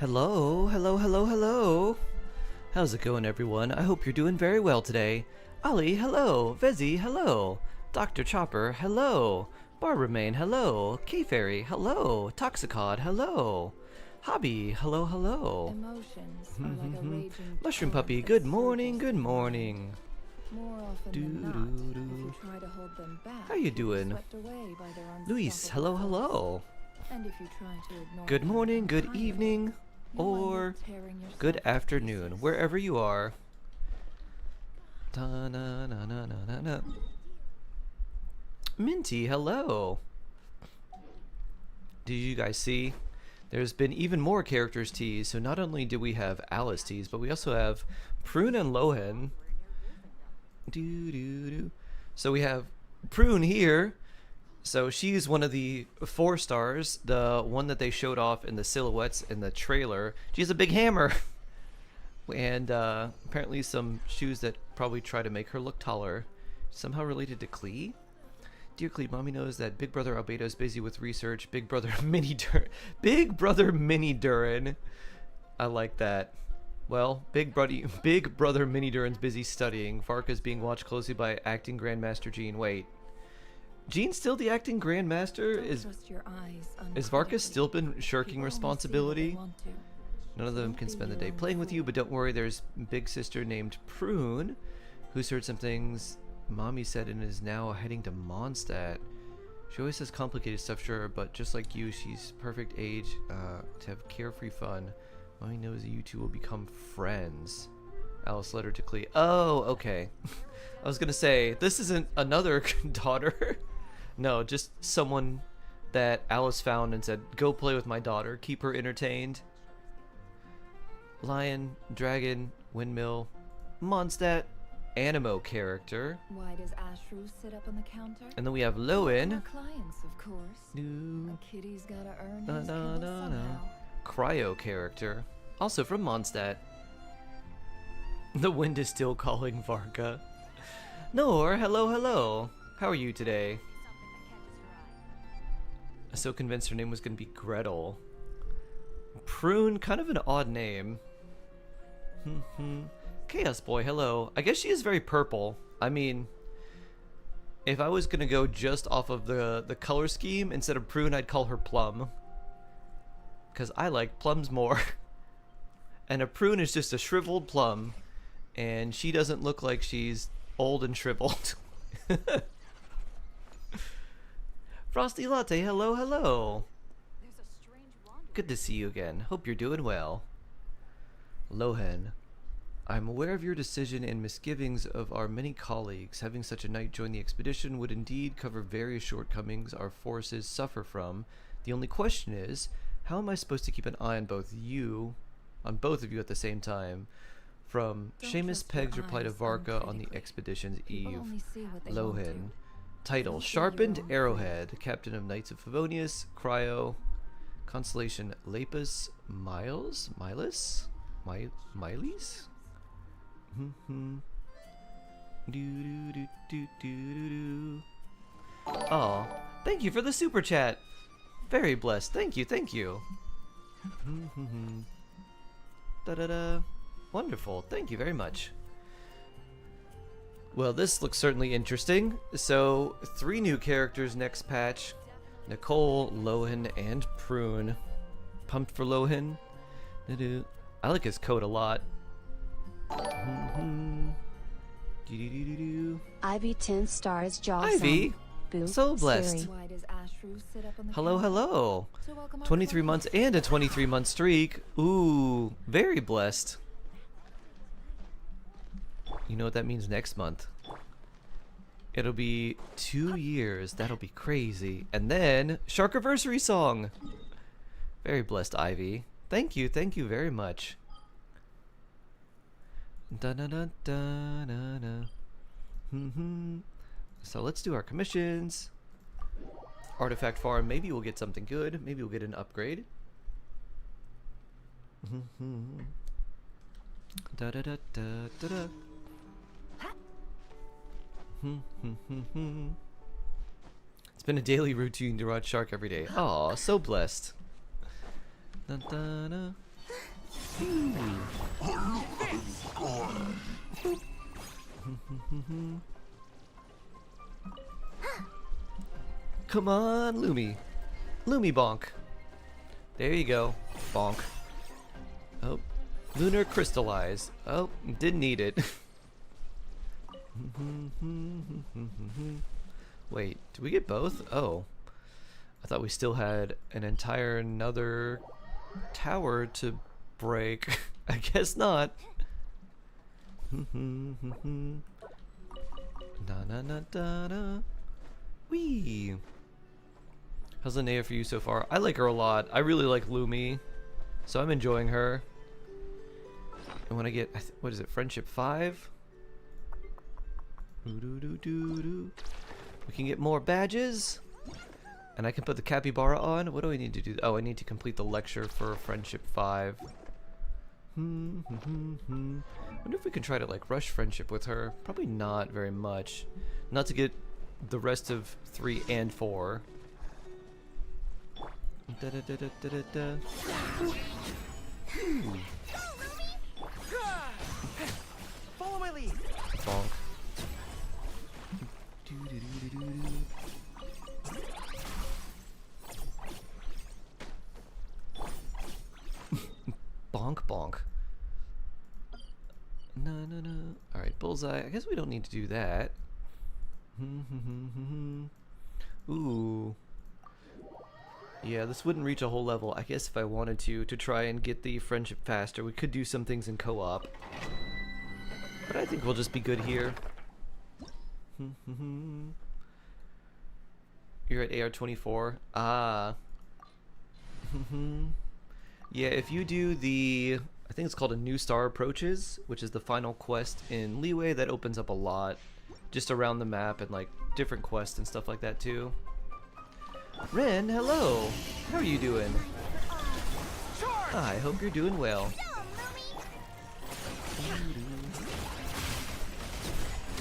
Hello, hello, hello, hello. How's it going, everyone? I hope you're doing very well today. Ali, hello. Vezi, hello. Dr. Chopper, hello. Barbermain, hello. K-Fairy, hello. Toxicod, hello. Hobby, hello, hello. Emotions are like a raging Mushroom torrent Puppy, that good surges morning, good through morning. More often than not, if you try to hold them back, How you you'll be doing? swept away by their Luis, unstoppable hello, force. hello. And if you try to ignore Good them morning, good entirely, evening, you'll end up or tearing yourself good to afternoon, pieces. wherever you are. Ta-na-na-na-na-na-na. Minty, hello. Did you guys see? There's been even more characters teased. So not only do we have Alice teased, but we also have Prune and Lohen. Doo-doo-doo. So we have Prune here. So she's one of the 4 stars, the one that they showed off in the silhouettes in the trailer. She has a big hammer. And apparently some shoes that probably try to make her look taller. Somehow related to Klee? Dear Klee, Mommy knows that Big Brother Albedo is busy with research. Big Brother Mini Durin. I like that. Well, Big Brother Mini Durin's busy studying. Varka's being watched closely by acting Grandmaster Gene. Wait. Gene's still the acting Grandmaster? Is Varka still been shirking responsibility? None of them can spend the day playing with you, but don't worry, there's big sister named Prune, who's heard some things Mommy said and is now heading to Mondstadt. She always says complicated stuff, sure, but just like you, she's perfect age to have carefree fun. Mommy knows that you two will become friends. Alice letter to Klee. Oh, okay. I was gonna say, this isn't another daughter. No, just someone that Alice found and said, go play with my daughter, keep her entertained. Lion, dragon, windmill, Mondstadt, Animo character. Why does Ashru sit up on the counter? And then we have Our Lohen. clients, of course. New A kitty's gotta earn Na, his na, kibble na, na. somehow. Cryo character. Also from Mondstadt. The wind is still calling Varka. Nor, hello, hello. How are you today? I was so convinced her name was going to be Gretel. Prune, kind of an odd name. Chaos Boy, hello. I guess she is very purple. I mean, if I was going to go just off of the color scheme, instead of Prune, I'd call her Plum. Because I like plums more. And a prune is just a shriveled plum. And she doesn't look like she's old and shriveled. Frosty Latte, hello, hello. Good to see you again. Hope you're doing well. Lohen, I'm aware of your decision and misgivings of our many colleagues. Having such a knight join the expedition would indeed cover various shortcomings our forces suffer from. The only question is, how am I supposed to keep an eye on both of you at the same time? From Seamus Pegg's reply to Varka on the expedition's eve. Lohen. Title, Sharpened Arrowhead, Captain of Knights of Favonius, Cryo, Constellation Lapis, Miles? Oh, thank you for the super chat. Very blessed. Thank you, thank you. Da-da-da. Wonderful. Thank you very much. Well, this looks certainly interesting. So, 3 new characters next patch. Nicole, Lohen, and Prune. Pumped for Lohen. I like his coat a lot. Ivy 10 stars, Jaw. Ivy! Boo. So blessed. Why does Ashru sit up on the Hello, counter? hello. So welcome our 23 months and a 23-month streak. Ooh, very blessed. You know what that means next month? It'll be 2 years. That'll be crazy. And then, Sharkiversary song. Very blessed, Ivy. Thank you very much. Da da da da da da. So let's do our commissions. Artifact farm. Maybe we'll get something good. Maybe we'll get an upgrade. Da da da da da da. It's been a daily routine to ride shark every day. Aw, so blessed. Dun, dun, dun. Come on, Lumi. Lumi bonk. There you go. Bonk. Oh. Lunar crystallize. Oh, didn't need it. Wait, did we get both? Oh. I thought we still had an entire another tower to break. I guess not. Na na na da da. Wee. How's Linnea for you so far? I like her a lot. I really like Lumi, so I'm enjoying her. And when I get, what is it, Friendship 5? We can get more badges. And I can put the capybara on. What do I need to do? Oh, I need to complete the lecture for Friendship 5. Wonder if we can try to like rush friendship with her. Probably not very much. Not to get the rest of 3 and 4. Da, da, da, da, da, da, da. Follow my lead. Bonk. Bonk bonk. No no no. Alright, bullseye. I guess we don't need to do that. Ooh. Yeah, this wouldn't reach a whole level. I guess if I wanted to try and get the friendship faster, we could do some things in co-op. But I think we'll just be good here. You're at AR24. Ah. Yeah, if you do the, I think it's called a New Star Approaches, which is the final quest in Leeway, that opens up a lot just around the map and like different quests and stuff like that too. Ren, hello. How are you doing? I hope you're doing well.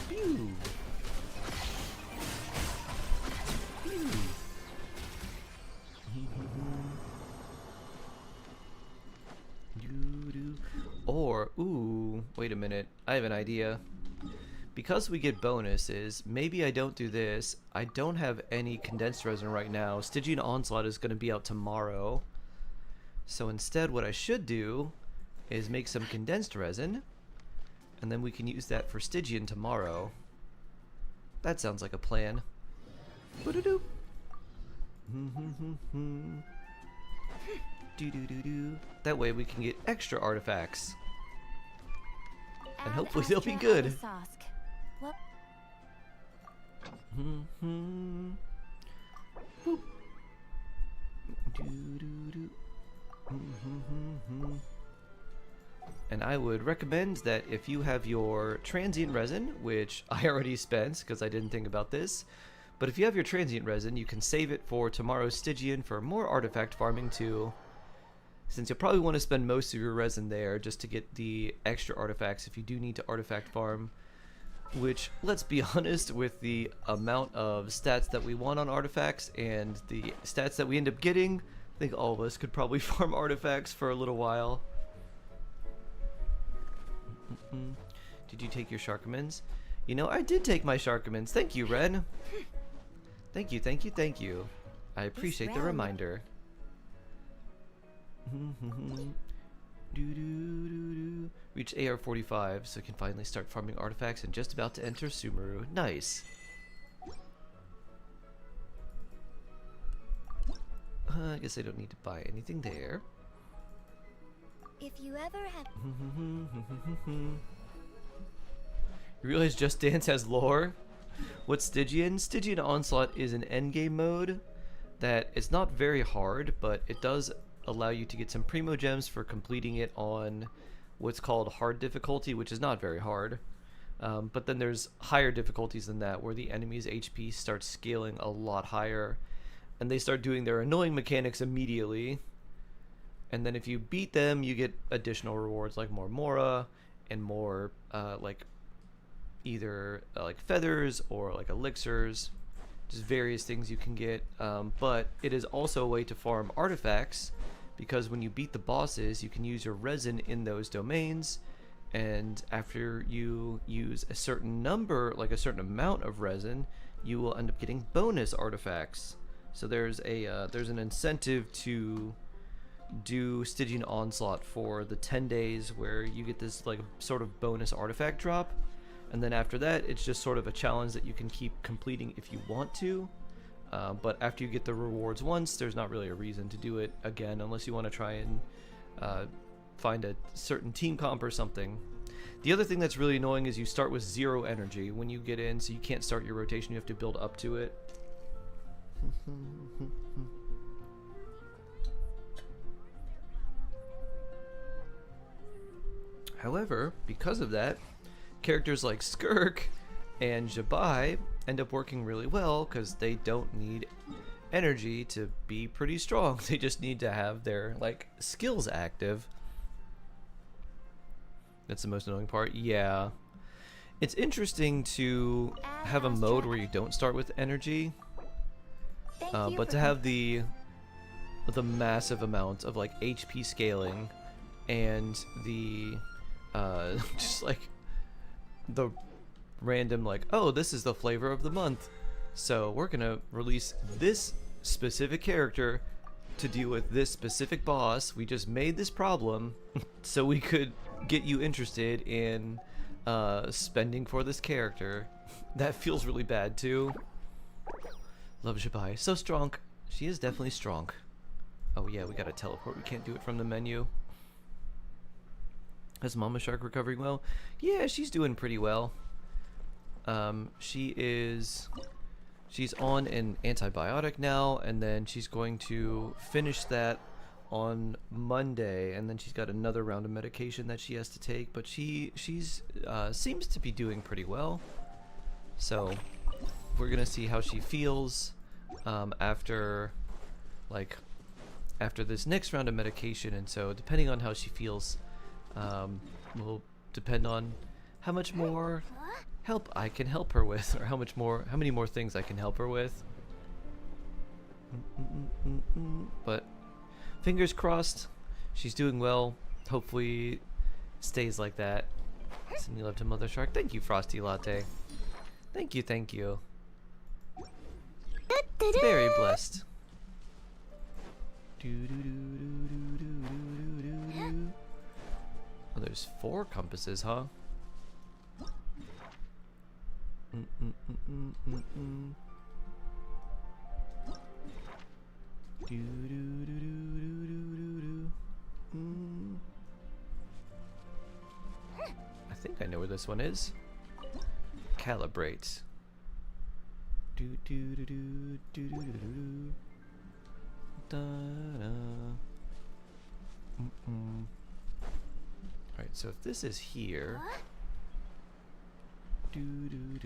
Pew. Pew. Or, ooh, wait a minute. I have an idea. Because we get bonuses, maybe I don't do this. I don't have any condensed resin right now. Stigian Onslaught is going to be out tomorrow. So instead what I should do is make some condensed resin, and then we can use that for Stigian tomorrow. That sounds like a plan. Boo-doo-doo. That way we can get extra artifacts. And hopefully they'll be good. Boop. And I would recommend that if you have your transient resin, which I already spent because I didn't think about this, but if you have your transient resin, you can save it for tomorrow's Stygian for more artifact farming too, since you'll probably want to spend most of your resin there just to get the extra artifacts if you do need to artifact farm. Which, let's be honest, with the amount of stats that we want on artifacts and the stats that we end up getting, I think all of us could probably farm artifacts for a little while. Did you take your Sharkmans? You know, I did take my Sharkmans. Thank you, Ren. Thank you, thank you, thank you. I appreciate the reminder. Reach AR45, so I can finally start farming artifacts and just about to enter Sumeru. Nice. I guess I don't need to buy anything there. If you ever have You realize Just Dance has lore? What's Stygian? Stygian Onslaught is an endgame mode that it's not very hard, but it does allow you to get some primo gems for completing it on what's called hard difficulty, which is not very hard. But then there's higher difficulties than that, where the enemy's HP starts scaling a lot higher, and they start doing their annoying mechanics immediately. And then if you beat them, you get additional rewards like more Mora and more like either like feathers or like elixirs, just various things you can get. But it is also a way to farm artifacts, because when you beat the bosses, you can use your resin in those domains, and after you use a certain number, like a certain amount of resin, you will end up getting bonus artifacts. So there's an incentive to do Stygian Onslaught for the 10 days where you get this like sort of bonus artifact drop, and then after that it's just sort of a challenge that you can keep completing if you want to, but after you get the rewards once, there's not really a reason to do it again unless you want to try and find a certain team comp or something. The other thing that's really annoying is you start with 0 energy when you get in, so you can't start your rotation, you have to build up to it. However, because of that, characters like Skirk and Jabai end up working really well because they don't need energy to be pretty strong. They just need to have their like skills active. That's the most annoying part. Yeah. It's interesting to have a mode where you don't start with energy, but to have the massive amount of like HP scaling and the just like the random like, oh, this is the flavor of the month, so we're gonna release this specific character to deal with this specific boss. We just made this problem so we could get you interested in spending for this character. That feels really bad too. Love Jabai, so strong. She is definitely strong. Oh yeah, we gotta teleport, we can't do it from the menu. Is Mama Shark recovering well? Yeah, she's doing pretty well. She's on an antibiotic now, and then she's going to finish that on Monday, and then she's got another round of medication that she has to take, but she's seems to be doing pretty well. So we're gonna see how she feels after this next round of medication, and so depending on how she feels will depend on how much more help I can help her with, or how many more things I can help her with. But fingers crossed, she's doing well. Hopefully stays like that. Sending love to Mother Shark. Thank you, Frosty Latte. Thank you, thank you. Very blessed. Oh, there's 4 compasses, huh? I think I know where this one is. Calibrate. Alright, so if this is here. Dun dun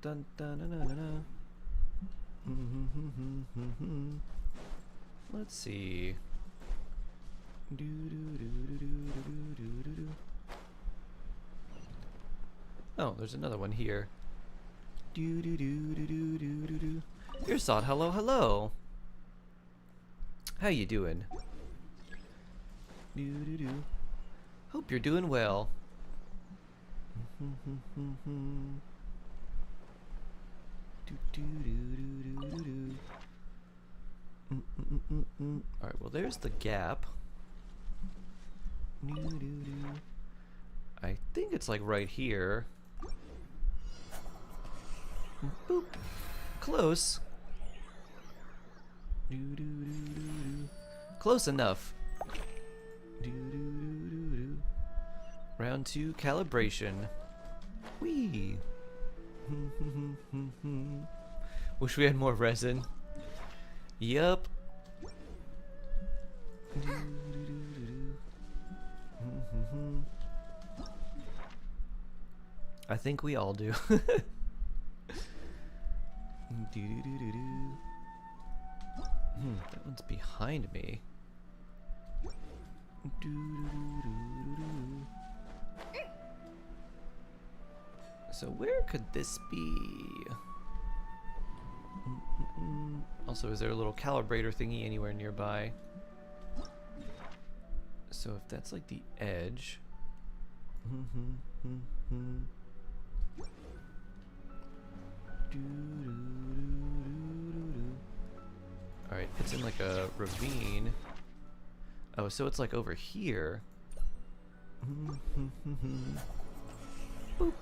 dun dun dun dun. Let's see. Oh, there's another one here. You're Sod, hello, hello. How you doing? Hope you're doing well. Alright, well there's the gap. I think it's like right here. Boop. Close. Close enough. Round 2 calibration. Whee! Wish we had more resin. Yup. I think we all do. That one's behind me. So where could this be? Also, is there a little calibrator thingy anywhere nearby? So if that's like the edge. Alright, it's in like a ravine. Oh, so it's like over here. Boop.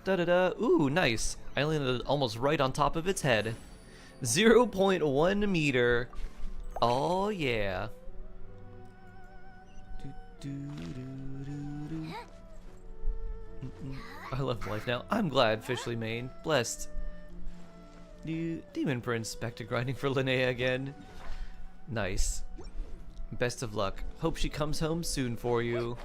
Da-da-da. Ooh, nice. I landed almost right on top of its head. 0.1 meter. Oh, yeah. I love life now. I'm glad, Fishley Main. Blessed. New Demon Prince back to grinding for Linnea again. Nice. Best of luck. Hope she comes home soon for you.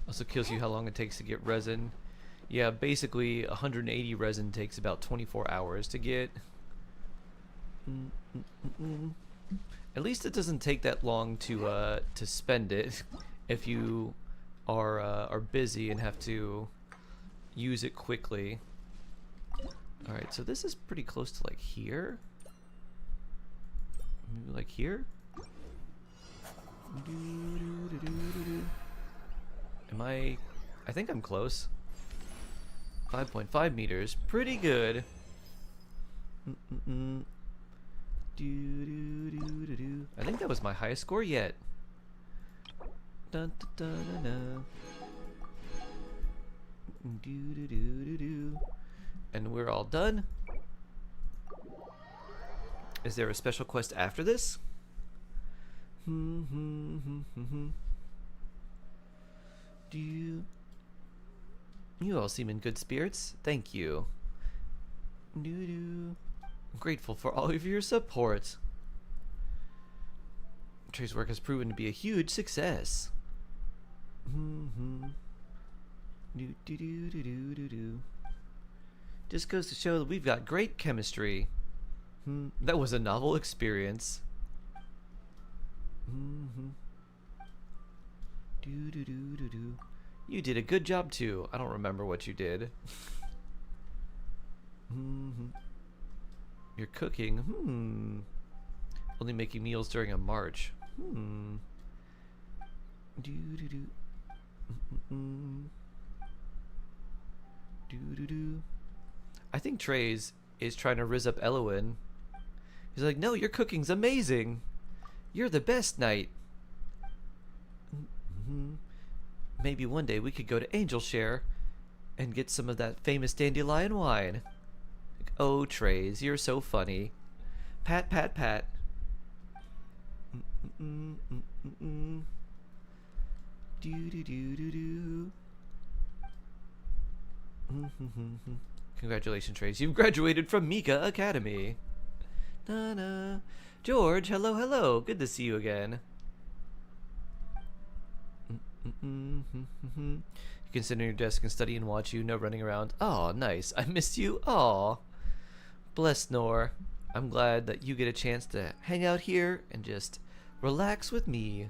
Also kills you how long it takes to get resin. Yeah, basically 180 resin takes about 24 hours to get. At least it doesn't take that long to spend it if you are busy and have to use it quickly. All right, so this is pretty close to like here. Maybe like here. Am I think I'm close. 5.5 meters, pretty good. I think that was my highest score yet. Dun, dun, dun, dun, dun. And we're all done. Is there a special quest after this? You all seem in good spirits. Thank you. I'm grateful for all of your support. Trey's work has proven to be a huge success. Just goes to show that we've got great chemistry. That was a novel experience. You did a good job too. I don't remember what you did. You're cooking. Only making meals during a march. I think Trey's is trying to rizz up Elowen. He's like, no, your cooking's amazing. You're the best knight. Maybe one day we could go to Angel Share and get some of that famous dandelion wine. Like, oh, Trey's, you're so funny. Pat, pat, pat. Congratulations, Trace. You've graduated from Mika Academy. Na-na. George, hello, hello. Good to see you again. You can sit on your desk and study and watch you. No running around. Aw, nice. I missed you. Aw. Bless Nor. I'm glad that you get a chance to hang out here and just relax with me.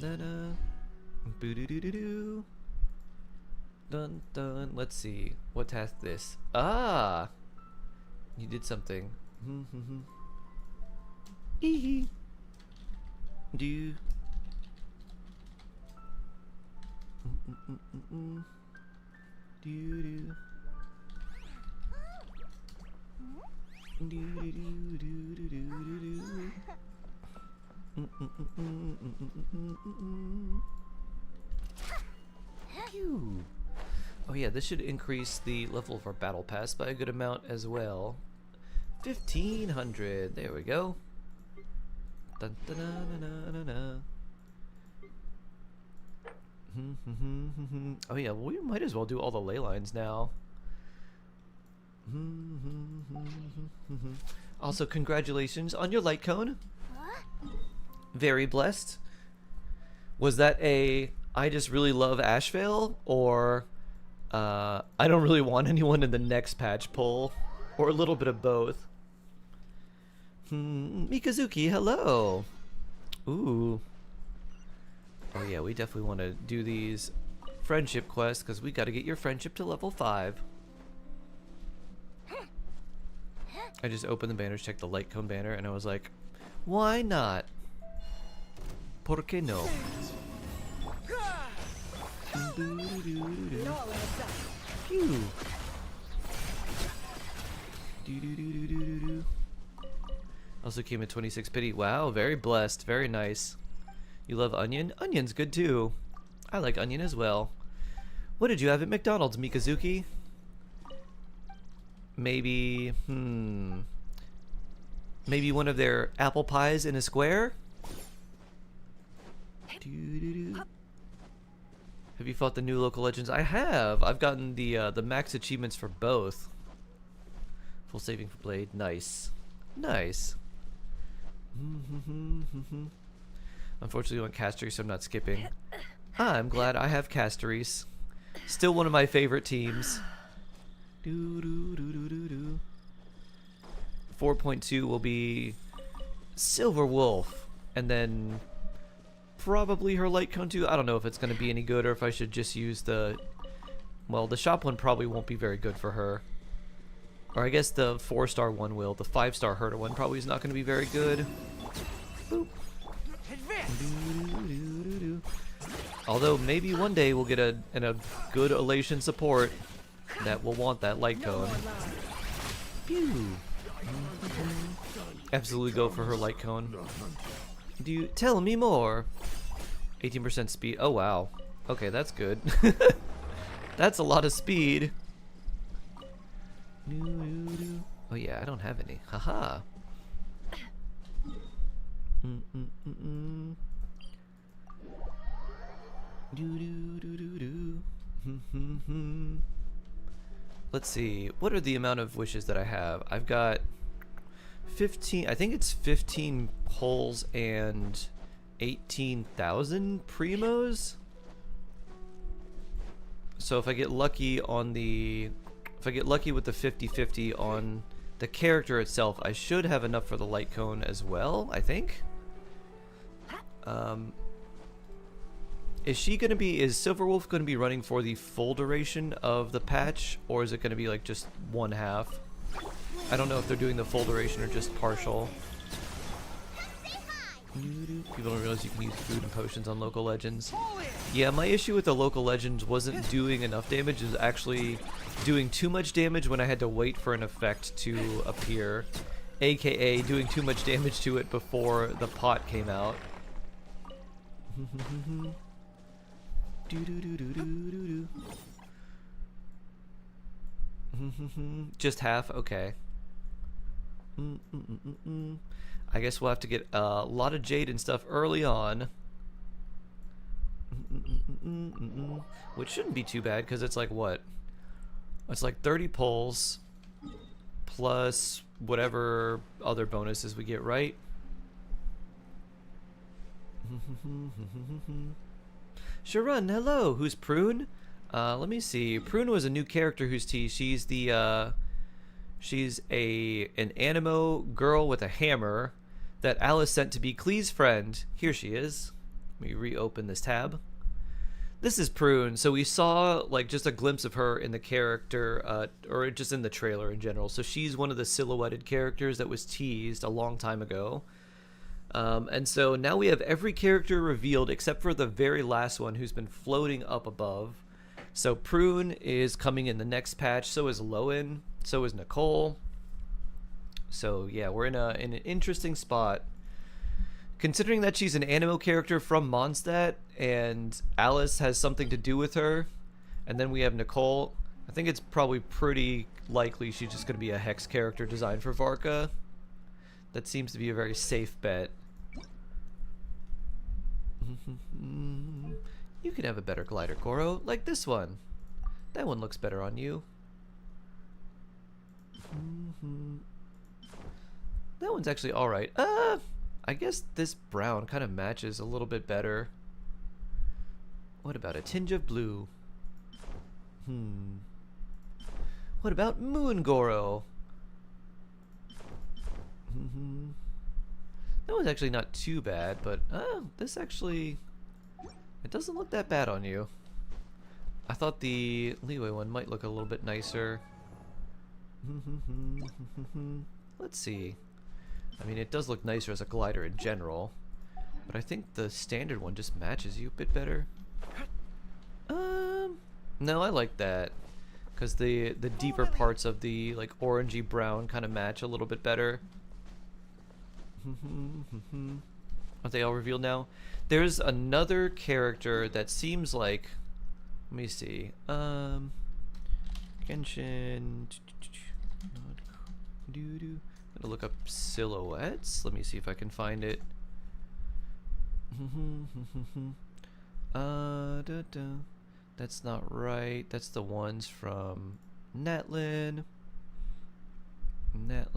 Da-da. Boo-doo-doo-doo-doo. Dun dun. Let's see. What task this? Ah! You did something. Eehee. Do. Do. Oh yeah, this should increase the level of our battle pass by a good amount as well. 1500. There we go. Dun, dun, dun, dun, dun, dun. Oh yeah, well, we might as well do all the ley lines now. Also, congratulations on your light cone. Very blessed. Was that a I just really love Ashvale, or I don't really want anyone in the next patch pull, or a little bit of both? Mikazuki, hello. Ooh. Oh yeah, we definitely want to do these friendship quests because we got to get your friendship to level 5. I just opened the banners, checked the light cone banner, and I was like, why not? ¿Por qué no? Phew. Also came at 26 pity. Wow, very blessed, very nice. You love onion? Onion's good too. I like onion as well. What did you have at McDonald's, Mikazuki? Maybe, maybe one of their apple pies in a square? Have you fought the new local legends? I have. I've gotten the max achievements for both. Full saving for blade. Nice. Nice. Unfortunately, on Casteries, so I'm not skipping. I'm glad I have Casteries. Still one of my favorite teams. 4.2 will be Silver Wolf, and then probably her light cone too. I don't know if it's going to be any good or if I should just use the... Well, the shop one probably won't be very good for her. Or I guess the 4-star one will. The 5-star herder one probably is not going to be very good. Boop. Although maybe one day we'll get a good elation support that will want that light cone. Pew. Absolutely go for her light cone. Do you tell me more? 18% speed. Oh wow. Okay, that's good. That's a lot of speed. Oh yeah, I don't have any. Haha. Let's see. What are the amount of wishes that I have? I've got 15. I think it's 15 pulls and 18,000 primos. So if I get lucky on the... If I get lucky with the 50-50 on the character itself, I should have enough for the light cone as well, I think. Is Silverwolf going to be running for the full duration of the patch, or is it going to be like just one half? I don't know if they're doing the full duration or just partial. People don't realize you can use food and potions on local legends. Yeah, my issue with the local legends wasn't doing enough damage, it was actually doing too much damage when I had to wait for an effect to appear, aka doing too much damage to it before the pot came out. Just half? Okay. I guess we'll have to get a lot of jade and stuff early on. Which shouldn't be too bad, because it's like what? It's like 30 pulls plus whatever other bonuses we get, right? Sharon, hello. Who's Prune? Let me see. Prune was a new character who's teased. She's the she's an animo girl with a hammer that Alice sent to be Klee's friend. Here she is. Let me reopen this tab. This is Prune. So we saw like just a glimpse of her in the character, or just in the trailer in general. So she's one of the silhouetted characters that was teased a long time ago. And so now we have every character revealed except for the very last one who's been floating up above. So Prune is coming in the next patch. So is Lohen. So is Nicole. So yeah, we're in an interesting spot. Considering that she's an animo character from Mondstadt and Alice has something to do with her, and then we have Nicole, I think it's probably pretty likely she's just going to be a Hex character designed for Varka. That seems to be a very safe bet. You can have a better glider, Goro, like this one. That one looks better on you. That one's actually alright. I guess this brown kind of matches a little bit better. What about a tinge of blue? What about Moon Goro? That was actually not too bad, but this actually, it doesn't look that bad on you. I thought the leeway one might look a little bit nicer. Let's see. I mean, it does look nicer as a glider in general, but I think the standard one just matches you a bit better. No, I like that, because the deeper parts of the like orangey brown kind of match a little bit better. Are they all revealed now? There's another character that seems like, let me see, Genshin. I'm gonna look up silhouettes. Let me see if I can find it. That's not right. That's the ones from Natlin. That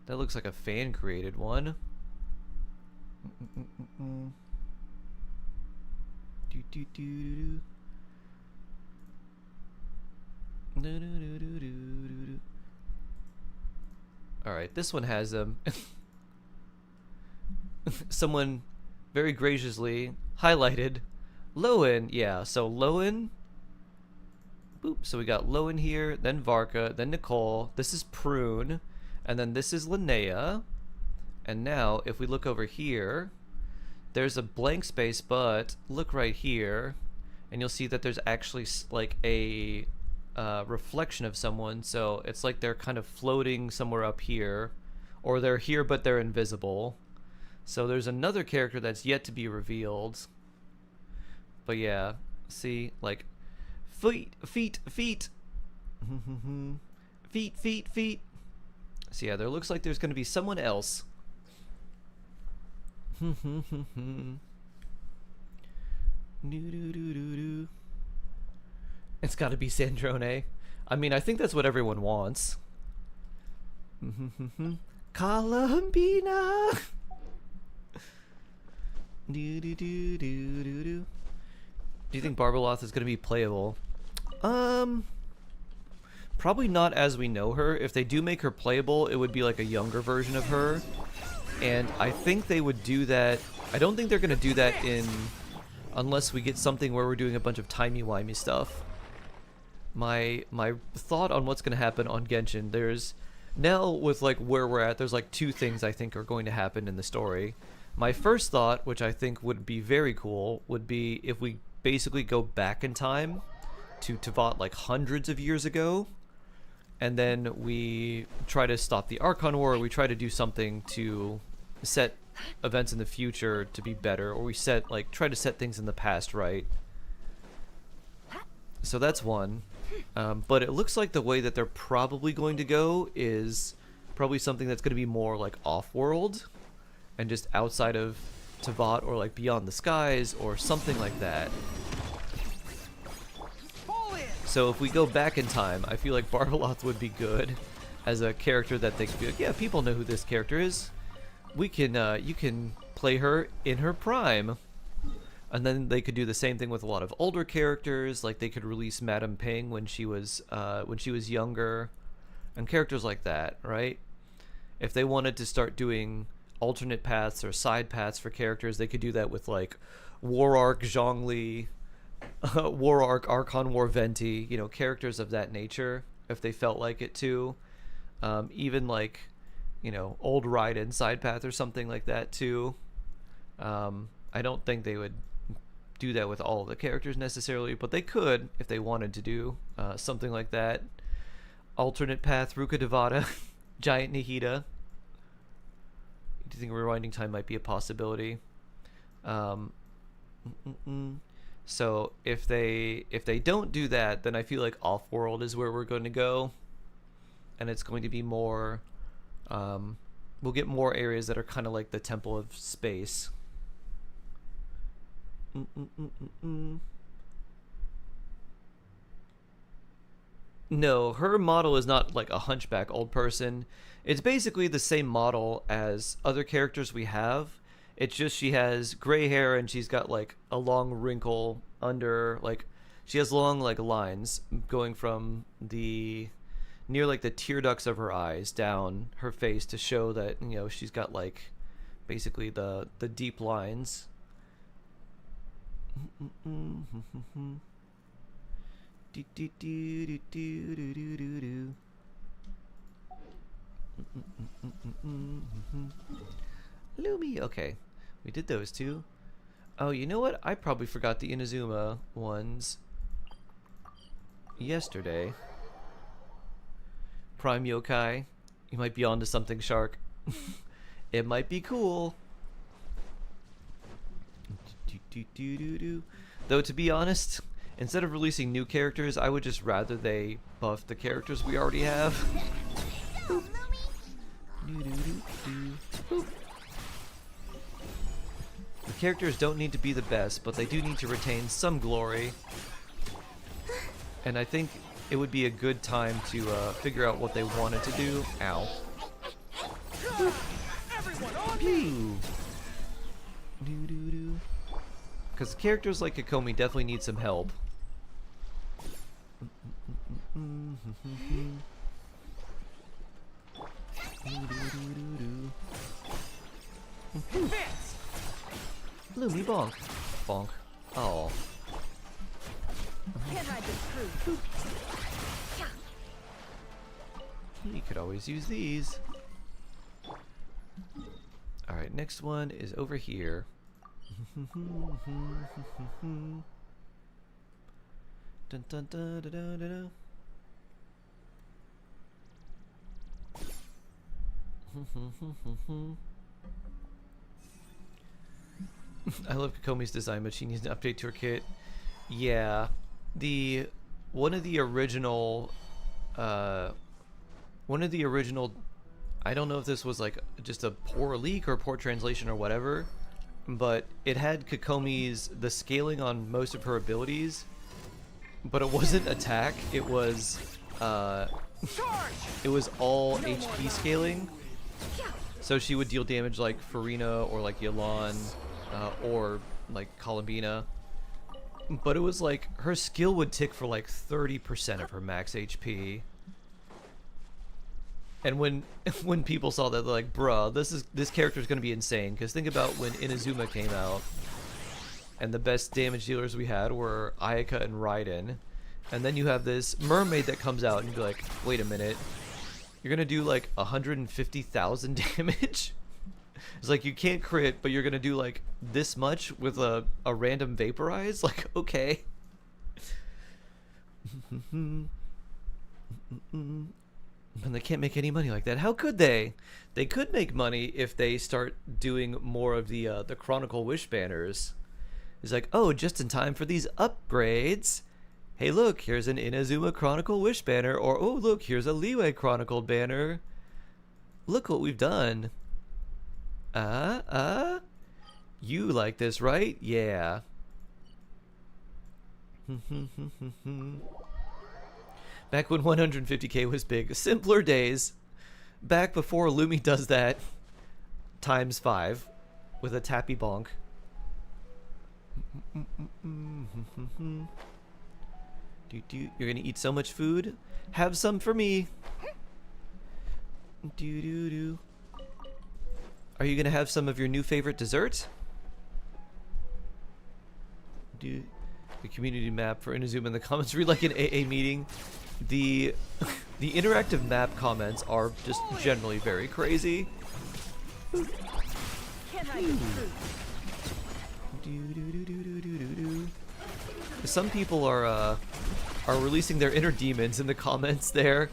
looks like a fan created one. Alright, this one has someone very graciously highlighted Lohen. Yeah, so Lohen. Boop. So we got Lohen here, then Varka, then Nicole. This is Prune, and then this is Linnea. And now, if we look over here, there's a blank space, but look right here, and you'll see that there's actually like a reflection of someone. So it's like they're kind of floating somewhere up here, or they're here but they're invisible. So there's another character that's yet to be revealed. But yeah, see, like feet. feet. So yeah, there looks like there's going to be someone else. It's got to be Sandrone. I mean, I think that's what everyone wants. Columbina. Do you think Barbeloth is going to be playable? Probably not as we know her. If they do make her playable, it would be like a younger version of her. And I think they would do that. I don't think they're going to do that unless we get something where we're doing a bunch of timey-wimey stuff. My thought on what's going to happen on Genshin, there's now with like where we're at, there's like two things I think are going to happen in the story. My first thought, which I think would be very cool, would be if we basically go back in time to Tevat like hundreds of years ago, and then we try to stop the Archon War, or we try to do something to set events in the future to be better, or we try to set things in the past right. So that's one. But it looks like the way that they're probably going to go is probably something that's going to be more like off-world and just outside of Tevat, or like beyond the skies or something like that. So if we go back in time, I feel like Barbeloth would be good as a character that they could be like, yeah, people know who this character is. We can, you can play her in her prime. And then they could do the same thing with a lot of older characters, like they could release Madame Ping when she was younger, and characters like that, right? If they wanted to start doing alternate paths or side paths for characters, they could do that with like War Arc Zhongli, War Arc Archon War Venti, you know, characters of that nature, if they felt like it too. Even like, you know, Old Raiden side path or something like that too. I don't think they would do that with all of the characters necessarily, but they could if they wanted to do something like that. Alternate path Ruka Devata, Giant Nihida. Do you think rewinding time might be a possibility? So if they don't do that, then I feel like off-world is where we're going to go, and it's going to be more. We'll get more areas that are kind of like the Temple of Space. No, her model is not like a hunchback old person. It's basically the same model as other characters we have, It's just she has gray hair and she's got like a long wrinkle under, like she has long like lines going from the near like the tear ducts of her eyes down her face to show that, you know, she's got like basically the deep lines. Lumi. Okay, we did those two. Oh, you know what? I probably forgot the Inazuma ones yesterday. Prime Yokai. You might be onto something, Shark. It might be cool. Though, to be honest, instead of releasing new characters, I would just rather they buff the characters we already have. Boop. Boop. The characters don't need to be the best, but they do need to retain some glory. And I think it would be a good time to figure out what they wanted to do. Ow. Pew. Because characters like Kokomi definitely need some help. Lumi bonk. Bonk. Oh. Can't hide this truth. You could always use these. Alright, next one is over here. Dun, dun, dun, dun, dun, dun. I love Kokomi's design, but she needs an update to her kit. Yeah, one of the original, I don't know if this was like just a poor leak or poor translation or whatever, but it had the scaling on most of her abilities, but it wasn't attack. It was all HP scaling. So she would deal damage like Farina or like Yalan, or like Columbina. But it was like her skill would tick for like 30% of her max HP. And when people saw that, they're like, bruh, this character's gonna be insane. Because think about when Inazuma came out, and the best damage dealers we had were Ayaka and Raiden. And then you have this mermaid that comes out and you'd be like, wait a minute, you're gonna do like 150,000 damage? It's like, you can't crit, but you're gonna do like this much with a random vaporize? Like, okay. And they can't make any money like that. How could they? They could make money if they start doing more of the Chronicle Wish banners. It's like, oh, just in time for these upgrades. Hey, look, here's an Inazuma Chronicle Wish banner. Or, oh, look, here's a Liyue Chronicle banner. Look what we've done. You like this, right? Yeah. Back when 150k was big. Simpler days. Back before Lumi does that times 5 with a tappy bonk. You're gonna eat so much food? Have some for me. Are you gonna have some of your new favorite dessert? The community map for Inazuma in the comments read like an AA meeting. The interactive map comments are just generally very crazy. Can't hide this truth. Some people are releasing their inner demons in the comments there.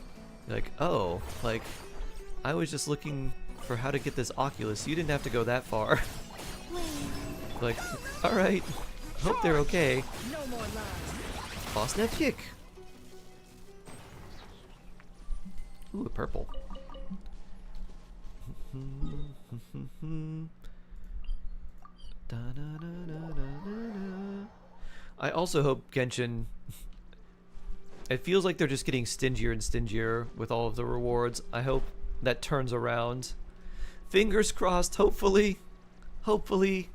Like, oh, like, I was just looking for how to get this Oculus. You didn't have to go that far. Like, alright. Hope they're okay. No more lies. Boss net kick. Ooh, a purple. I also hope Genshin... It feels like they're just getting stingier and stingier with all of the rewards. I hope that turns around. Fingers crossed, hopefully. Hopefully.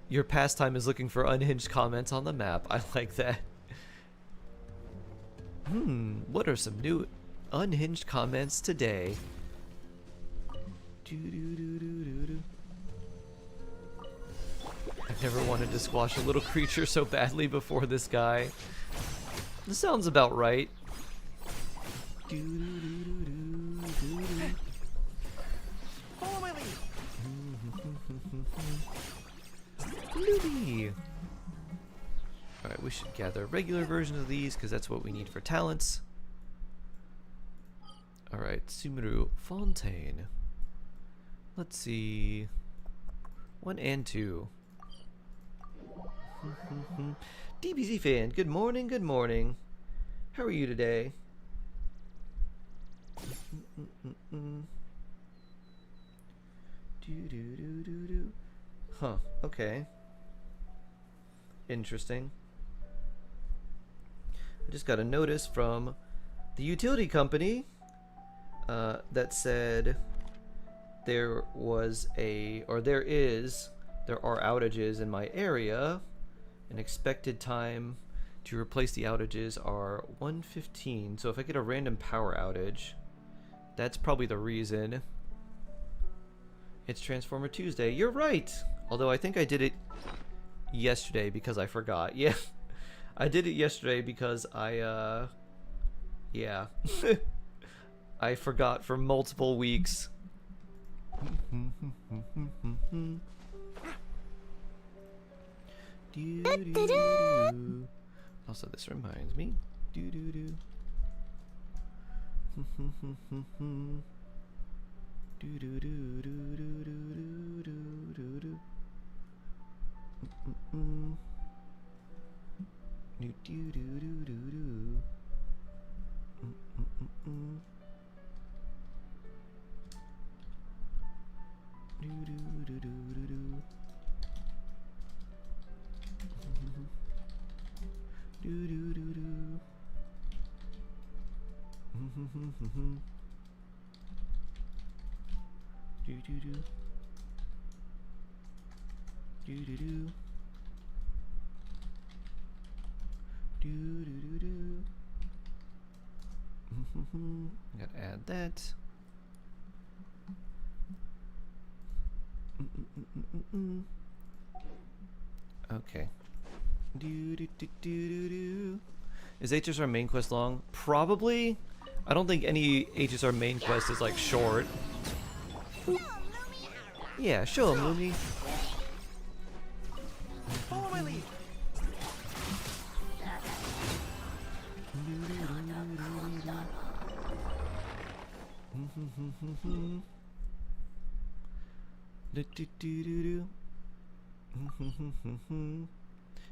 Your pastime is looking for unhinged comments on the map. I like that. What are some new unhinged comments today? I've never wanted to squash a little creature so badly before this guy. This sounds about right. Follow my lead. Lumi. Alright, we should gather a regular version of these because that's what we need for talents. Alright, Sumeru Fontaine. Let's see. 1 and 2. DBZ fan, good morning, good morning. How are you today? Huh, okay. Interesting. I just got a notice from the utility company that said there are outages in my area. An expected time to replace the outages are 1:15. So if I get a random power outage, that's probably the reason. It's Transformer Tuesday. You're right! Although I think I did it yesterday because I forgot. Yeah. I did it yesterday because I I forgot for multiple weeks. Also, this reminds me. Gotta add that. Okay. Is HSR main quest long? Probably. I don't think any HSR main quest is like short. Yeah, show him, Lumi. Follow my lead.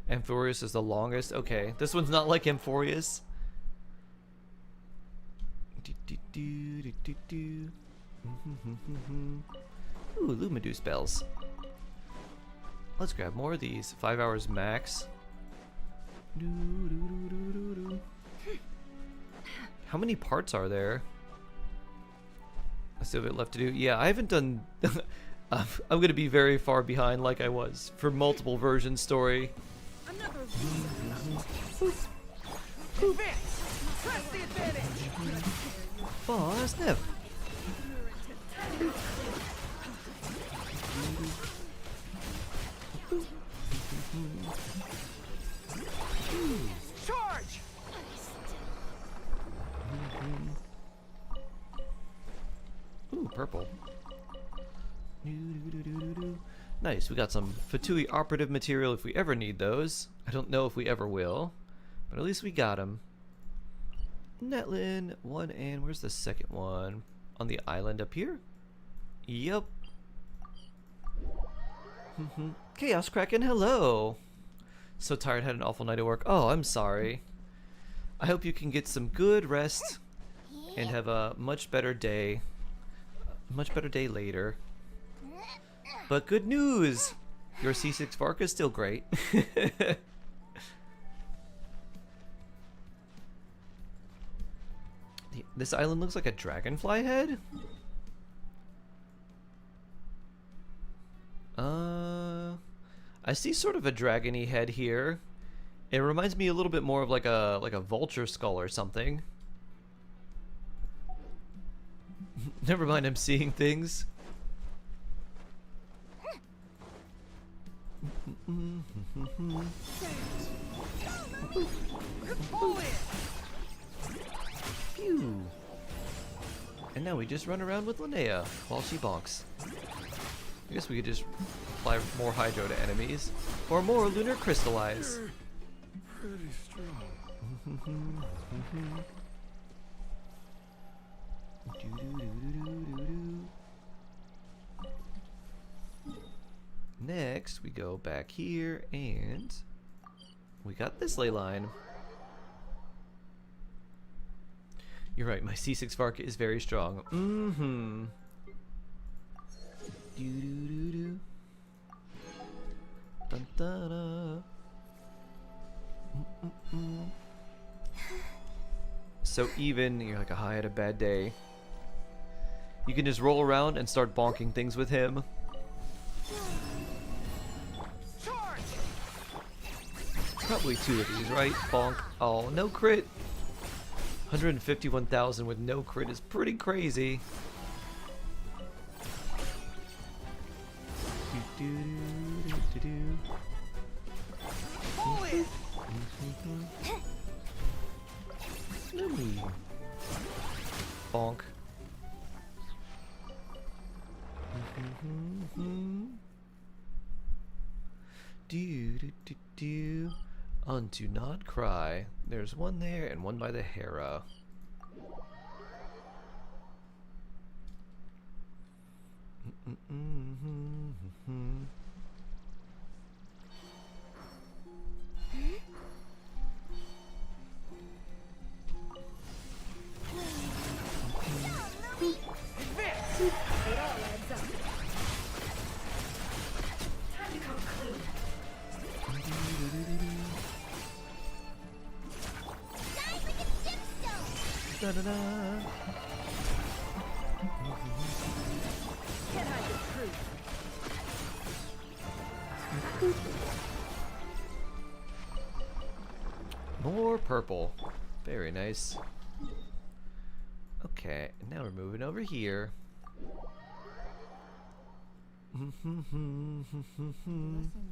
Amphorius is the longest. Okay, this one's not like Amphorius. Ooh, Lumidu spells. Let's grab more of these. 5 hours max. How many parts are there? I still have it left to do. Yeah, I haven't done... I'm going to be very far behind like I was for multiple version story. Advance. Press the advantage. Oh, snap. Charge. Ooh, purple. Nice, we got some Fatui operative material if we ever need those. I don't know if we ever will, but at least we got them. Netlin, 1 and where's the second one? On the island up here? Yep. Chaos Kraken, hello! So tired, had an awful night at work. Oh, I'm sorry. I hope you can get some good rest and have a much better day. Much better day later. But good news! Your C6 Vark is still great. This island looks like a dragonfly head? I see sort of a dragony head here. It reminds me a little bit more of like a vulture skull or something. Never mind, I'm seeing things. Phew. And now we just run around with Linnea while she bonks. I guess we could just apply more hydro to enemies. Or more lunar crystallize. Pretty strong. Next, we go back here and we got this ley line. You're right, my C6 Varka is very strong. Mm-hmm. Do-do-do-do. Dun-da-da. Mm-mm-mm. So even, you're like, I had a bad day. You can just roll around and start bonking things with him. Charge! Probably 2 of these, right? Bonk. Oh, no crit. 151,000 with no crit is pretty crazy. Pull it! Lumi. Bonk. Do do do do. On Do Not Cry. There's one there and one by the Hera. It all adds up. Da da da. Can't hide the truth. More purple. Very nice. Okay, now we're moving over here. Blessings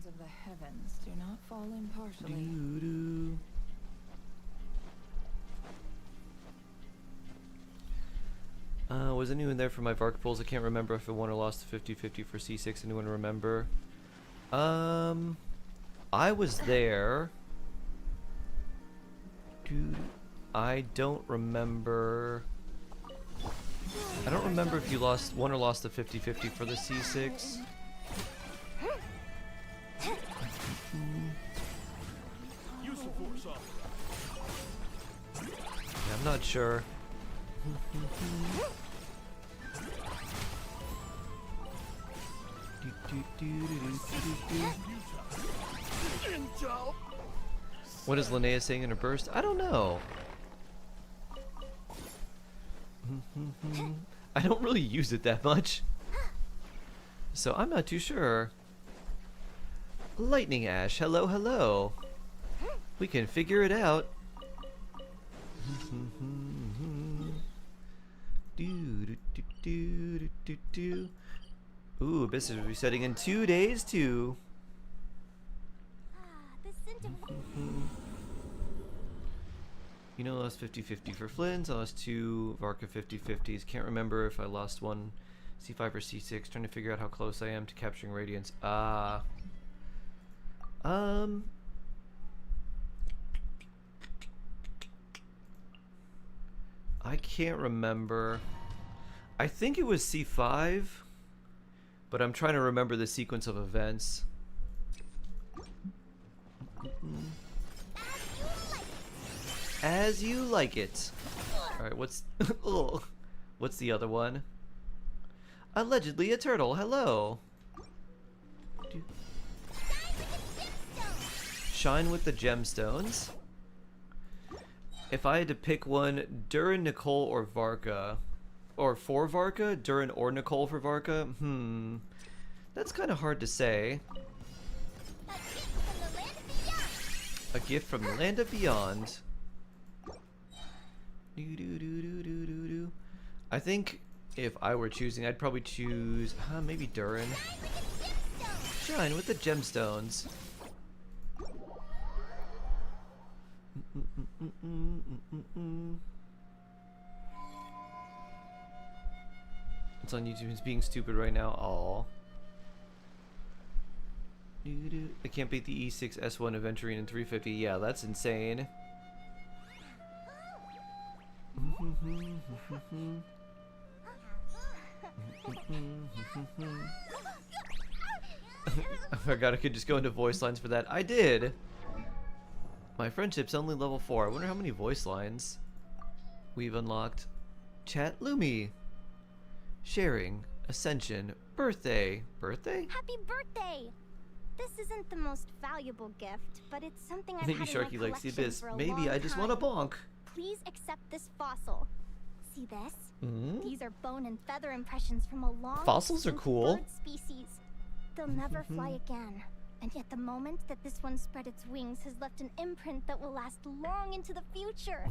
of the heavens do not fall impartially. Doo-doo. Was anyone there for my Vark pulls? I can't remember if I won or lost the 50-50 for C6. Anyone remember? I was there. Dude, I don't remember. I don't remember if you won or lost the 50-50 for the C6. Use the force off. Yeah, I'm not sure. Intel. What is Linnea saying in her burst? I don't know. I don't really use it that much, so I'm not too sure. Lightning Ash, hello, hello. We can figure it out. Ooh, Abyss is resetting in 2 days too. The scent of You know, I lost 50-50 for Flynn's. I lost 2 Varka 50-50s. Can't remember if I lost one C5 or C6. Trying to figure out how close I am to capturing Radiance. I can't remember. I think it was C5, but I'm trying to remember the sequence of events. As you like it. Alright, what's ugh. What's the other one? Allegedly a turtle, hello. Shine with the gemstones. If I had to pick one, Durin, Nicole, or Varka, or for Varka, Durin or Nicole for Varka, that's kind of hard to say. A gift from the land of beyond. I think if I were choosing, I'd probably choose, maybe Durin. Shine with the gemstones. It's on YouTube. He's being stupid right now. Aw. I can't beat the E6 S1 Aventurine in 350. Yeah, that's insane. I forgot I could just go into voice lines for that. I did! My friendship's only level 4. I wonder how many voice lines we've unlocked. Chat Lumi. Sharing. Ascension. Birthday. Birthday? Happy birthday! This isn't the most valuable gift, but it's something I've Maybe had in Sharky my likes the collection abyss. for a Maybe long I just want a time. bonk. Please accept this fossil. See this? Mm? These are bone and feather impressions from a long Fossils are extinct cool. bird species. They'll never fly again. And yet the moment that this one spread its wings has left an imprint that will last long into the future.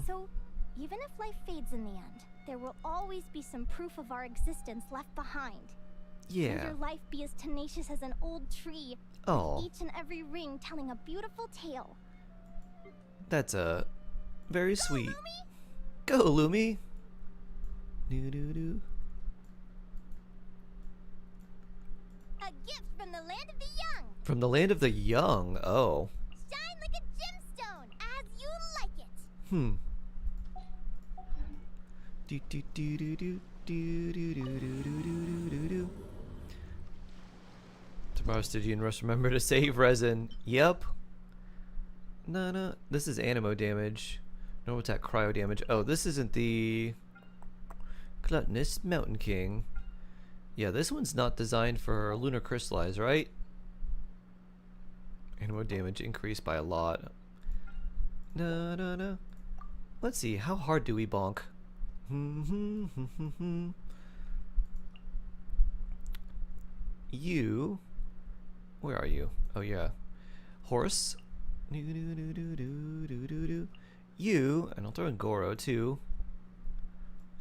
So, even if life fades in the end, there will always be some proof of our existence left behind. May Yeah. your life be as tenacious as an old tree, Oh, each and every ring telling a beautiful tale. that's very sweet. Go, Lumi. A gift from the land of the young. From the land of the young. Oh. Shine like a gemstone, as you like it. Do do do do do do do do do do do do. Tomorrow, Stigian must remember to save resin. Yep. No. This is animo damage. Normal attack, cryo damage. Oh, this isn't the Gluttonous Mountain King. Yeah, this one's not designed for Lunar Crystallize, right? Animo damage increased by a lot. No. Let's see, how hard do we bonk? You. Where are you? Oh, yeah. Horse. You. And I'll throw in Goro, too.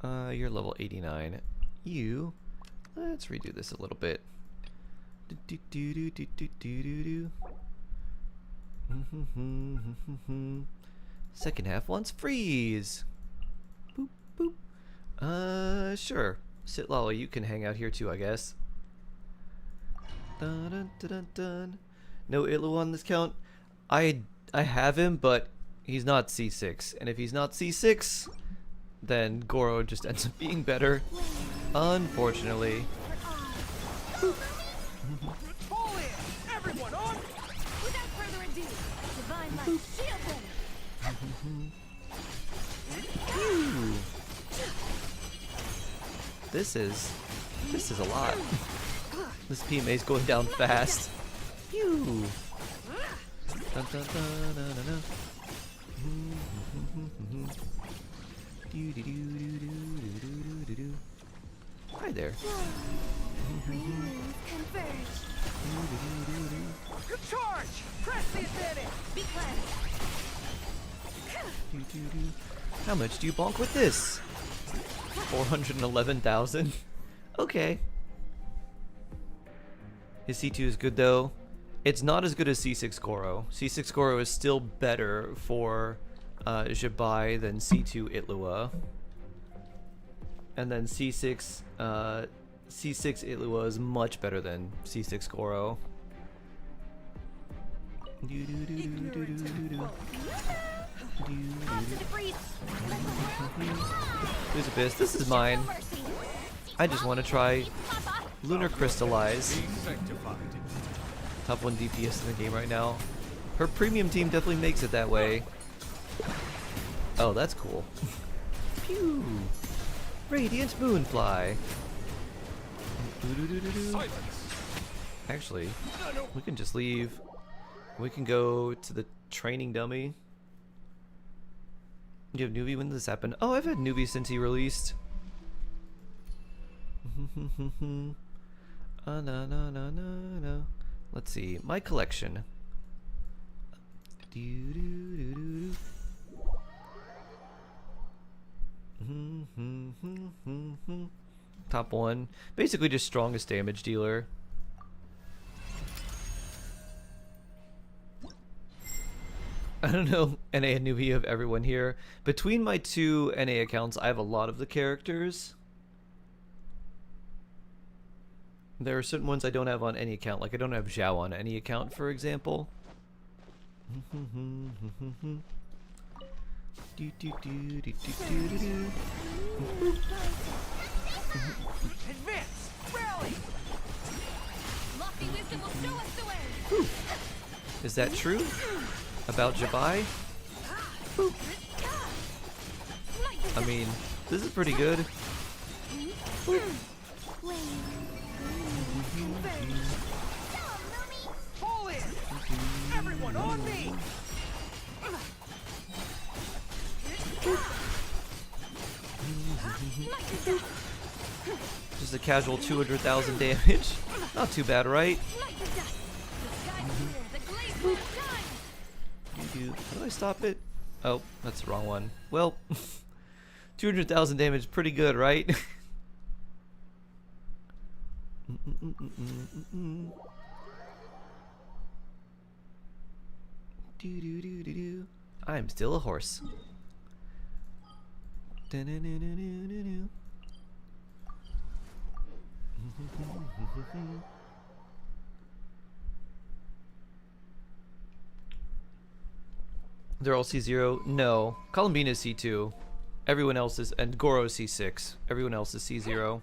You're level 89. You. Let's redo this a little bit. Second half wants freeze. Boop, boop. Sure. Sitlala, you can hang out here too, I guess. Dun, dun, dun, dun, dun. No Itlu on this count. I have him, but he's not C6. And if he's not C6, then Goro just ends up being better. Unfortunately. Fall in! Everyone on! Without further ado, divine light, shield them. Ooh. This is a lot. This PMA's going down fast. Phew. Dun, dun, dun, dun, dun, dun. Hi there. Good charge! Press the advantage! Be cleansed. How much do you bonk with this? 411,000. Okay. His C2 is good though. It's not as good as C6 Goro. C6 Goro is still better for Jabai than C2 Itlua. And then C6 Itlua is much better than C6 Goro. Who's Abyss? This is mine. I just want to try Lunar Crystallize. Top 1 DPS in the game right now. Her premium team definitely makes it that way. Oh, that's cool. Pew! Radiant Moonfly. Actually, we can just leave. We can go to the training dummy. You have newbie when did this happen? Oh, I've had newbie since he released. No, no, no, no, no. Let's see. My collection. Top one. Basically just strongest damage dealer. I don't know NA and newbie of everyone here. Between my two NA accounts, I have a lot of the characters. There are certain ones I don't have on any account, like I don't have Zhao on any account, for example. Advance! Rally! Lofty wisdom will show us the way. Is that true? About Jabai? I mean, this is pretty good. Pull in! Everyone on me! Just a casual 200,000 damage. Not too bad, right? How do I stop it? Oh, that's the wrong one. Well, 200,000 damage, pretty good, right? I'm still a horse. They're all C0? No. Columbine is C2. Everyone else is, and Goro is C6. Everyone else is C0,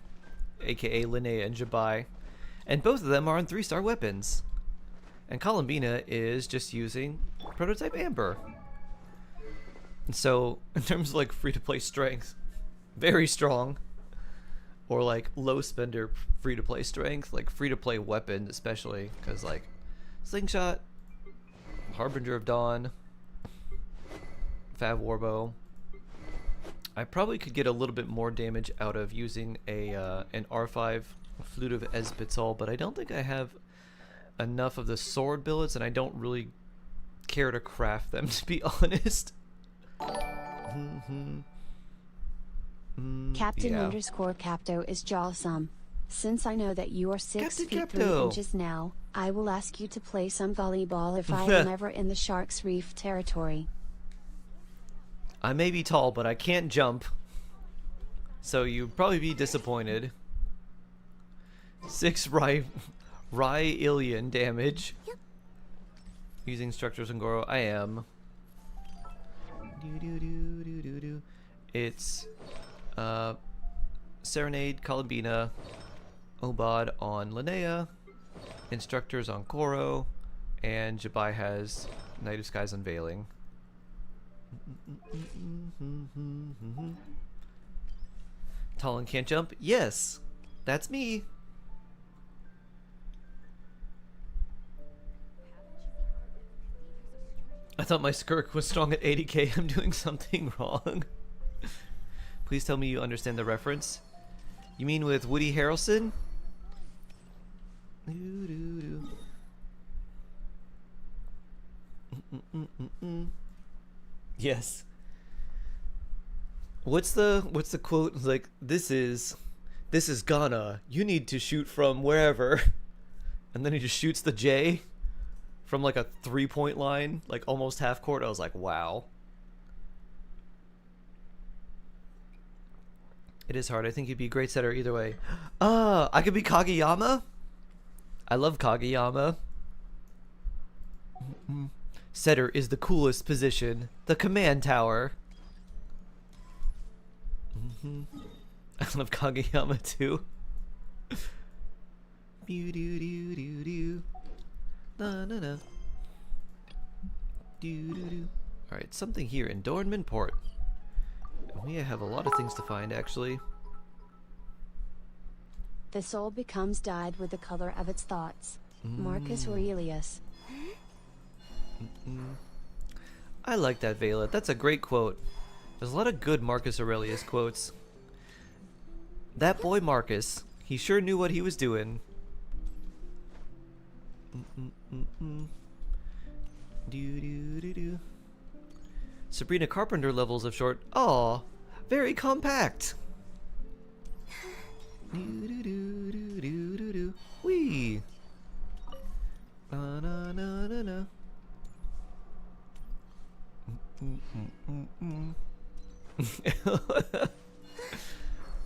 aka Linnea and Jabai. And both of them are on 3-star weapons. And Columbina is just using prototype Amber. And so, in terms of like free-to-play strength, very strong. Or like low spender free-to-play strength, like free-to-play weapon especially, because like Slingshot, Harbinger of Dawn, Fab Warbow. I probably could get a little bit more damage out of using a an R5 Flute of Ezpitzal, but I don't think I have enough of the sword billets, and I don't really care to craft them, to be honest. Captain Yeah. underscore Capto is jawsome. Since I know that you are 6 Captain feet 3 Capto. inches now, I will ask you to play some volleyball if I am ever in the Shark's Reef territory. I may be tall, but I can't jump. So you'd probably be disappointed. 6 Ryilian damage. Using structures and Goro. I am. It's Serenade, Columbina, Obad on Linnea, Instructors on Goro, and Jabai has Night of Skies Unveiling. Tall and can't jump? Yes! That's me! I thought my Skirk was strong at 80k. I'm doing something wrong. Please tell me you understand the reference. You mean with Woody Harrelson? Yes. What's the quote? Like, this is Ghana. You need to shoot from wherever. And then he just shoots the J from like a 3-point line, like almost half court. I was like, wow. It is hard. I think you'd be a great setter either way. I could be Kageyama? I love Kageyama. Setter is the coolest position. The command tower. I love Kageyama too. Alright, something here in Dornman Port. We have a lot of things to find, actually. The soul becomes dyed with the color of its thoughts. Marcus Aurelius. I like that, Vela. That's a great quote. There's a lot of good Marcus Aurelius quotes. That boy Marcus, he sure knew what he was doing. Sabrina Carpenter levels of short. Aw, very compact. Wee. Na na na na na.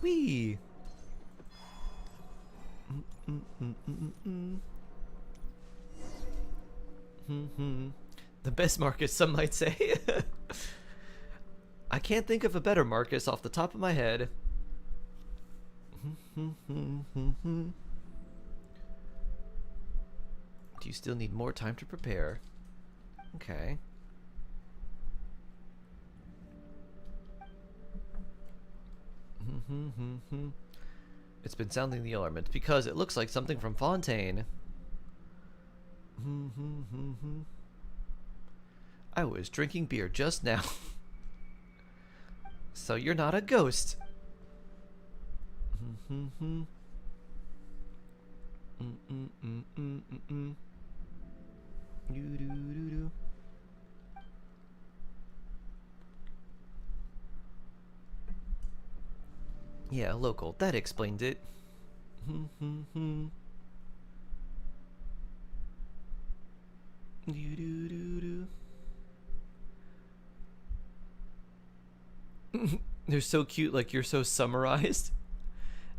Wee. The best Marcus, some might say. I can't think of a better Marcus off the top of my head. Do you still need more time to prepare? Okay. It's been sounding the alarm. It's because it looks like something from Fontaine. I was drinking beer just now. So you're not a ghost. Yeah, local. That explained it. They're so cute, like you're so summarized.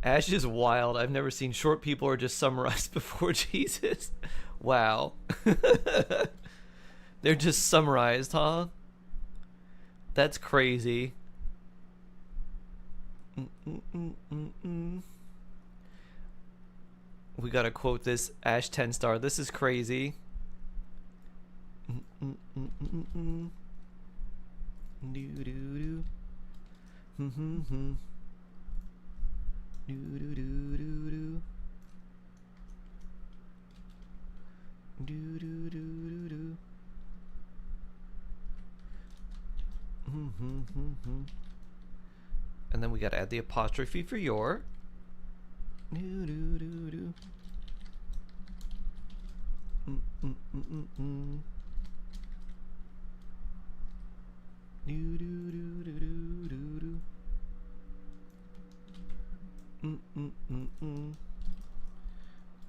Ash is wild. I've never seen short people are just summarized before. Jesus. Wow. They're just summarized, huh? That's crazy. We gotta quote this Ash 10-star. This is crazy. And then we gotta add the apostrophe for your.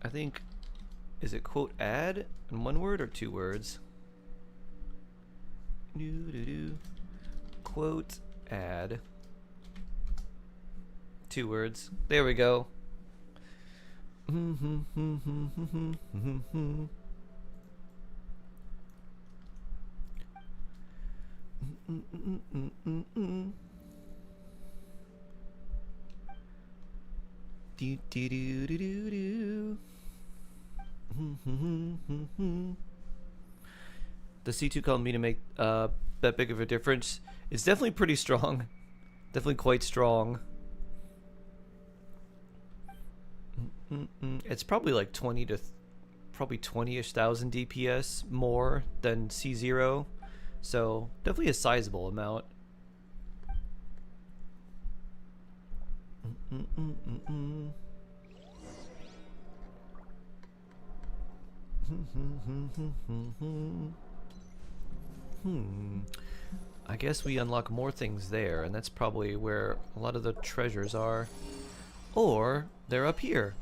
I think, is it quote add in one word or two words? Quote add. 2 words. There we go. The C2 called me to make that big of a difference. It's definitely pretty strong. Definitely quite strong. It's probably like 20 to probably 20-ish thousand DPS more than C0, so definitely a sizable amount. I guess we unlock more things there, and that's probably where a lot of the treasures are. Or they're up here.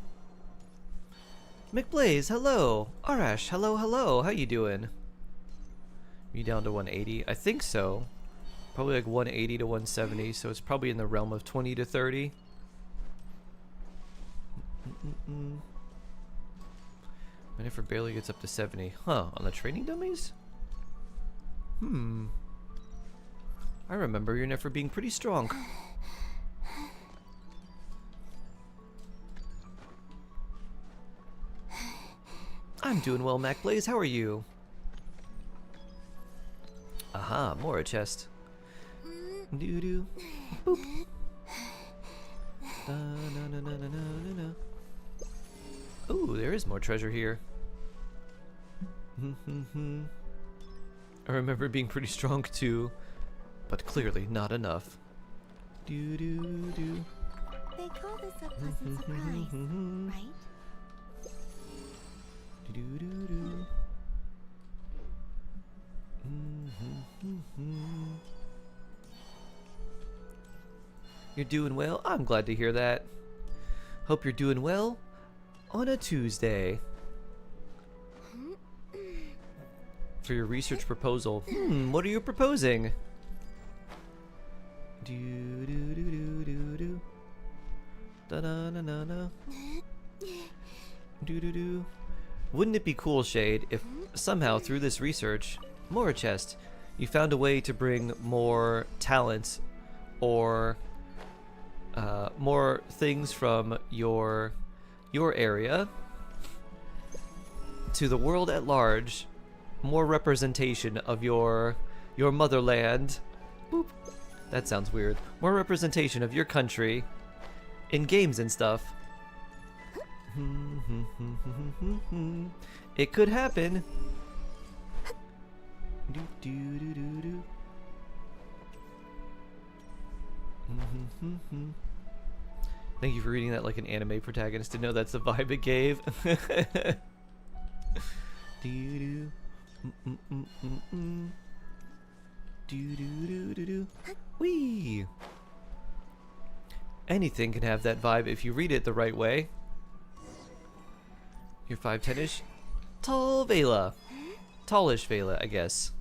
McBlaze, hello. Arash, hello, hello. How you doing? You down to 180? I think so. Probably like 180 to 170, so it's probably in the realm of 20 to 30. Jennifer barely gets up to 70. Huh, on the training dummies? I remember your Nefer being pretty strong. I'm doing well, MacBlaze. How are you? Aha, more a chest. Doo-doo. Boop. Da-na-na-na-na-na-na. Ooh, there is more treasure here. I remember being pretty strong too. but clearly not enough. Do do do. They call this a pleasant surprise, right? Do do do. You're doing well? I'm glad to hear that. Hope you're doing well on a Tuesday. For your research proposal. What are you proposing? Do do do do do do. Da da na na na. Do do do. Wouldn't it be cool, Shade, if somehow through this research, more chest, you found a way to bring more talent or more things from your area to the world at large, more representation of your motherland. Boop. That sounds weird. More representation of your country in games and stuff. It could happen. Do do do do do. Thank you for reading that like an anime protagonist to know that's the vibe it gave. Do do. Do do do do do. Wee. Anything can have that vibe if you read it the right way. You're 5'10"ish. Tall Vela. Tallish Vela, I guess.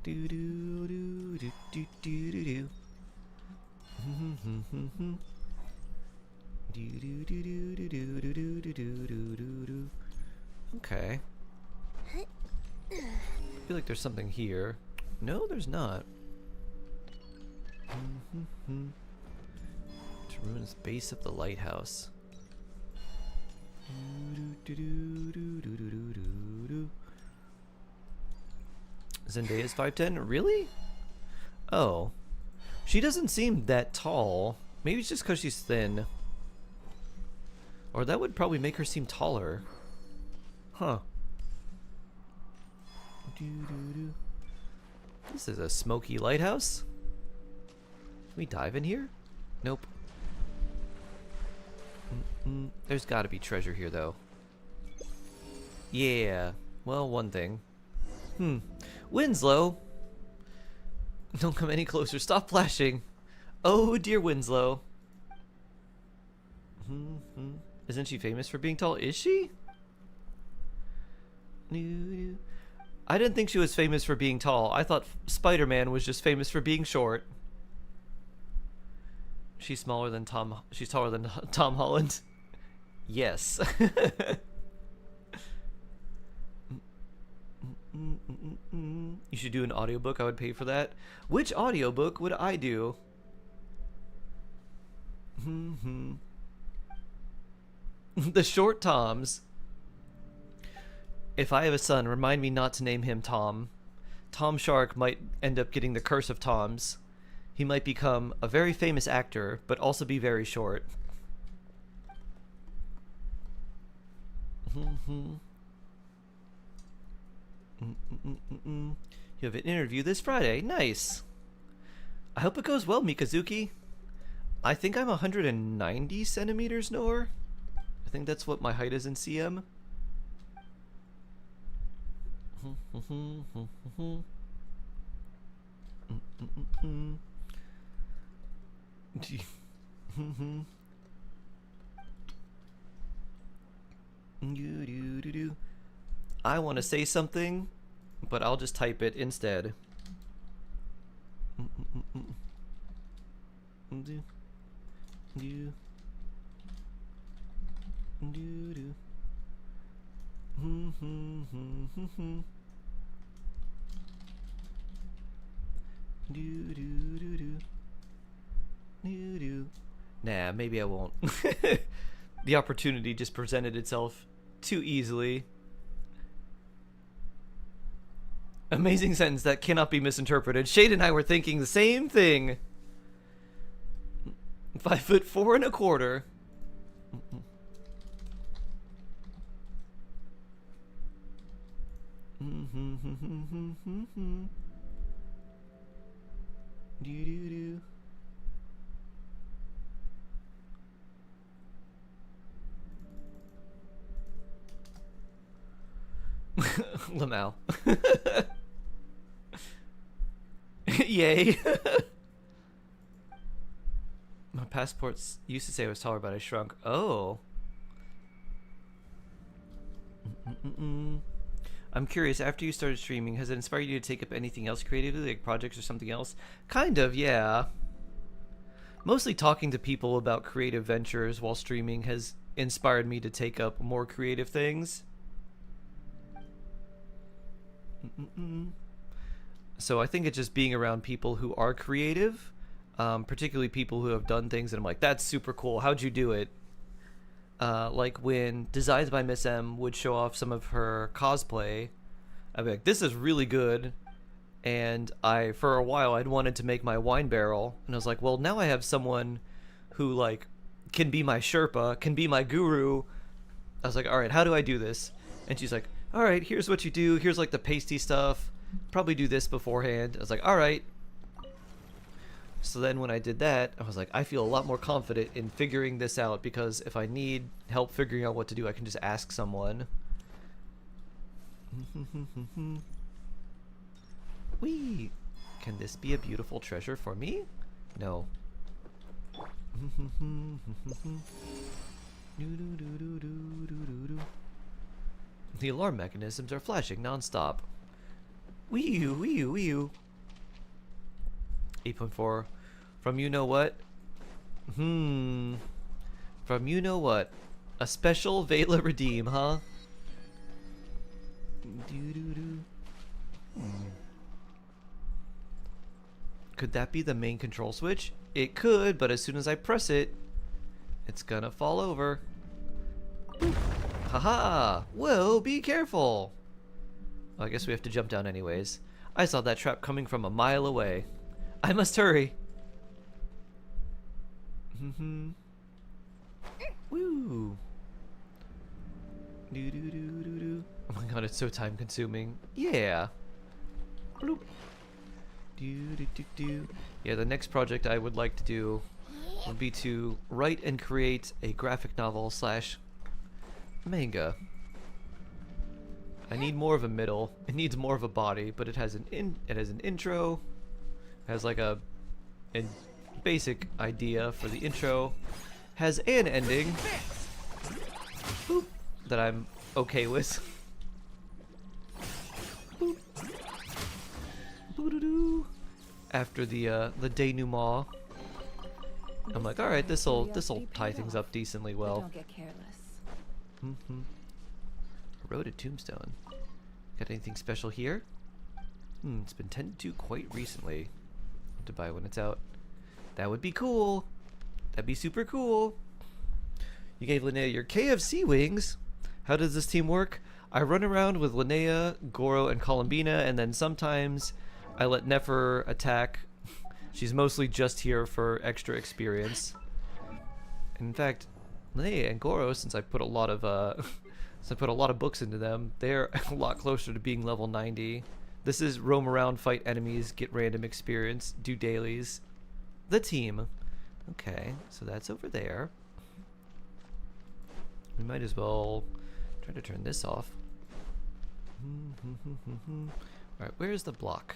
Do do do do do do do do. Do do do do do do do do do do do do. Okay. I feel like there's something here. No, there's not. To ruin the base of the lighthouse. Zendaya's 5'10"? Really? Oh. She doesn't seem that tall. Maybe it's just because she's thin. Or that would probably make her seem taller. Huh. This is a smoky lighthouse? Can we dive in here? Nope. There's gotta be treasure here, though. Yeah. Well, one thing. Winslow! Don't come any closer. Stop flashing. Oh, dear Winslow. Isn't she famous for being tall? Is she? I didn't think she was famous for being tall. I thought Spider-Man was just famous for being short. She's smaller than Tom. She's taller than Tom Holland. Yes. You should do an audiobook. I would pay for that. Which audiobook would I do? The Short Toms. If I have a son, remind me not to name him Tom. Tom Shark might end up getting the curse of Toms. He might become a very famous actor, but also be very short. You have an interview this Friday. Nice. I hope it goes well, Mikazuki. I think I'm 190 centimeters, Noor. I think that's what my height is in CM. I want to say something, but I'll just type it instead. Nah, maybe I won't. The opportunity just presented itself too easily. Amazing sentence that cannot be misinterpreted. Shade and I were thinking the same thing. 5'4¼ Do do do. Lamau. Yay. My passports used to say I was taller, but I shrunk. Oh. I'm curious, after you started streaming, has it inspired you to take up anything else creatively, like projects or something else? Kind of, yeah. Mostly talking to people about creative ventures while streaming has inspired me to take up more creative things. So I think it's just being around people who are creative, particularly people who have done things, and I'm like, that's super cool. How'd you do it? Like when Designs by Miss M would show off some of her cosplay, I'd be like, this is really good. And for a while, I'd wanted to make my wine barrel, and I was like, well, now I have someone who like can be my Sherpa, can be my guru. I was like, all right, how do I do this? And she's like, all right, here's what you do. Here's like the pasty stuff. Probably do this beforehand. I was like, all right. So then when I did that, I was like, I feel a lot more confident in figuring this out, because if I need help figuring out what to do, I can just ask someone. Whee! Can this be a beautiful treasure for me? No. The alarm mechanisms are flashing non-stop. Wee-oo, wee-oo, wee-oo. 8.4. From you know what? From you know what? A special Vela redeem, huh? Could that be the main control switch? It could, but as soon as I press it, it's gonna fall over. Haha! Whoa, be careful! Well, I guess we have to jump down anyways. I saw that trap coming from a mile away. I must hurry. Woo! Do do do do do. Oh my god, it's so time consuming. Yeah. Bloop. Do do do do. Yeah, the next project I would like to do would be to write and create a graphic novel slash manga. I need more of a middle. It needs more of a body, but it has an intro. Has like a basic idea for the intro. Has an ending. Boop, that I'm okay with. Boop. Boo-doo-doo. After the denouement, I'm like, all right, this'll tie things up decently well. Don't get careless. Eroded tombstone. Got anything special here? It's been tended to quite recently. Have to buy when it's out. That would be cool. That'd be super cool. You gave Linnea your KFC wings. How does this team work? I run around with Linnea, Goro, and Columbina, and then sometimes I let Nefer attack. She's mostly just here for extra experience. In fact, Linnea and Goro, since I put a lot of books into them, they're a lot closer to being level 90. This is roam around, fight enemies, get random experience, do dailies. The team. Okay, so that's over there. We might as well try to turn this off. Alright, where's the block?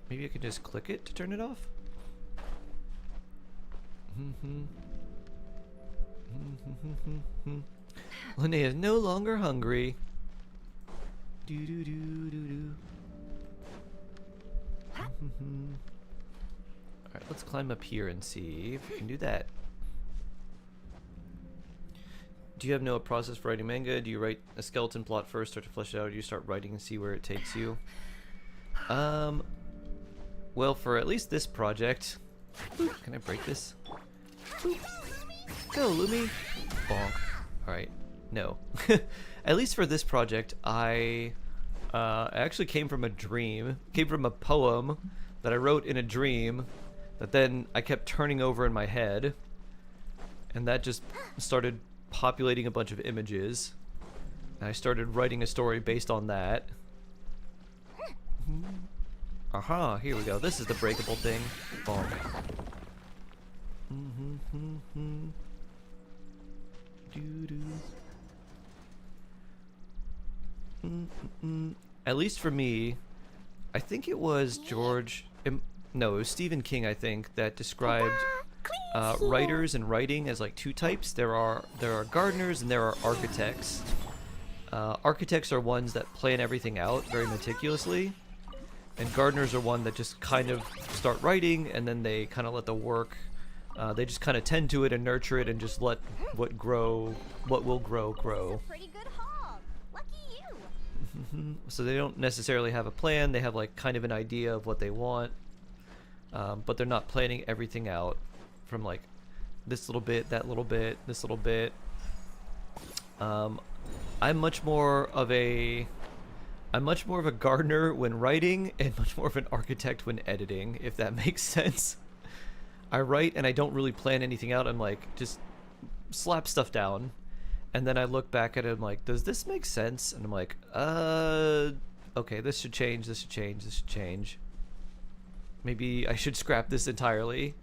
Maybe I can just click it to turn it off? Linnea is no longer hungry. Alright, let's climb up here and see if we can do that. Do you have no process for writing manga? Do you write a skeleton plot first, start to flesh it out, or do you start writing and see where it takes you? Well, for at least this project... Can I break this? Go, Lumi! Bonk. Alright, no. At least for this project, I actually came from a dream. Came from a poem that I wrote in a dream that then I kept turning over in my head. And that just started populating a bunch of images. And I started writing a story based on that. Aha, here we go. This is the breakable thing. Bonk. At least for me, I think it was no, it was Stephen King, I think, that described writers and writing as like two types. There are gardeners and there are architects. Architects are ones that plan everything out very meticulously, and gardeners are one that just kind of start writing and then they kind of let the work. They just kind of tend to it and nurture it and just let what will grow. Pretty good haul. Lucky you. So they don't necessarily have a plan. They have like kind of an idea of what they want, but they're not planning everything out from like this little bit, that little bit, this little bit. I'm much more of a gardener when writing and much more of an architect when editing, if that makes sense. I write and I don't really plan anything out. I'm like, just slap stuff down. And then I look back at it, I'm like, does this make sense? And I'm like, okay, this should change, this should change, this should change. Maybe I should scrap this entirely.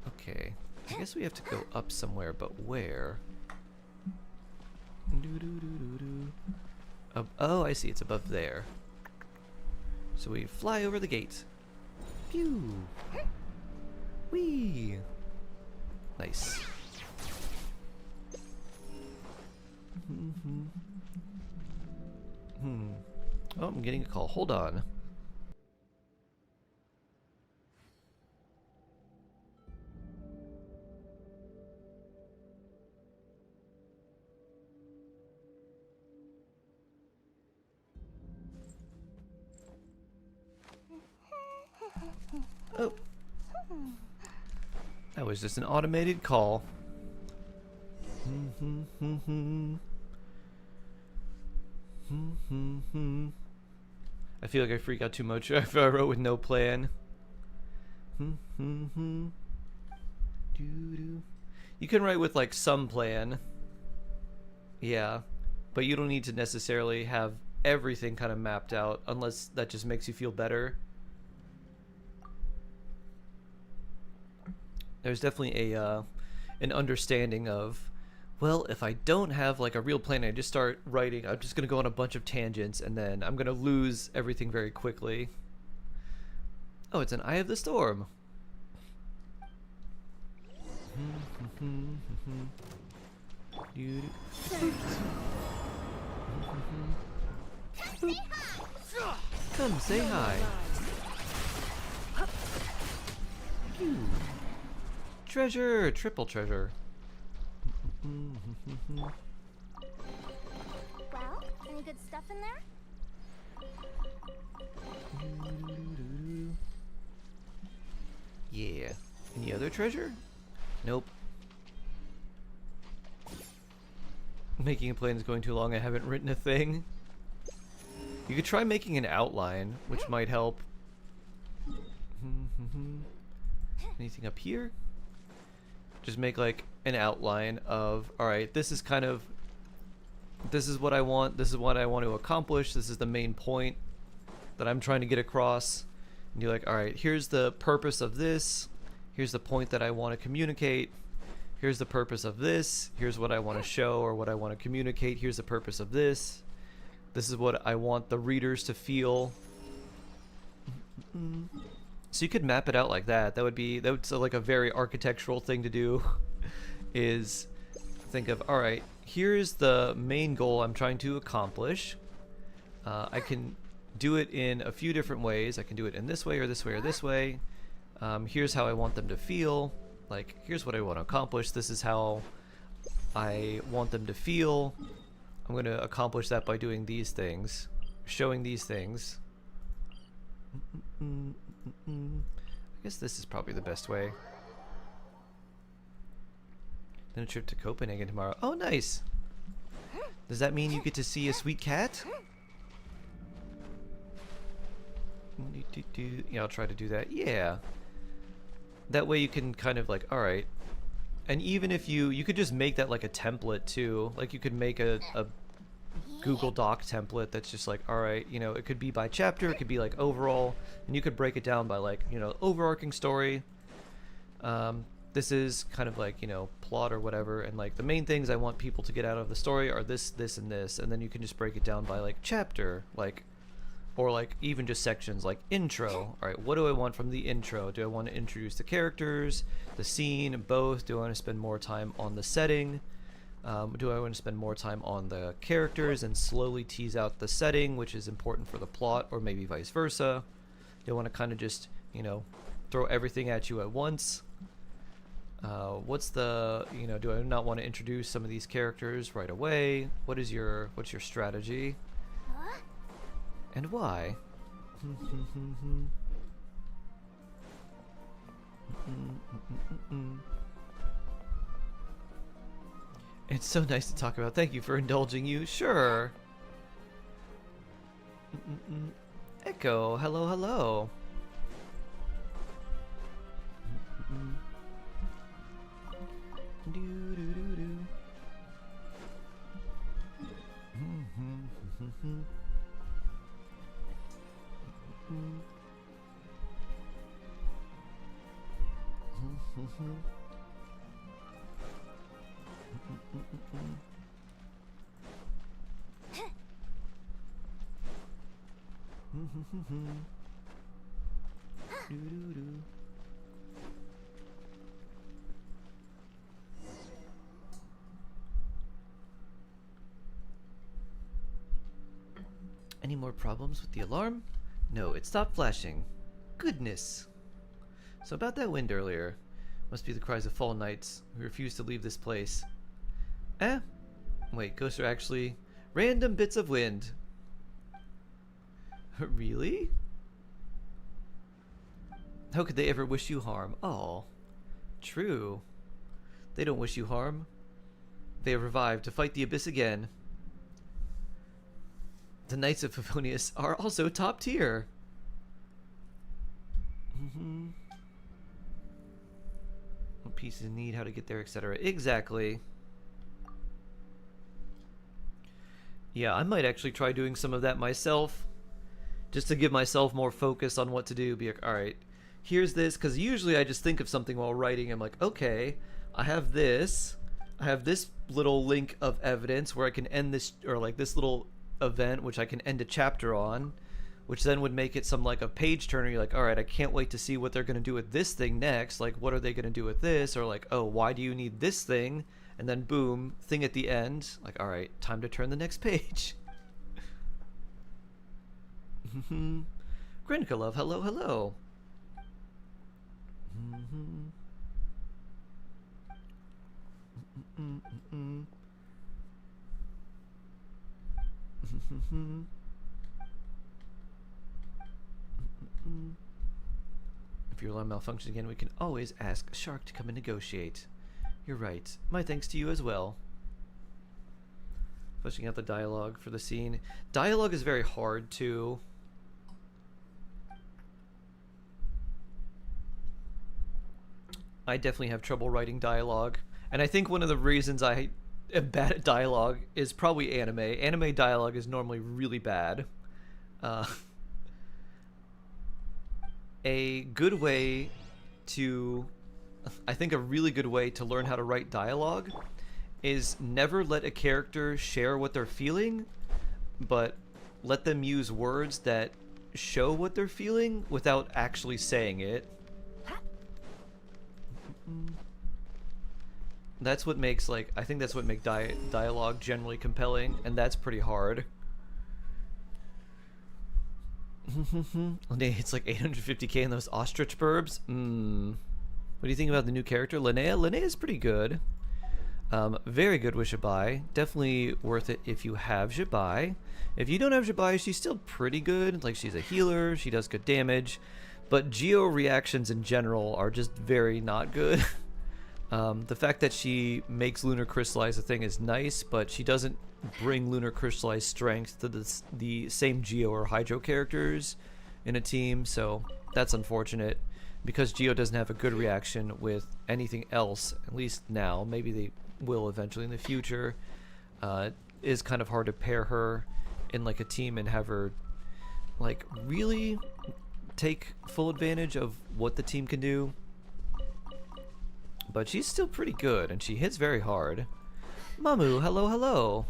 Okay, I guess we have to go up somewhere, but where? Oh, I see, it's above there. So we fly over the gate. Pew! Whee! Nice. Oh, I'm getting a call. Hold on. Oh. That was just an automated call. I feel like I freak out too much if I wrote with no plan. You can write with like some plan. Yeah. But you don't need to necessarily have everything kind of mapped out unless that just makes you feel better. There's definitely an understanding of, well, if I don't have like a real plan, I just start writing, I'm just gonna go on a bunch of tangents and then I'm gonna lose everything very quickly. Oh, it's an Eye of the Storm. Come say hi. Treasure! Triple treasure. Well, any good stuff in there? Yeah. Any other treasure? Nope. Making a plan is going too long. I haven't written a thing. You could try making an outline, which might help. Anything up here? Just make like an outline of, alright, this is what I want, this is what I want to accomplish, this is the main point that I'm trying to get across. And you're like, alright, here's the purpose of this, here's the point that I want to communicate, here's the purpose of this, here's what I want to show or what I want to communicate, here's the purpose of this, this is what I want the readers to feel. So you could map it out like that. That's like a very architectural thing to do. Is think of, all right, here's the main goal I'm trying to accomplish. I can do it in a few different ways. I can do it in this way or this way or this way. Here's how I want them to feel. Like, here's what I want to accomplish. This is how I want them to feel. I'm going to accomplish that by doing these things, showing these things. I guess this is probably the best way. Then a trip to Copenhagen tomorrow. Oh, nice! Does that mean you get to see a sweet cat? Yeah, I'll try to do that. Yeah. that way you can kind of like, all right. And even if you could just make that like a template too. Like you could make a Google Doc template that's just like, all right, you know, it could be by chapter, it could be like overall, and you could break it down by like, you know, overarching story. This is kind of like, you know, plot or whatever, and like the main things I want people to get out of the story are this, this, and this, and then you can just break it down by like chapter, like, or like even just sections, like intro. All right, what do I want from the intro? Do I want to introduce the characters, the scene, both? Do I want to spend more time on the setting? Do I want to spend more time on the characters and slowly tease out the setting, which is important for the plot, or maybe vice versa? Do I want to kind of just, you know, throw everything at you at once? What's the, you know, do I not want to introduce some of these characters right away? What's your strategy? Huh? And why? It's so nice to talk about. Thank you for indulging you. Sure. Echo, hello, hello. Do, do, do, do. Any more problems with the alarm? No, it stopped flashing. Goodness. So about that wind earlier. Must be the cries of fallen knights who refuse to leave this place. Eh? Wait, ghosts are actually random bits of wind. Really? How could they ever wish you harm? Oh, true. They don't wish you harm. They have revived to fight the abyss again. The Knights of Favonius are also top tier. What pieces need, how to get there, etc. Exactly. Yeah, I might actually try doing some of that myself. Just to give myself more focus on what to do. Be like, alright, here's this. Because usually I just think of something while writing. I'm like, okay, I have this. I have this little link of evidence where I can end this, or like this little event which I can end a chapter on, which then would make it some like a page turner. You're like, all right, I can't wait to see what they're going to do with this thing next. Like, what are they going to do with this? Or like, oh, why do you need this thing? And then boom, thing at the end. Like, all right, time to turn the next page. Grinka love, hello, hello. If your alarm malfunctions again, we can always ask Shark to come and negotiate. You're right. My thanks to you as well. Fleshing out the dialogue for the scene. Dialogue is very hard too. I definitely have trouble writing dialogue. And I think one of the reasons I am bad at dialogue is probably anime. Anime dialogue is normally really bad. A good way to... I think a really good way to learn how to write dialogue is never let a character share what they're feeling, but let them use words that show what they're feeling without actually saying it. That's what makes, like, I think that's what makes dialogue generally compelling, and that's pretty hard. It's like 850k in those ostrich burbs. What do you think about the new character, Linnea? Linnea is pretty good. Very good with Jabai. Definitely worth it if you have Jabai. If you don't have Jabai, she's still pretty good. Like, she's a healer, she does good damage. But Geo reactions in general are just very not good. The fact that she makes Lunar Crystallize a thing is nice, but she doesn't bring Lunar Crystallize strength to the same Geo or Hydro characters in a team, so that's unfortunate. because Geo doesn't have a good reaction with anything else, at least now, maybe they will eventually in the future, is kind of hard to pair her in like a team and have her like really take full advantage of what the team can do. But she's still pretty good, and she hits very hard. Mamu, hello, hello.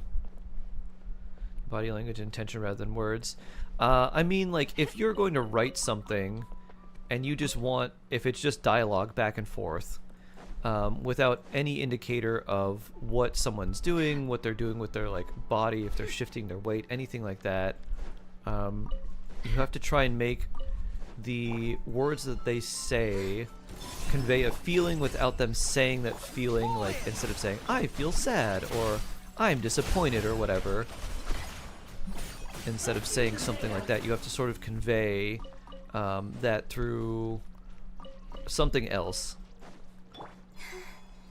Body language and intention rather than words. I mean, like, if you're going to write something, and you just want, if it's just dialogue back and forth, without any indicator of what someone's doing, what they're doing with their, like, body, if they're shifting their weight, anything like that, you have to try and make the words that they say convey a feeling without them saying that feeling, like instead of saying I feel sad or I'm disappointed or whatever, instead of saying something like that, you have to sort of convey that through something else.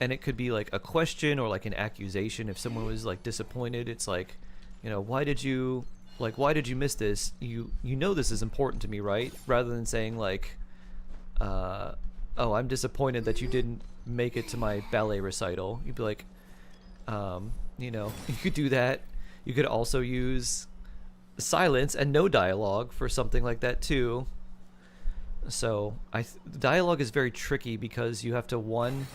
And it could be like a question or like an accusation. If someone was like disappointed, it's like, you know, why did you miss this? You know this is important to me, right? Rather than saying like, oh, I'm disappointed that you didn't make it to my ballet recital. You'd be like, you know, you could do that. You could also use silence and no dialogue for something like that too. So dialogue is very tricky because you have to, one,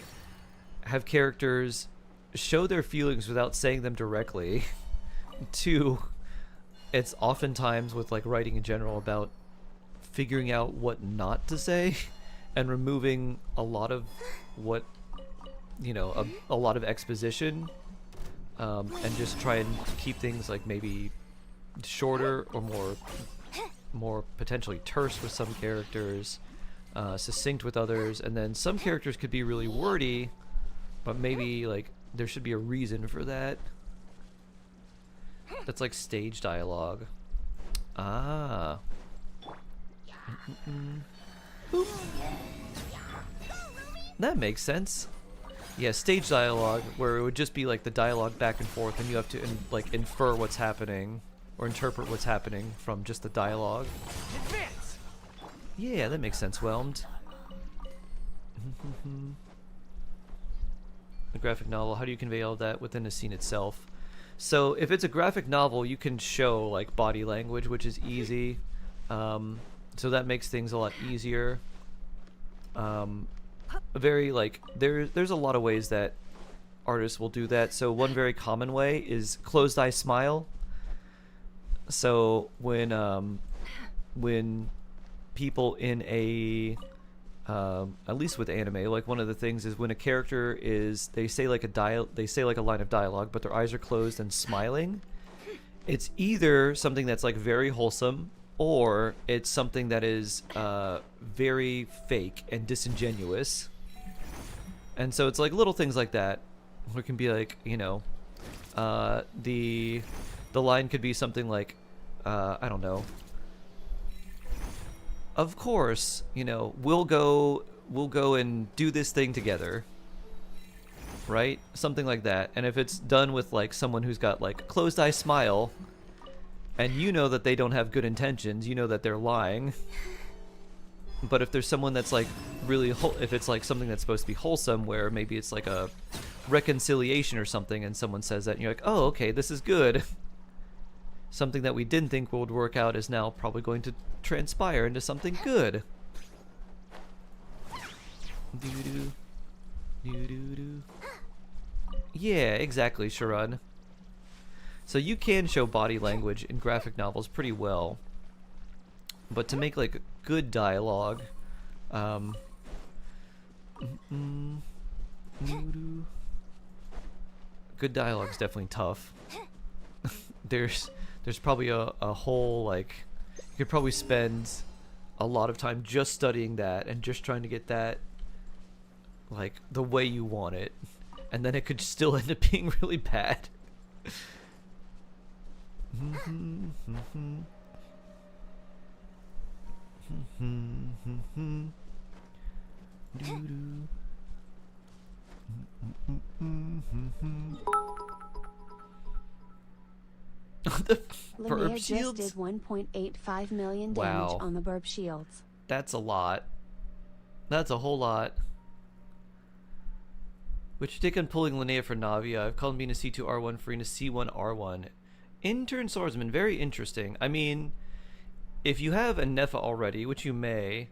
have characters show their feelings without saying them directly. Two, it's oftentimes with like writing in general about figuring out what not to say and removing a lot of what, you know, a lot of exposition, and just try and keep things like maybe shorter or more potentially terse with some characters, succinct with others, and then some characters could be really wordy, but maybe like there should be a reason for that. That's like stage dialogue. Ah. Boop. That makes sense. Yeah, stage dialogue, where it would just be like the dialogue back and forth, and you have to like infer what's happening or interpret what's happening from just the dialogue. Advance. Yeah, that makes sense, Whelmed. A graphic novel, how do you convey all that within a scene itself? So if it's a graphic novel, you can show like body language, which is easy. So that makes things a lot easier. Very like there's a lot of ways that artists will do that. So one very common way is closed eye smile. So when people in a at least with anime, like one of the things is when a character is, they say like a line of dialogue, but their eyes are closed and smiling. It's either something that's like very wholesome, or it's something that is very fake and disingenuous. And so it's like little things like that. It can be like, you know, the line could be something like, I don't know. Of course, you know, we'll go and do this thing together. Right? Something like that. And if it's done with like someone who's got like a closed eye smile, and you know that they don't have good intentions, you know that they're lying. But if there's someone that's like really, if it's like something that's supposed to be wholesome, where maybe it's like a reconciliation or something, and someone says that, and you're like, oh, okay, this is good. Something that we didn't think would work out is now probably going to transpire into something good. Doo-doo. Doo-doo-doo. Yeah, exactly, Sharun. So you can show body language in graphic novels pretty well. But to make like good dialogue, good dialogue is definitely tough. There's probably a whole, like, you could probably spend a lot of time just studying that and just trying to get that like the way you want it, and then it could still end up being really bad. The burb Lamia just shields? did 1.85 million damage Wow. on the burb shields. That's a lot. That's a whole lot. Which you take on pulling Linnea for Navia. I've called being a C2 R1, Farina C1 R1. Intern Swordsman, very interesting. I mean, if you have a Nefa already, which you may,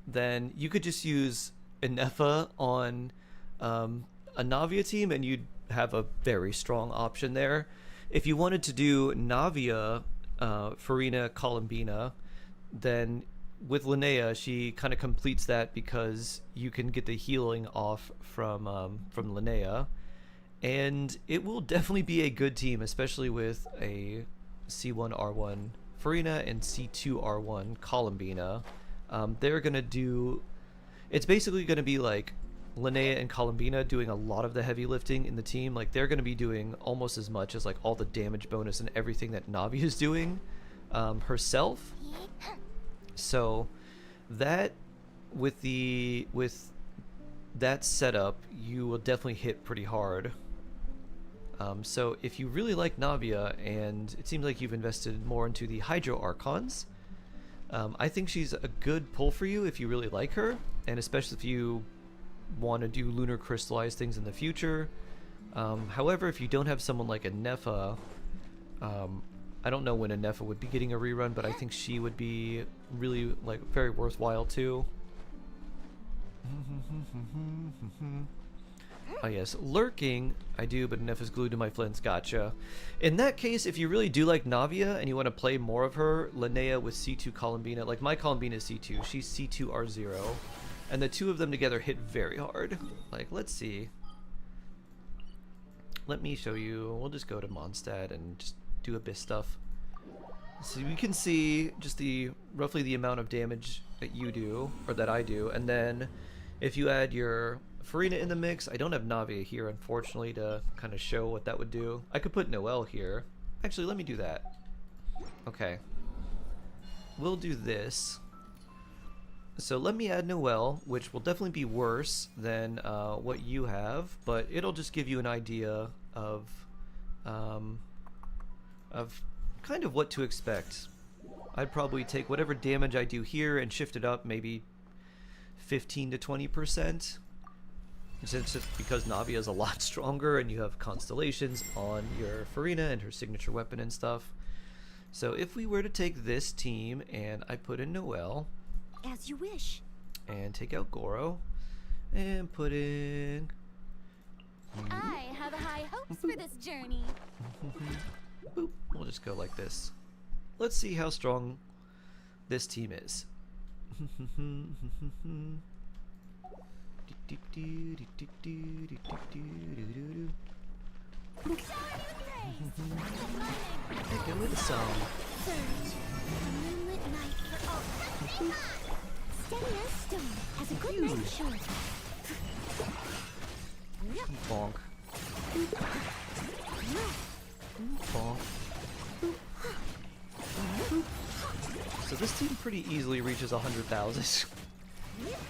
then you could just use a Nefa on a Navia team and you'd have a very strong option there. If you wanted to do Navia, Farina, Columbina, then with Linnea, she kind of completes that because you can get the healing off from Linnea, and it will definitely be a good team, especially with a C1 R1 Farina and C2 R1 Columbina. They're gonna do. It's basically gonna be like Linnea and Columbina doing a lot of the heavy lifting in the team. Like they're gonna be doing almost as much as like all the damage bonus and everything that Navi is doing herself. So that with that setup, you will definitely hit pretty hard. So if you really like Navia, and it seems like you've invested more into the Hydro Archons, I think she's a good pull for you if you really like her, and especially if you want to do lunar crystallized things in the future. However, if you don't have someone like a Nefa, I don't know when a Nefa would be getting a rerun, but I think she would be really like very worthwhile too. Oh yes, lurking I do, but Nefa's glued to my Flint's Gacha. In that case, if you really do like Navia and you want to play more of her, Linnea with C2 Columbina, like my Columbina is C2, she's C2 R0, and the two of them together hit very hard. Like, let's see. Let me show you. We'll just go to Mondstadt and just do a bit stuff. So you can see just the roughly the amount of damage that you do, or that I do, and then if you add your Farina in the mix, I don't have Navia here unfortunately to kind of show what that would do. I could put Noelle here. Actually, let me do that. Okay. We'll do this. So let me add Noelle, which will definitely be worse than what you have, but it'll just give you an idea of kind of what to expect. I'd probably take whatever damage I do here and shift it up maybe 15 to 20%. Since it's because Navia is a lot stronger and you have constellations on your Farina and her signature weapon and stuff. So if we were to take this team and I put in Noelle, As you wish. and take out Goro, and put in... I have high hopes for this journey. Boop. We'll just go like this. Let's see how strong this team is. Go with the song. Moonlit night for all. Steady as stone, as a good knight should. Bonk. Bonk. So this team pretty easily reaches 100,000.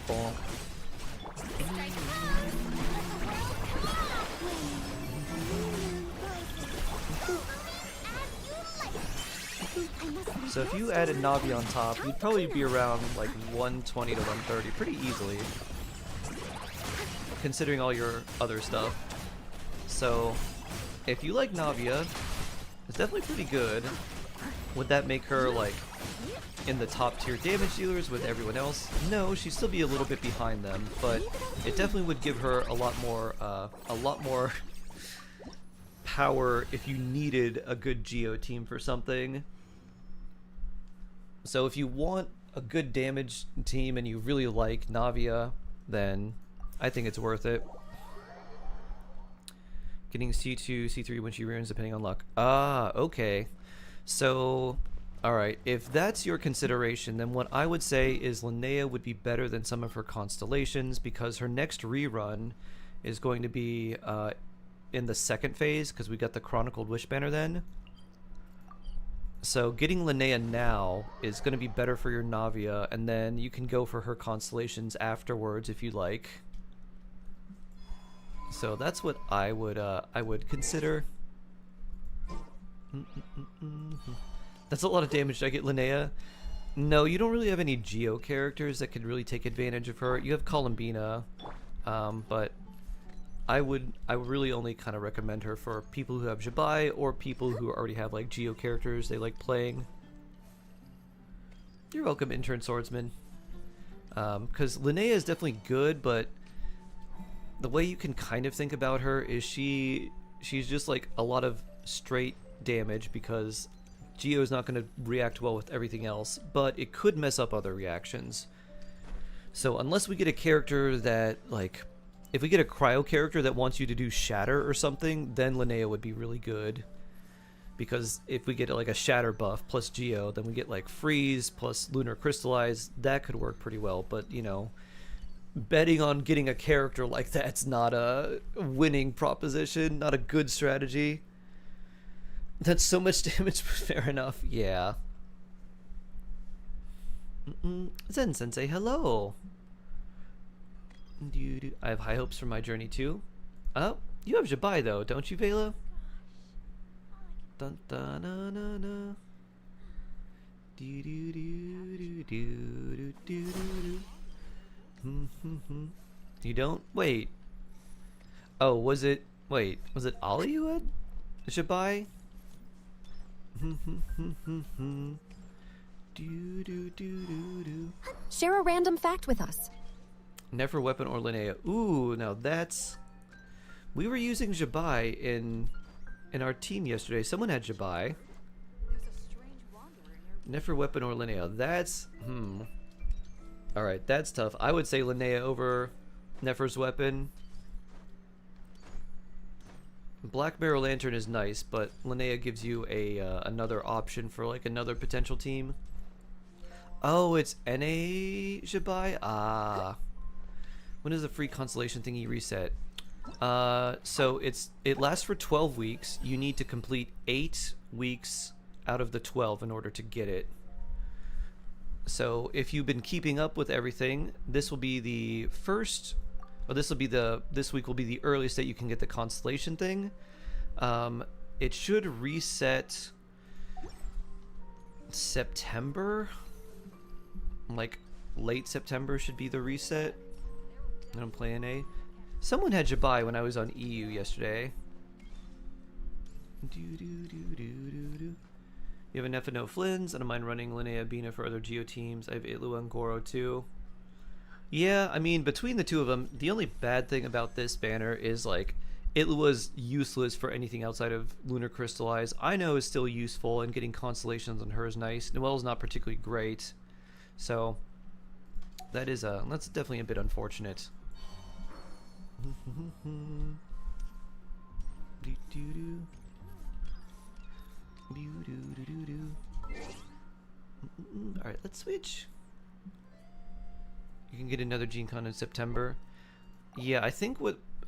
Bonk. So if you added Navi on top, you'd probably be around like 120 to 130 pretty easily, considering all your other stuff. So if you like Navia, it's definitely pretty good. Would that make her like in the top tier damage dealers with everyone else? No, she'd still be a little bit behind them, but it definitely would give her a lot more power if you needed a good Geo team for something. So if you want a good damage team and you really like Navia, then I think it's worth it. Getting C2, C3 when she ruins depending on luck. Ah, okay. So, alright, if that's your consideration, then what I would say is Linnea would be better than some of her constellations because her next rerun is going to be in the second phase because we got the Chronicled Wish Banner then. So getting Linnea now is going to be better for your Navia, and then you can go for her constellations afterwards if you like. So that's what I would consider. That's a lot of damage. Did I get Linnea? No, you don't really have any Geo characters that could really take advantage of her. You have Columbina, but I would really only kind of recommend her for people who have Jabai or people who already have like Geo characters they like playing. You're welcome, intern swordsman. Because Linnea is definitely good, but the way you can kind of think about her is she's just like a lot of straight damage because Geo is not going to react well with everything else, but it could mess up other reactions. So unless we get a character that, like, if we get a cryo character that wants you to do shatter or something, then Linnea would be really good. Because if we get like a shatter buff plus Geo, then we get like freeze plus lunar crystallize. That could work pretty well, but you know, betting on getting a character like that's not a winning proposition, not a good strategy. That's so much damage. Fair enough. Yeah. Zen Sensei, hello. I have high hopes for my journey too. Oh, you have Jabai though, don't you, Vela? Dun dun na na na. Do do do do do do do do. You don't? Wait. Oh, was it? Wait, was it Ollie who had Jabai? Share a random fact with us. Never weapon or Linnea. Ooh, now that's. We were using Jabai in our team yesterday. Someone had Jabai. Never weapon or Linnea. That's Alright, that's tough. I would say Linnea over Nefer's weapon. Black Barrel Lantern is nice, but Linnea gives you a another option for like another potential team. Oh, it's NA Jabai? Ah. When does the free constellation thingy reset? So it lasts for 12 weeks. You need to complete 8 weeks out of the 12 in order to get it. So if you've been keeping up with everything, this will be the first, or this week will be the earliest that you can get the constellation thing. It should reset September, like late September should be the reset. I don't play NA. Someone had Jabai when I was on EU yesterday. You have a Nefa no Flins. I don't mind running Linnea Bina for other Geo teams. I have Itlu and Goro too. Yeah, I mean, between the two of them, the only bad thing about this banner is like Itlu was useless for anything outside of Lunar Crystallize. I know is still useful, and getting constellations on her is nice. Noelle's not particularly great, so that's definitely a bit unfortunate. Alright, let's switch. You can get another Gene Con in September. Yeah, I think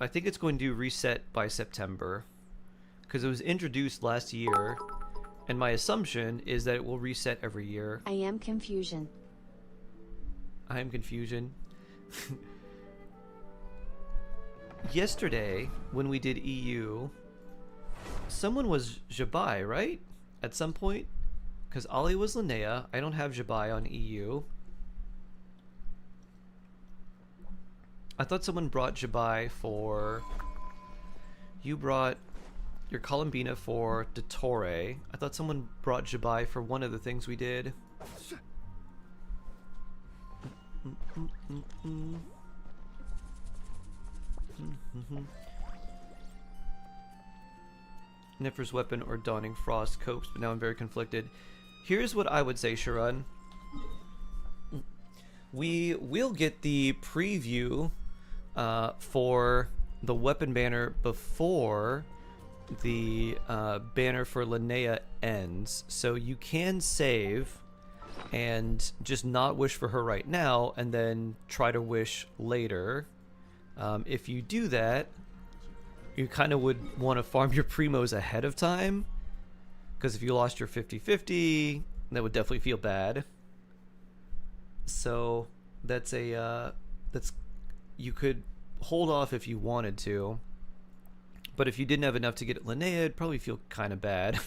it's going to reset by September, because it was introduced last year, and my assumption is that it will reset every year. I am confusion. I am confusion. Yesterday, when we did EU, someone was Jabai, right? At some point? Because Ollie was Linnea. I don't have Jabai on EU. I thought someone brought Jabai for... You brought your Columbina for Dottore. I thought someone brought Jabai for one of the things we did. Nefer's weapon or Dawning Frost copes, but now I'm very conflicted. Here's what I would say, Sharon. We will get the preview for the weapon banner before the banner for Linnea ends, so you can save and just not wish for her right now and then try to wish later. If you do that, you kind of would want to farm your primos ahead of time, because if you lost your 50-50, that would definitely feel bad. So that's you could hold off if you wanted to, but if you didn't have enough to get Linnea, it'd probably feel kind of bad.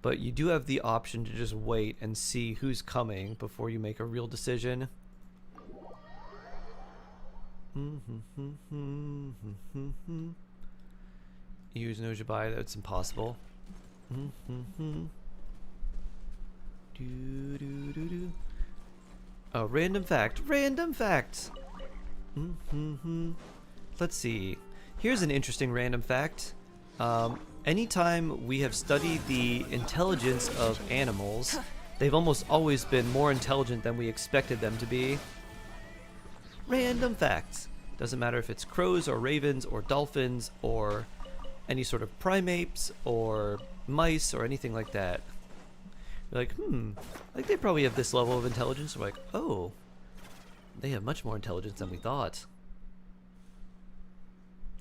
But you do have the option to just wait and see who's coming before you make a real decision. Use no Jabai, that's impossible. Oh, random fact. Random facts. Let's see. Here's an interesting random fact. Anytime we have studied the intelligence of animals, they've almost always been more intelligent than we expected them to be. Random facts. Doesn't matter if it's crows or ravens or dolphins or any sort of primates or mice or anything like that. You're like, like they probably have this level of intelligence. We're like, oh, they have much more intelligence than we thought.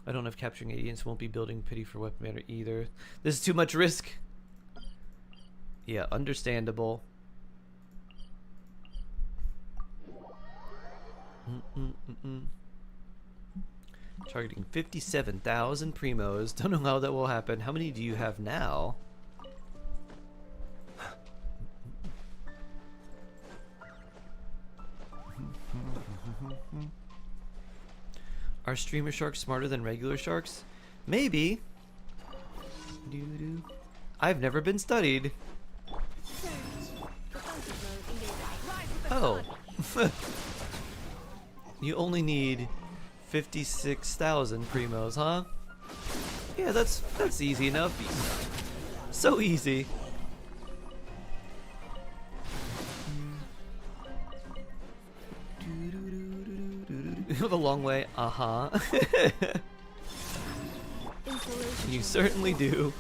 I don't know if capturing aliens won't be building pity for weapon matter either. This is too much risk. Yeah, understandable. Targeting 57,000 primos. Don't know how that will happen. How many do you have now? Are streamer sharks smarter than regular sharks? Maybe. I've never been studied. Oh. You only need 56,000 primos, huh? Yeah, that's easy enough. So easy. The long way, You certainly do.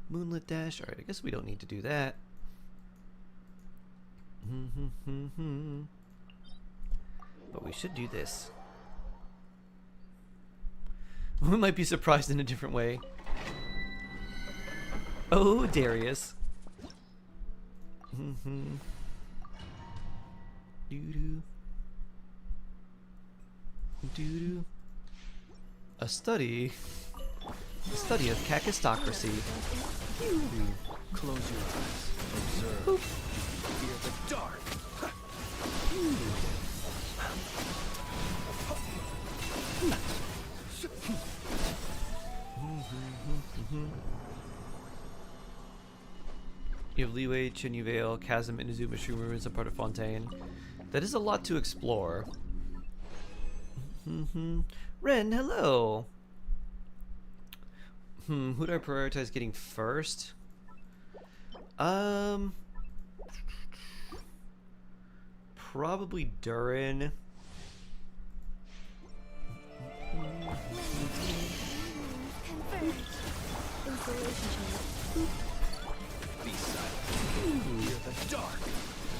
Moonlit dash. Alright, I guess we don't need to do that. But we should do this. We might be surprised in a different way. Oh, Darius. A study of kakistocracy. Close your eyes. Observe. Fear the dark. You have Leeway, Chinyu Vale, Chasm, Inazuma, Shroomer is a part of Fontaine. That is a lot to explore. Ren, hello! Who do I prioritize getting first? Probably Durin.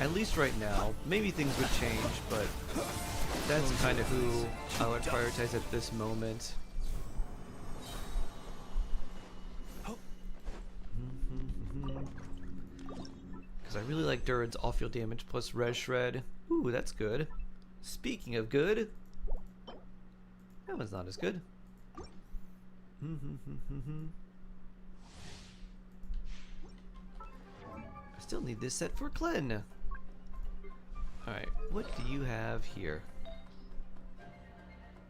At least right now. Maybe things would change, but that's kind of who I would prioritize at this moment. Because I really like Durin's off-field damage plus res shred. Ooh, that's good. Speaking of good, that one's not as good. I still need this set for Glenn. Alright, what do you have here?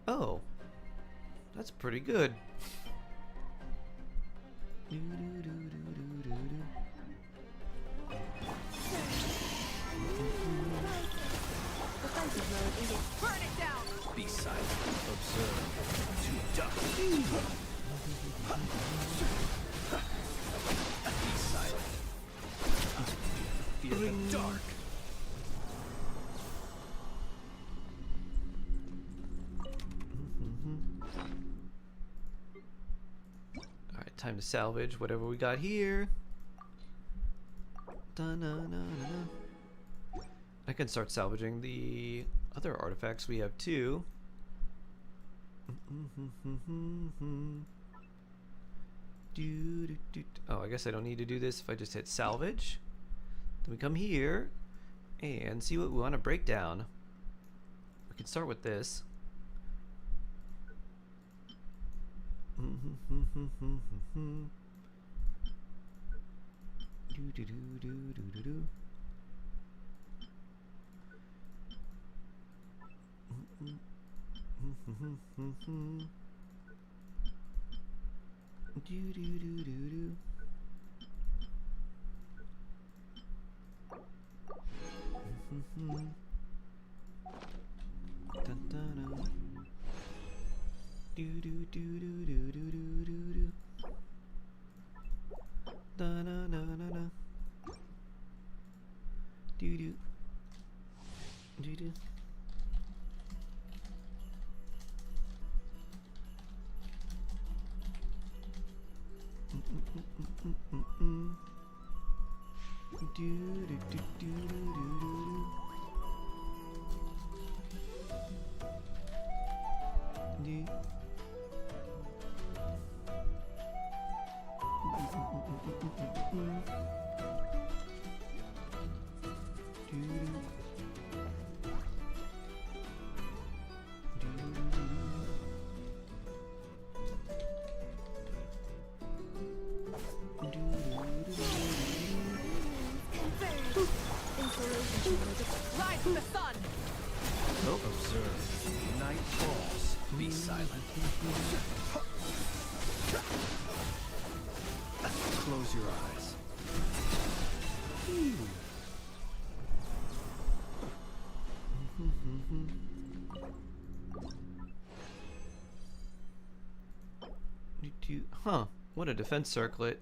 Oh, that's pretty good. Burn it down! Be silent. Observe. To dust. Be silent. Fear the dark. Alright, time to salvage whatever we got here. Da-na-na-na-na. I can start salvaging the other artifacts we have too. Oh, I guess I don't need to do this if I just hit salvage. Then we come here and see what we want to break down. We can start with this. Rise from the sun. Observe. Night falls. Be silent. Close your eyes. Huh, what a defense circlet.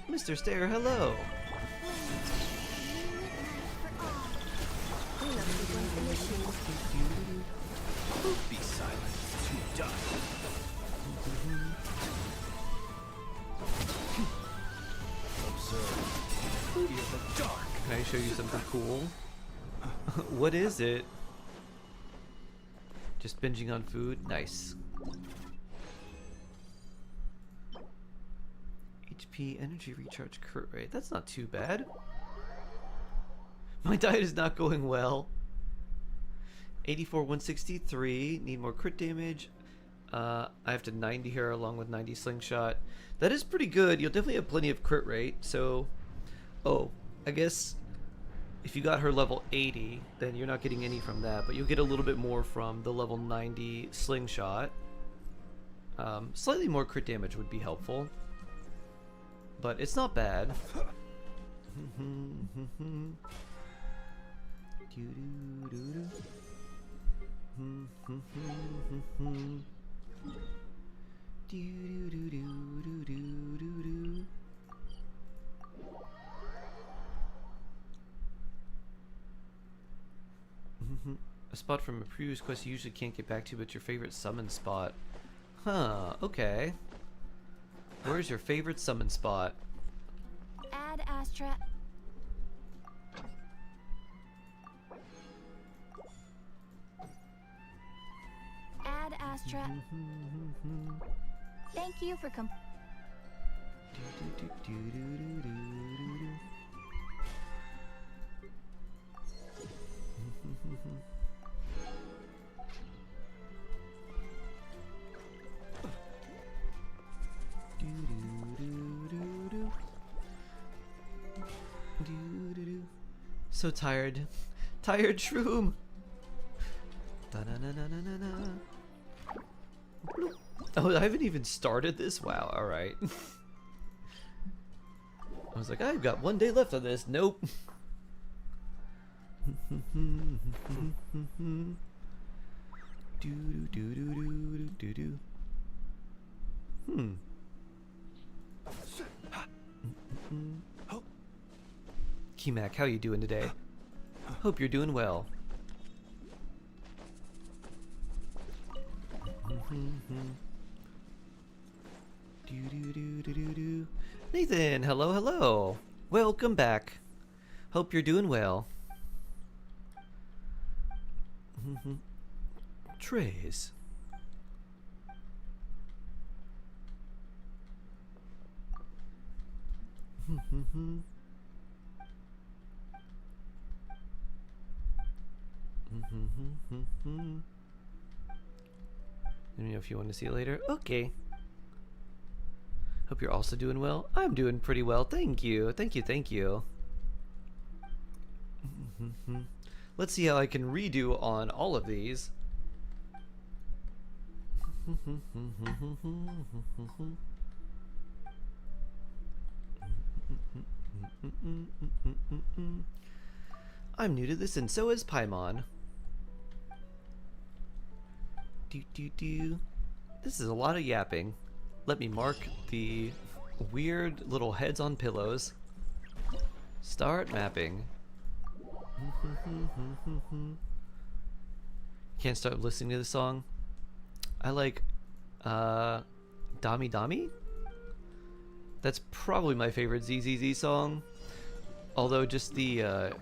Mr. Stare, hello. Be silent. To dust. Observe. Feel the dark. Can I show you something cool? What is it? Just binging on food? Nice. HP energy recharge crit rate. That's not too bad. My diet is not going well. 84, 163. Need more crit damage. I have to 90 here along with 90 slingshot. That is pretty good. You'll definitely have plenty of crit rate. So, oh, I guess if you got her level 80, then you're not getting any from that, but you'll get a little bit more from the level 90 slingshot. Slightly more crit damage would be helpful, but it's not bad. A spot from a previous quest you usually can't get back to, but your favorite summon spot. Huh, okay. Where's your favorite summon spot? Add Astra. Add Astra. Thank you for So tired. Tired shroom. Oh, I haven't even started this? Wow, alright. I was like, I've got 1 day left on this. Nope. Keymac, how you doing today? Hope you're doing well. Nathan, hello, hello. Welcome back. Hope you're doing well. Trays. Let me know if you want to see it later. Okay. Hope you're also doing well. I'm doing pretty well. Thank you. Thank you. Thank you. Let's see how I can redo on all of these. I'm new to this, and so is Paimon. This is a lot of yapping. Let me mark the weird little heads on pillows. Start mapping. Can't start listening to the song. I like Dami Dami. That's probably my favorite ZZZ song. Although just the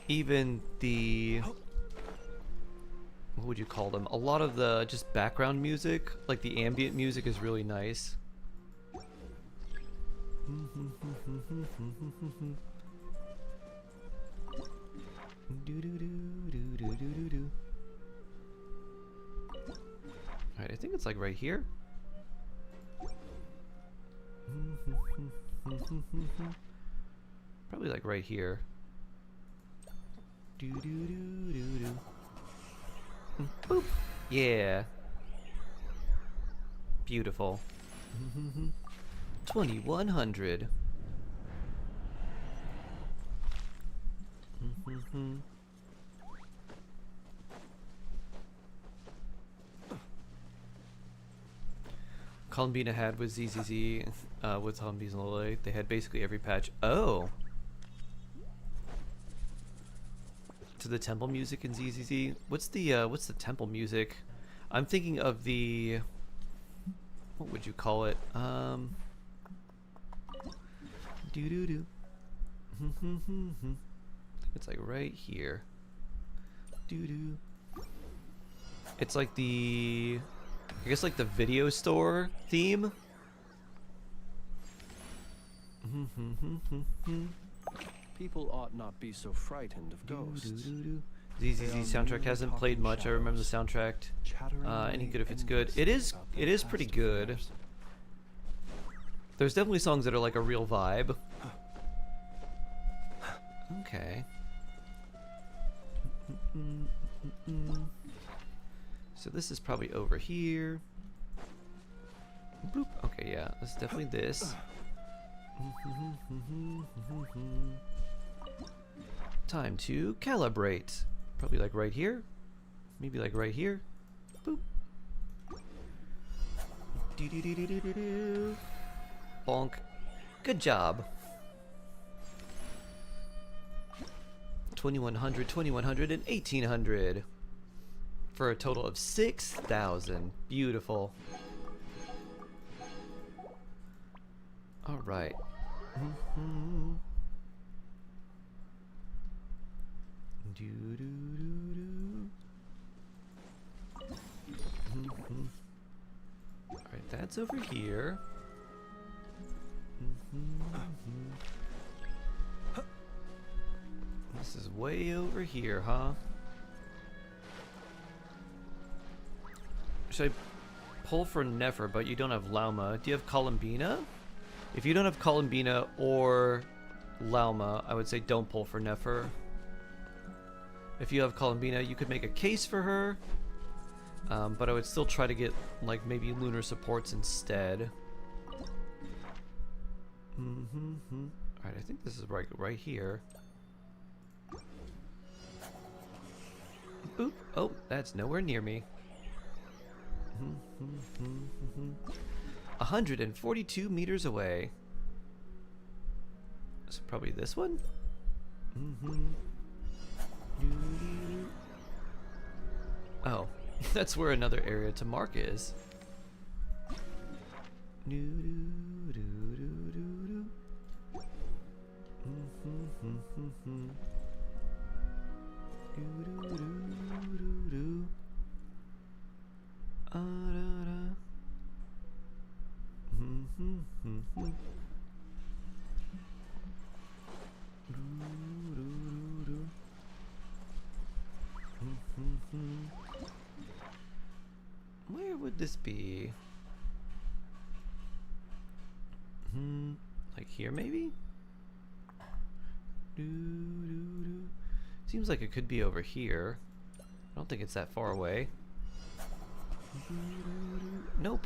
even the, what would you call them? A lot of the just background music, like the ambient music, is really nice. Alright, I think it's like right here. Probably like right here. Boop. Yeah. Beautiful. 2100. Columbina had with ZZZ, with Humvees and Lily, they had basically every patch. Oh! To the temple music in ZZZ. What's the temple music? I'm thinking of the, what would you call it? Doo-doo-doo. It's like right here. Doo-doo. It's like the, I guess like the video store theme. People ought not be so frightened of ghosts. ZZZ soundtrack hasn't played much. I remember the soundtrack. Any good if it's good. It is pretty good. There's definitely songs that are like a real vibe. Okay. So this is probably over here. Boop. Okay, yeah, that's definitely this. Time to calibrate. Probably like right here. Maybe like right here. Boop. Do-do-do-do-do-do. Bonk. Good job. 2100, 2100, and 1800. For a total of 6,000. Beautiful. Alright. Alright, that's over here. This is way over here, huh? Should I pull for Nefer, but you don't have Lauma? Do you have Columbina? If you don't have Columbina or Lauma, I would say don't pull for Nefer. If you have Columbina, you could make a case for her, but I would still try to get like maybe lunar supports instead. Alright, I think this is right here. Oop! Oh, that's nowhere near me. 142 meters away. So probably this one? Oh, that's where another area to mark is. Where would this be? Like here, maybe? Seems like it could be over here. I don't think it's that far away. Nope.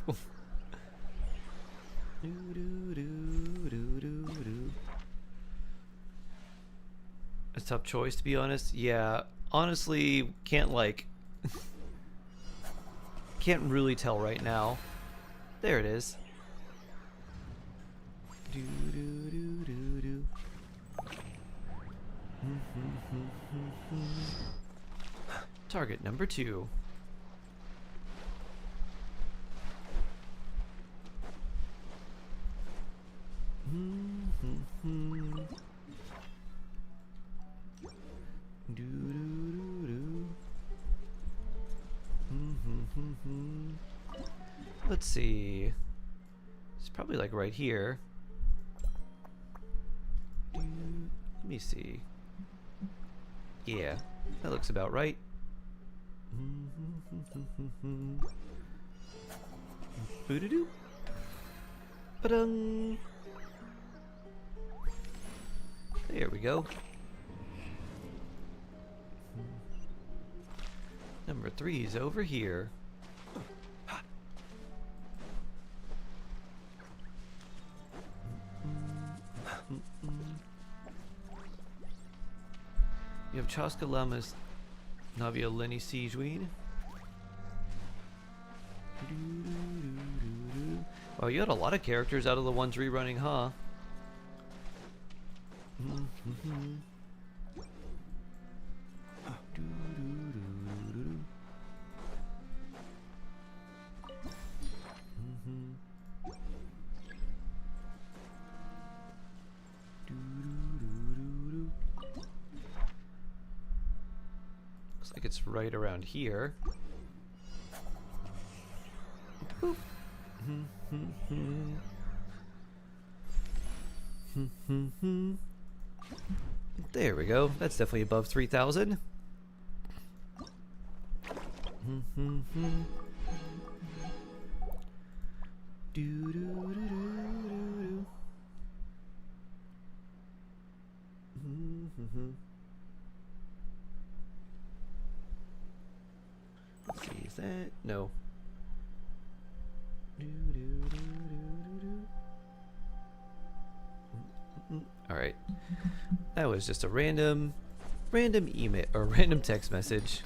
A tough choice, to be honest. Yeah, honestly, can't can't really tell right now. There it is. Target number 2. Let's see. It's probably like right here. Let me see. Yeah, that looks about right. Boo-doo-doo. Ba-dung. There we go. Number 3 is over here. You have Chaska Lamas, Navia Lenny Siegeween. Oh, you had a lot of characters out of the ones rerunning, huh? Looks like it's right around here. Boop. There we go. That's definitely above 3,000. Let's see, is that? No. Alright. That was just a random email or random text message.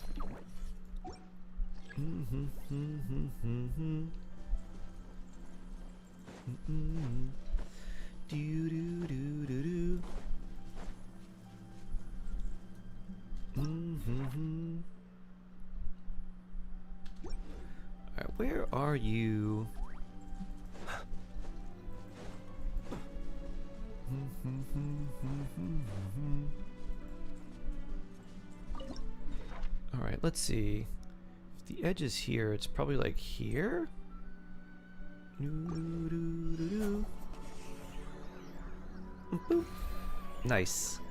Alright, where are you? Alright, let's see. If the edge is here, it's probably like here? Boop. Nice.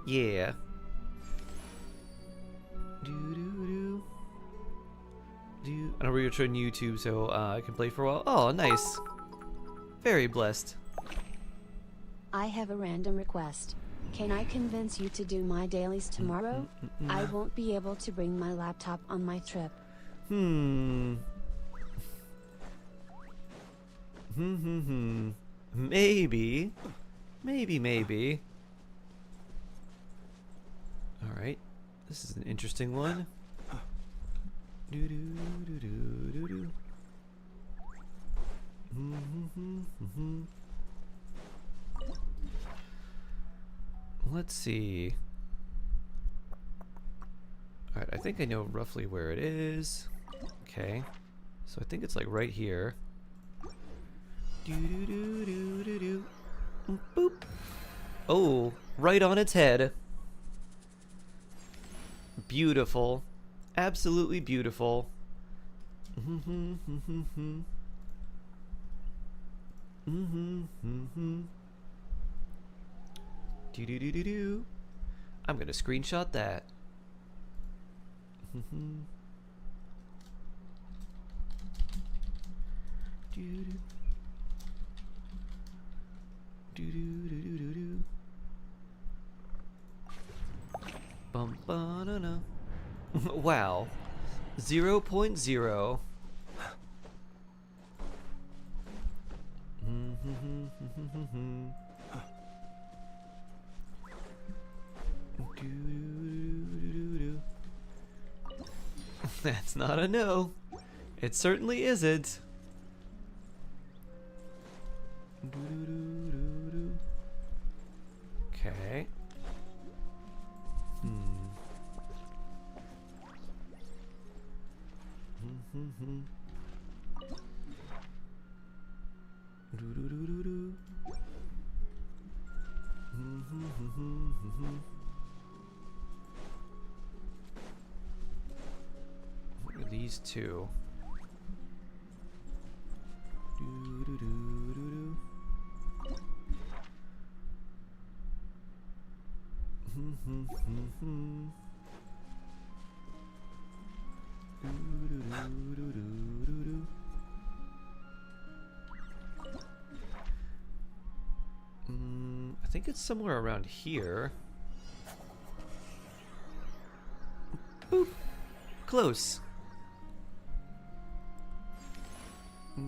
Yeah. I know we're trying YouTube, so I can play for a while. Oh, nice. Very blessed. I have a random request. Can I convince you to do my dailies tomorrow? I won't be able to bring my laptop on my trip. Maybe. Maybe. Alright. This is an interesting one. Let's see. Alright, I think I know roughly where it is. Okay. So I think it's like right here. Boop. Oh, right on its head. Beautiful. Absolutely beautiful. I'm gonna screenshot that. Bum ba-da-da. Wow. 0.0. That's not a no. It certainly isn't. Okay. What are these two? I think it's somewhere around here. Boop. Close. I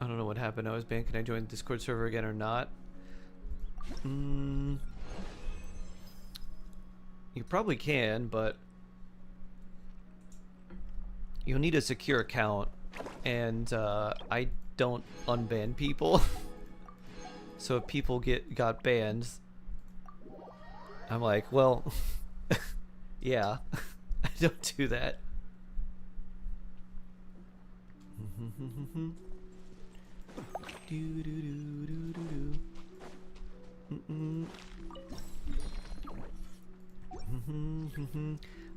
don't know what happened. I was banned. Can I join the Discord server again or not? You probably can, but you'll need a secure account, and I don't unban people. So if people got banned, I'm like, well, yeah, I don't do that.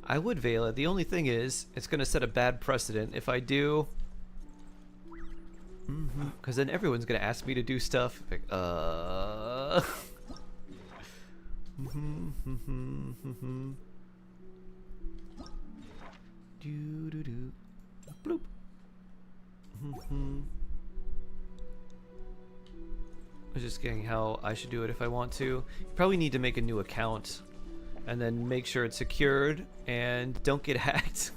I would veil it. The only thing is, it's gonna set a bad precedent if I do. Because then everyone's gonna ask me to do stuff. Like, Bloop. I was just getting how I should do it if I want to. You probably need to make a new account and then make sure it's secured and don't get hacked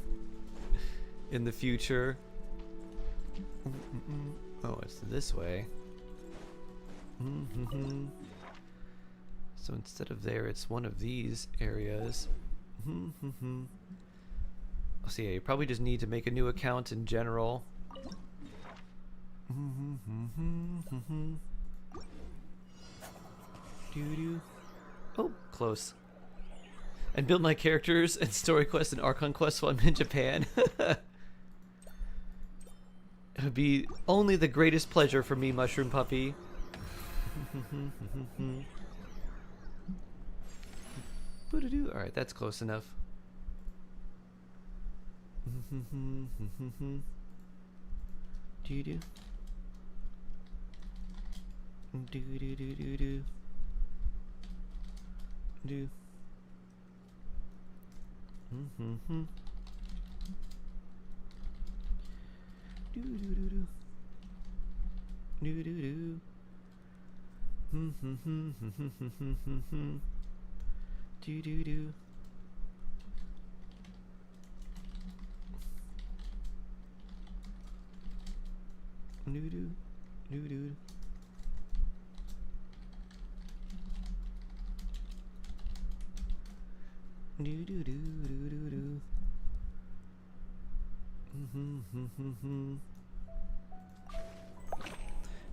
in the future. Oh, it's this way. So instead of there, it's one of these areas. So yeah, you probably just need to make a new account in general. Oh, close. And build my characters and story quests and Archon quests while I'm in Japan. It would be only the greatest pleasure for me, Mushroom Puppy. Alright, that's close enough.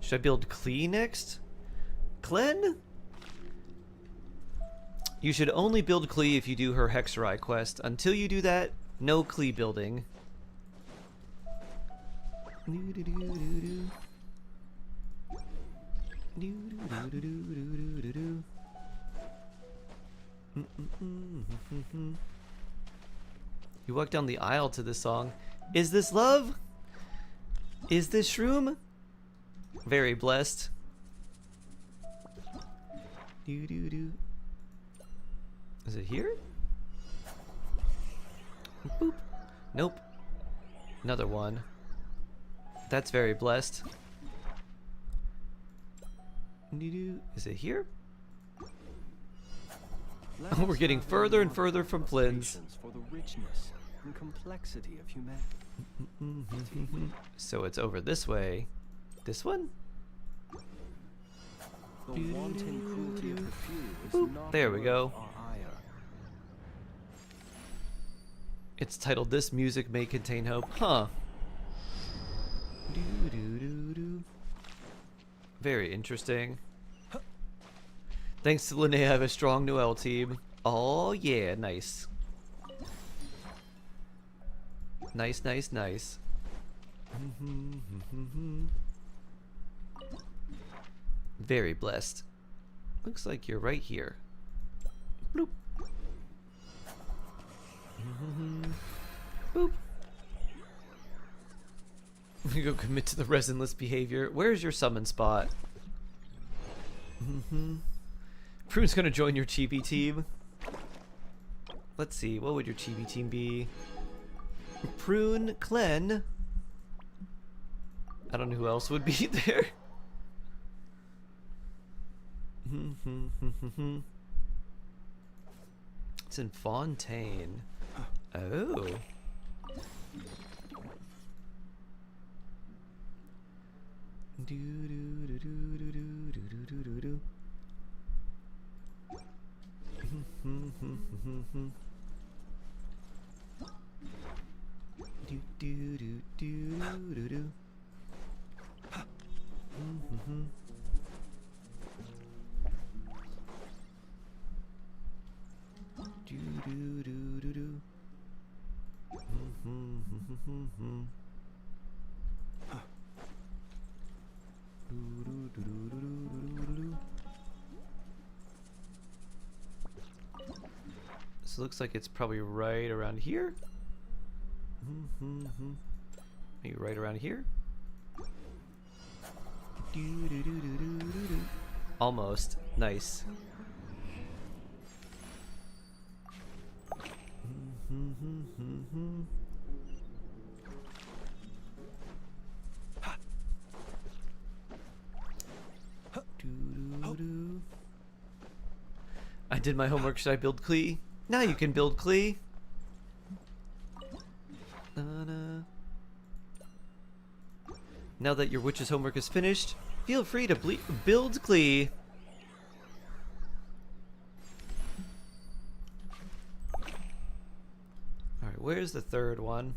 Should I build Klee next? Glenn? You should only build Klee if you do her Hexerai quest. Until you do that, no Klee building. You walk down the aisle to this song. Is this love? Is this shroom? Very blessed. Is it here? Boop. Nope. Another one. That's very blessed. Is it here? Let We're us getting have a further and moment further from of Flynn's. patience for the richness and complexity of humanity. So it's over this way. This one? The wanton cruelty of the few is Boop. not There we worth go. our ire. It's titled "This Music May Contain Hope." Huh. Very interesting. Thanks to Linnea, I have a strong Noel team. Oh yeah, nice. Nice, nice, nice. Very blessed. Looks like you're right here. Bloop. Boop. You go commit to the resinless behavior. Where's your summon spot? Prune's gonna join your chibi team. Let's see, what would your chibi team be? Prune, Clen. I don't know who else would be there. It's in Fontaine. Oh. So it looks like it's probably right around here. Maybe right around here. Almost. Nice. I did my homework. Should I build Klee? Now you can build Klee. Now that your witch's homework is finished, feel free to build Klee. Alright, where's the third one?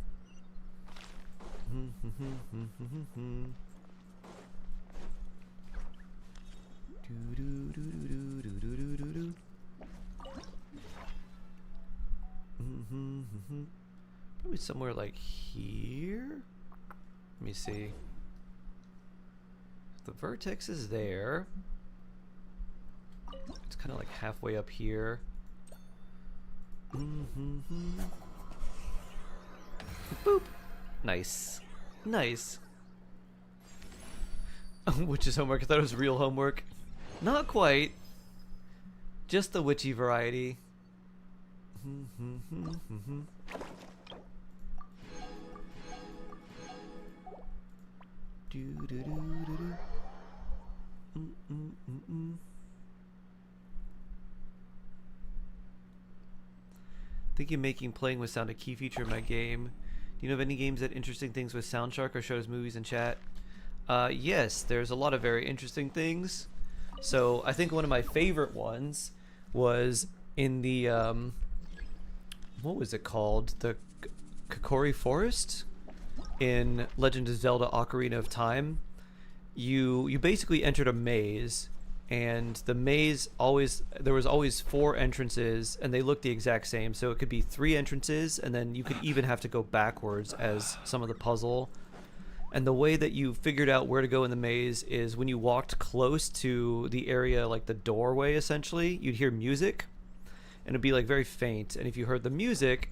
Probably somewhere like here. Let me see. The vertex is there. It's kind of like halfway up here. Boop. Nice. Nice. Witch's homework. I thought it was real homework. Not quite. Just the witchy variety. Thinking of making playing with sound a key feature in my game. Do you know of any games that interesting things with Soundshark or shows movies in chat? Yes, there's a lot of very interesting things. So I think one of my favorite ones was in the what was it called? The Kokori Forest in Legend of Zelda: Ocarina of Time. You basically entered a maze, and the maze there was always 4 entrances, and they looked the exact same. So it could be 3 entrances, and then you could even have to go backwards as some of the puzzle. And the way that you figured out where to go in the maze is when you walked close to the area, like the doorway essentially, you'd hear music, and it'd be like very faint. And if you heard the music,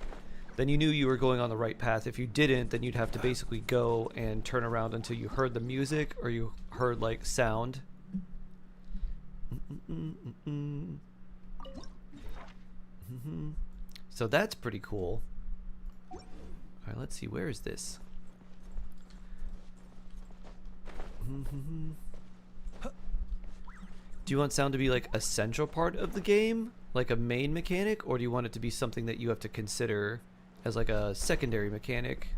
then you knew you were going on the right path. If you didn't, then you'd have to basically go and turn around until you heard the music or you heard like sound. So that's pretty cool. Alright, let's see, where is this? Do you want sound to be like a central part of the game? Like a main mechanic? Or do you want it to be something that you have to consider as like a secondary mechanic?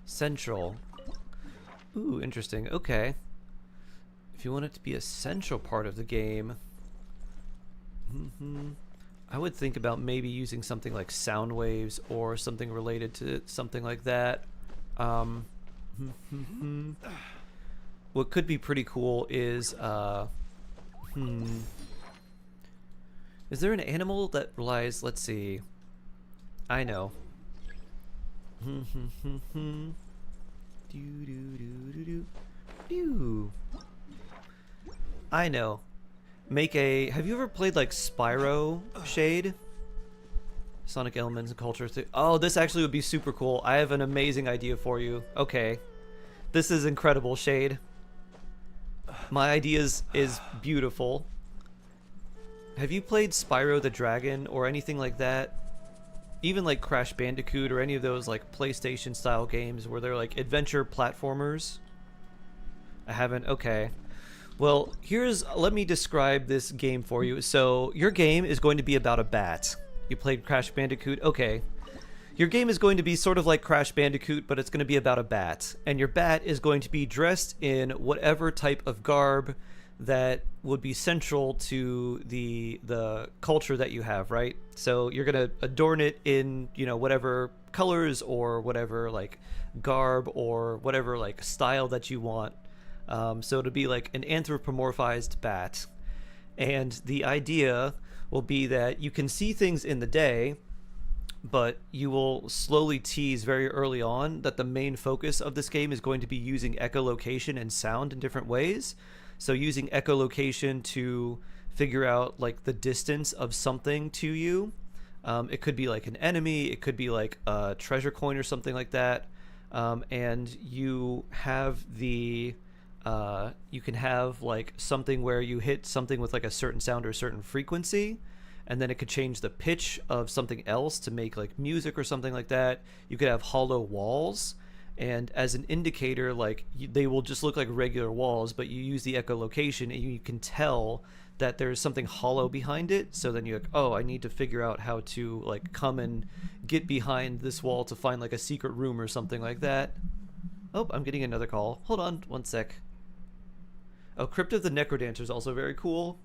Central. Ooh, interesting. Okay. If you want it to be a central part of the game, I would think about maybe using something like sound waves or something related to something like that. What could be pretty cool is, is there an animal that relies, let's see, I know. I know. Make a, have you ever played like Spyro Shade? Sonic Elements and Culture. Oh, this actually would be super cool. I have an amazing idea for you. Okay. This is incredible, Shade. My idea is beautiful. Have you played Spyro the Dragon or anything like that? Even like Crash Bandicoot or any of those like PlayStation style games where they're like adventure platformers? I haven't? Okay. Well, let me describe this game for you. So, your game is going to be about a bat. You played Crash Bandicoot? Okay. Your game is going to be sort of like Crash Bandicoot, but it's going to be about a bat. And your bat is going to be dressed in whatever type of garb that would be central to the culture that you have, right? So you're going to adorn it in, you know, whatever colors or whatever like garb or whatever like style that you want. So it'll be like an anthropomorphized bat. And the idea will be that you can see things in the day, but you will slowly tease very early on that the main focus of this game is going to be using echolocation and sound in different ways. So using echolocation to figure out like the distance of something to you. It could be like an enemy, it could be like a treasure coin or something like that. And you have the you can have like something where you hit something with like a certain sound or a certain frequency, and then it could change the pitch of something else to make like music or something like that. You could have hollow walls, and as an indicator, like they will just look like regular walls, but you use the echolocation and you can tell that there's something hollow behind it. So then you're like, oh, I need to figure out how to like come and get behind this wall to find like a secret room or something like that. Oh, I'm getting another call. Hold on one sec. Oh, Crypt of the Necrodancer is also very cool.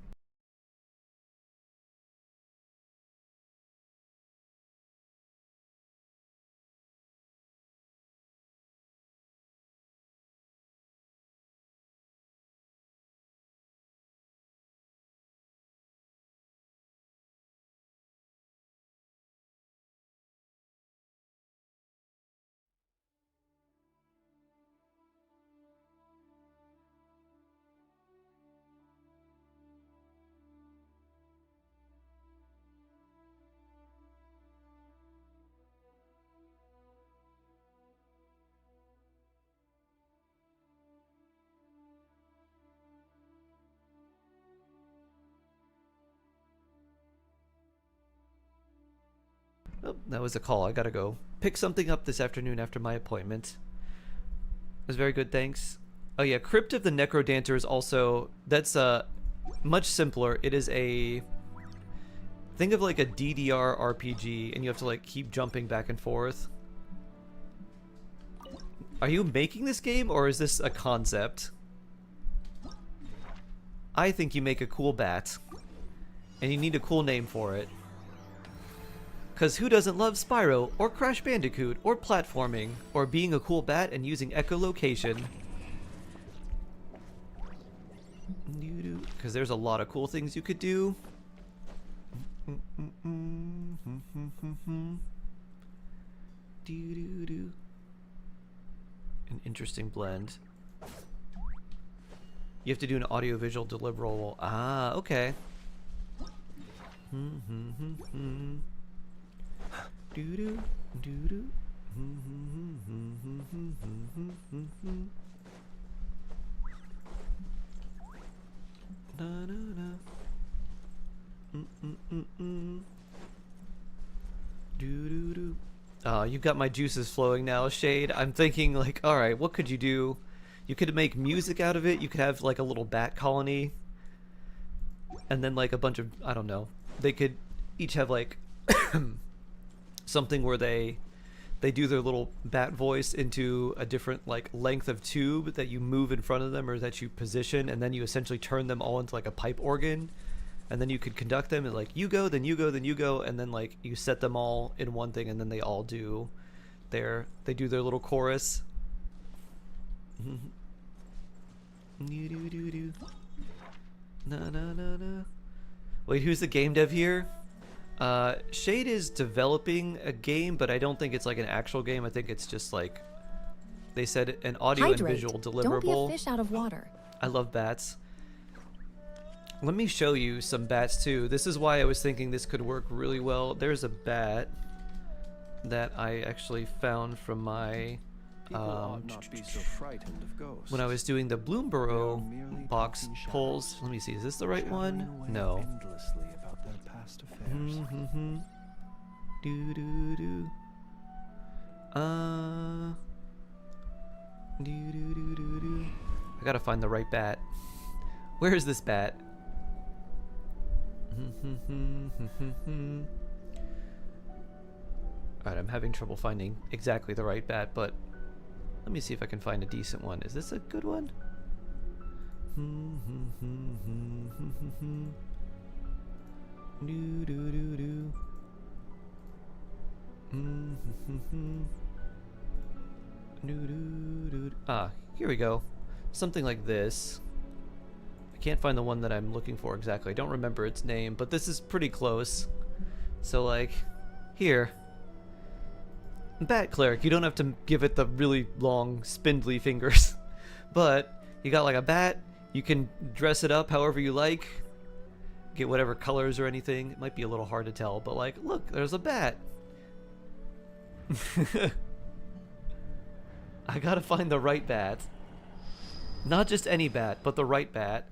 Oh, that was a call. I gotta go pick something up this afternoon after my appointment. It was very good, thanks. Oh yeah, Crypt of the Necrodancer is also, that's much simpler. It is a, think of like a DDR RPG, and you have to like keep jumping back and forth. Are you making this game, or is this a concept? I think you make a cool bat, and you need a cool name for it. Because who doesn't love Spyro, or Crash Bandicoot, or platforming, or being a cool bat and using echolocation? Because there's a lot of cool things you could do. An interesting blend. You have to do an audiovisual deliverable. Ah, okay. Doo-doo, doo-doo. Na na na. Doo doo doo. You've got my juices flowing now, Shade. I'm thinking like, all right, what could you do? You could make music out of it. You could have like a little bat colony, and then like a bunch of, I don't know. They could each have like something where they do their little bat voice into a different like length of tube that you move in front of them or that you position, and then you essentially turn them all into like a pipe organ, and then you could conduct them and like you go, then you go, then you go, and then like you set them all in one thing, and then they all do their little chorus. Na na na na. Wait, who's the game dev here? Shade is developing a game, but I don't think it's like an actual game. I think it's just like they said an audio and visual deliverable. Don't be a fish out of water. I love bats. Let me show you some bats too. This is why I was thinking this could work really well. There's a bat that I actually found from my not be so frightened of ghosts. when I was doing the Bloomborough box polls. Let me see, is this the right one? No. Endlessly about their past affairs. Do do do. Do do do do do. I gotta find the right bat. Where is this bat? Alright, I'm having trouble finding exactly the right bat, but let me see if I can find a decent one. Is this a good one? Do do do do. Ah, here we go. Something like this. I can't find the one that I'm looking for exactly. I don't remember its name, but this is pretty close. So like, here. Bat Cleric, you don't have to give it the really long, spindly fingers. But you got like a bat, you can dress it up however you like. Get whatever colors or anything. It might be a little hard to tell, but like, look, there's a bat. I gotta find the right bat. Not just any bat, but the right bat.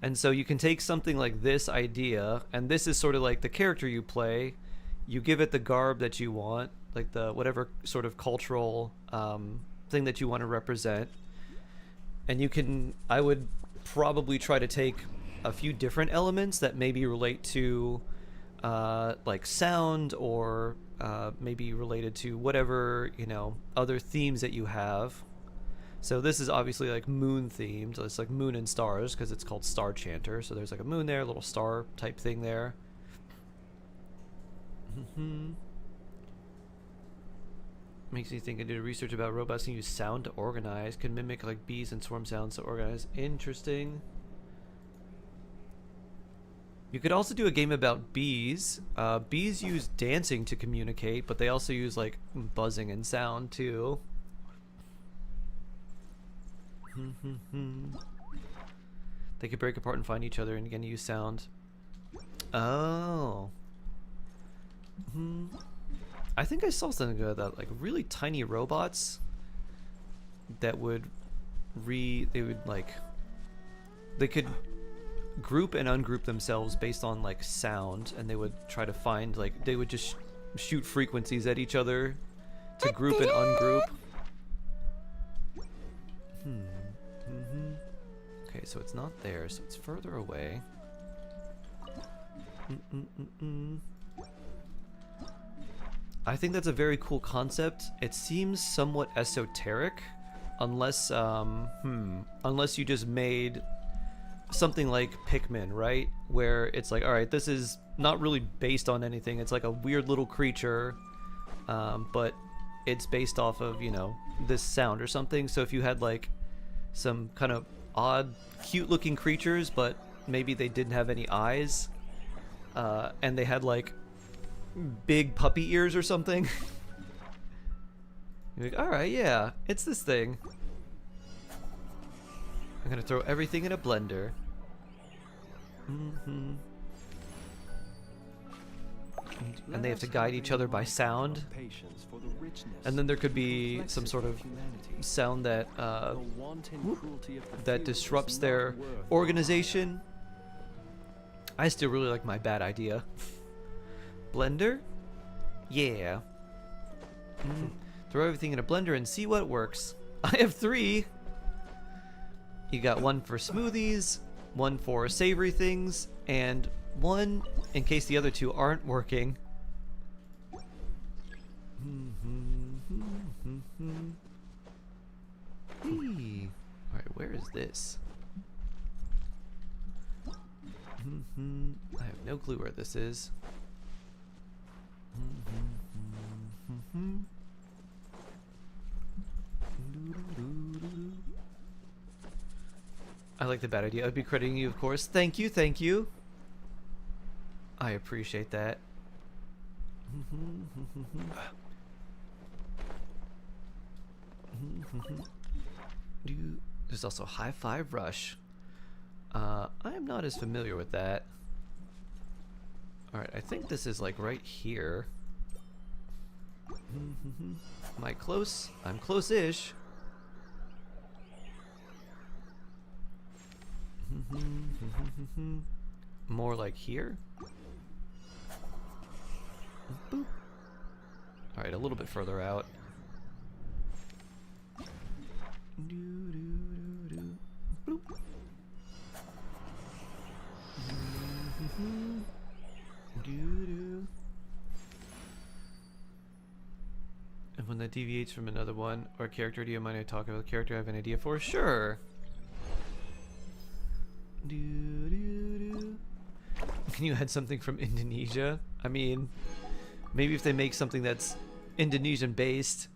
And so you can take something like this idea, and this is sort of like the character you play. You give it the garb that you want, like the whatever sort of cultural thing that you want to represent. And you can, I would probably try to take a few different elements that maybe relate to like sound, or maybe related to whatever, you know, other themes that you have. So this is obviously like moon themed. So it's like moon and stars because it's called Star Chanter. So there's like a moon there, a little star type thing there. Makes me think I did research about robots and use sound to organize. Can mimic like bees and swarm sounds to organize. Interesting. You could also do a game about bees. Bees use dancing to communicate, but they also use like buzzing and sound too. They could break apart and find each other and again use sound. Oh. I think I saw something about like really tiny robots that would they could group and ungroup themselves based on like sound, and they would try to find like they would just shoot frequencies at each other to group and ungroup. Okay, so it's not there, so it's further away. I think that's a very cool concept. It seems somewhat esoteric, unless unless you just made something like Pikmin, right? Where it's like, all right, this is not really based on anything. It's like a weird little creature, but it's based off of, you know, this sound or something. So if you had like some kind of odd, cute-looking creatures, but maybe they didn't have any eyes, and they had like big puppy ears or something. You're like, all right, yeah, it's this thing. I'm gonna throw everything in a blender. Mm-hmm. And they have to guide each other by sound. And then there could be some sort of sound that that disrupts their organization. I still really like my bad idea. Blender? Yeah. Throw everything in a blender and see what works. I have 3. You got 1 for smoothies, 1 for savory things, and 1 in case the other 2 aren't working. Alright, where is this? I have no clue where this is. I like the bad idea. I'd be crediting you, of course. Thank you, thank you. I appreciate that. There's also High Five Rush. I am not as familiar with that. Alright, I think this is like right here. Am I close? I'm close-ish. More like here. Boop. Alright, a little bit further out. Boop. And when that deviates from another one or character, do you mind I talk about the character I have an idea for? Sure. Can you add something from Indonesia? I mean, maybe if they make something that's Indonesian based.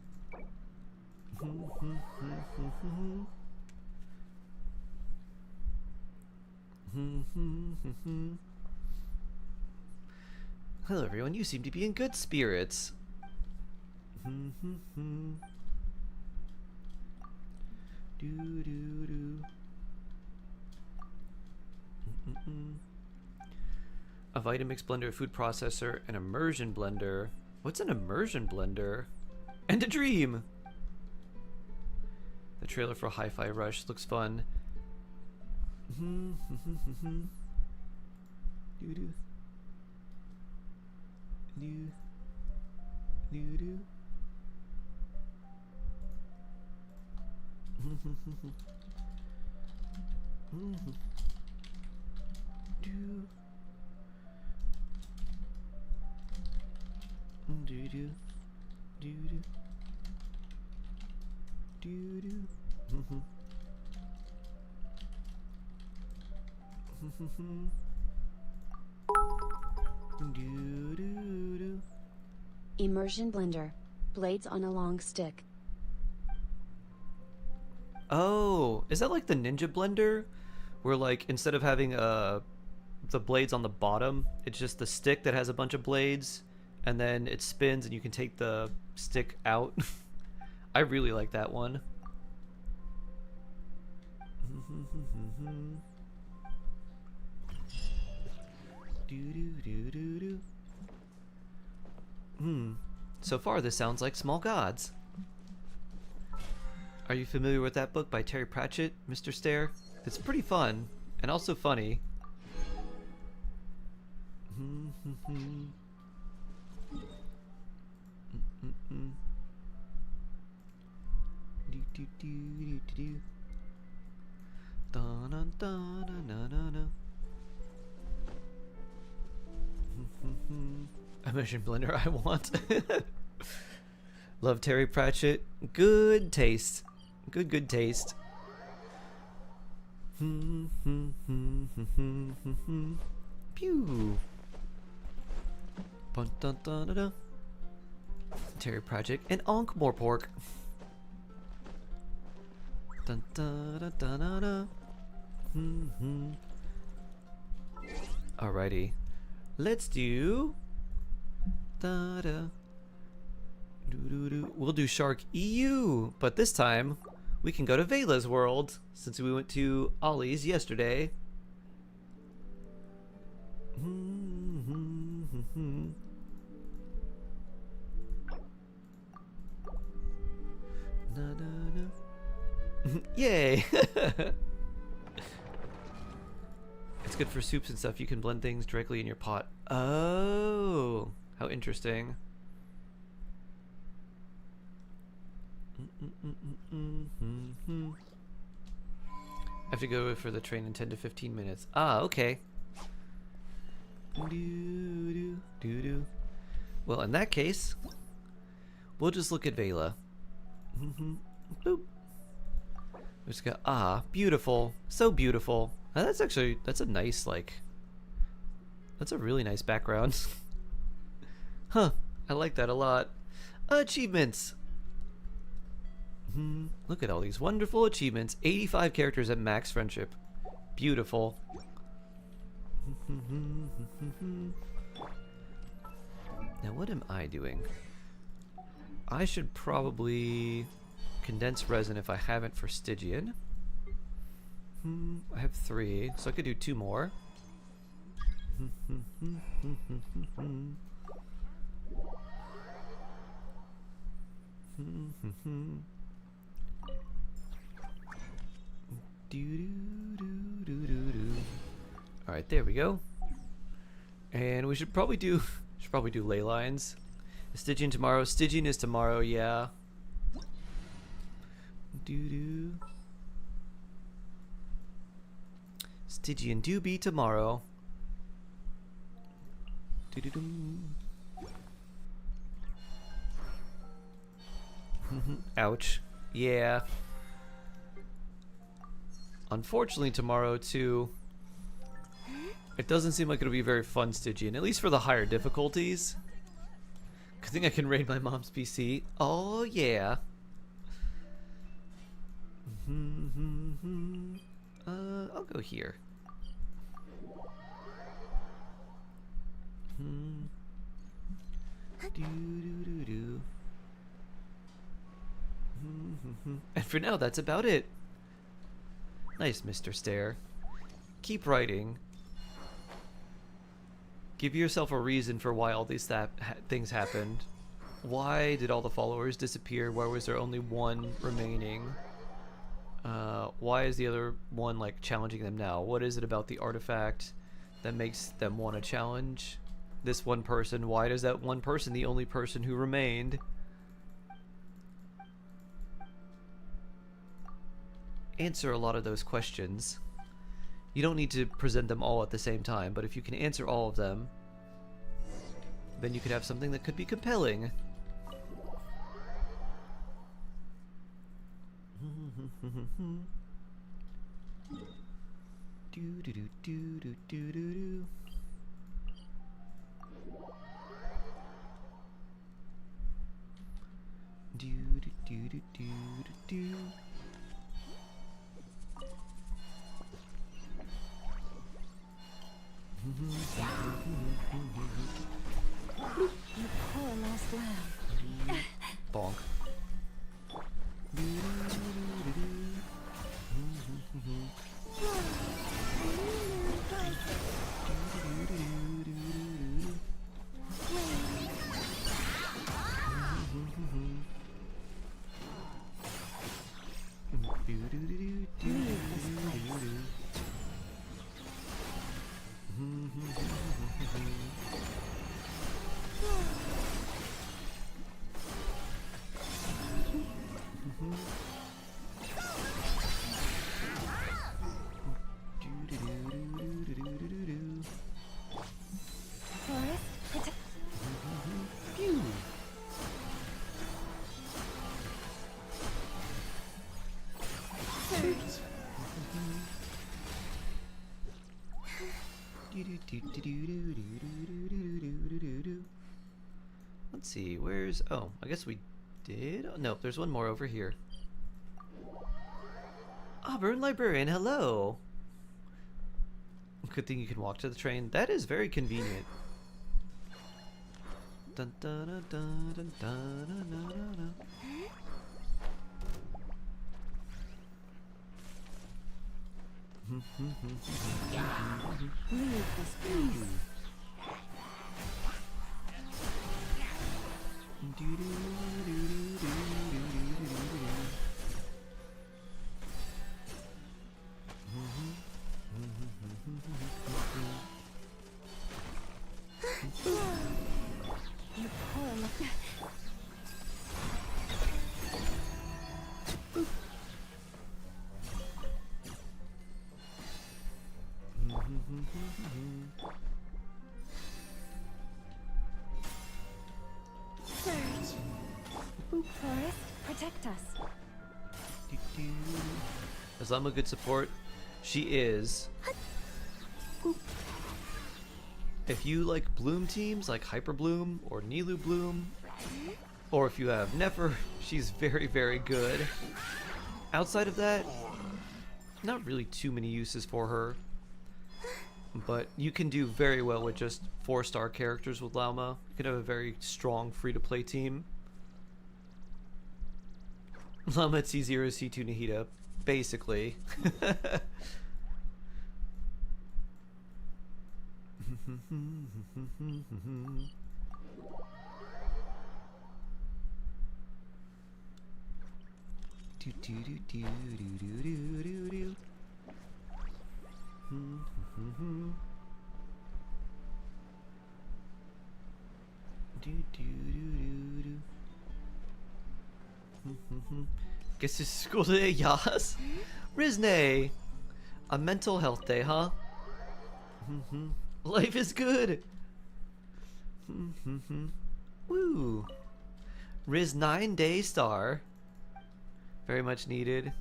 Hello everyone, you seem to be in good spirits. A Vitamix blender, a food processor, an immersion blender. What's an immersion blender? And a dream! The trailer for Hi-Fi Rush looks fun. Immersion blender. Blades on a long stick. Oh, is that like the Ninja Blender? Where like instead of having the blades on the bottom, it's just the stick that has a bunch of blades and then it spins and you can take the stick out. I really like that one. So far this sounds like Small Gods. Are you familiar with that book by Terry Pratchett, Mr. Stare? It's pretty fun and also funny. Immersion blender I want. Love Terry Pratchett. Good taste. Good taste. Pew. Terry Pratchett and Onk more pork. Dun, dun, dun, dun, dun, dun. Alrighty, let's do. Da-da. We'll do Shark EU, but this time we can go to Vela's world since we went to Ollie's yesterday. Yay! It's good for soups and stuff. You can blend things directly in your pot. Oh, how interesting. I have to go for the train in 10 to 15 minutes. Ah, okay. Well, in that case, we'll just look at Vela. Boop. We just got, ah, beautiful. So beautiful. That's actually, that's a nice, like, that's a really nice background. Huh, I like that a lot. Achievements. Look at all these wonderful achievements. 85 characters at max friendship. Beautiful. Now what am I doing? I should probably condense resin if I haven't for Stygian. I have 3, so I could do 2 more. Alright, there we go. And we should probably do ley lines. Stygian tomorrow. Stygian is tomorrow, yeah. Stygian do be tomorrow. Ouch. Yeah. Unfortunately tomorrow too, it doesn't seem like it'll be very fun Stygian, at least for the higher difficulties. I think I can raid my mom's PC. Oh yeah. I'll go here. And for now, that's about it. Nice, Mr. Stare. Keep writing. Give yourself a reason for why all these things happened. Why did all the followers disappear? Why was there only one remaining? Why is the other one like challenging them now? What is it about the artifact that makes them want to challenge this one person? Why is that one person the only person who remained? Answer a lot of those questions. You don't need to present them all at the same time, but if you can answer all of them, then you could have something that could be compelling. You poor lost lamb. Bonk. Let's see, where's... Oh, I guess we did? Oh, nope, there's one more over here. Auburn Librarian, hello! Good thing you can walk to the train. That is very convenient. Dun, dun, dun, dun, dun, dun, dun, dun, dun. Leave this place. You poor look. Surge. Forest, protect us. As I'm a good support, she is. If you like bloom teams like Hyper Bloom or Nilu Bloom, or if you have Nefer, she's very, very good. Outside of that, not really too many uses for her. But you can do very well with just 4-star characters with Lauma. You can have a very strong free-to-play team. Lauma at C0, C2 Nahida, basically. Guess it's school today, yas? Rizne! A mental health day, huh? Life is good! Woo! Riz 9-day star. Very much needed.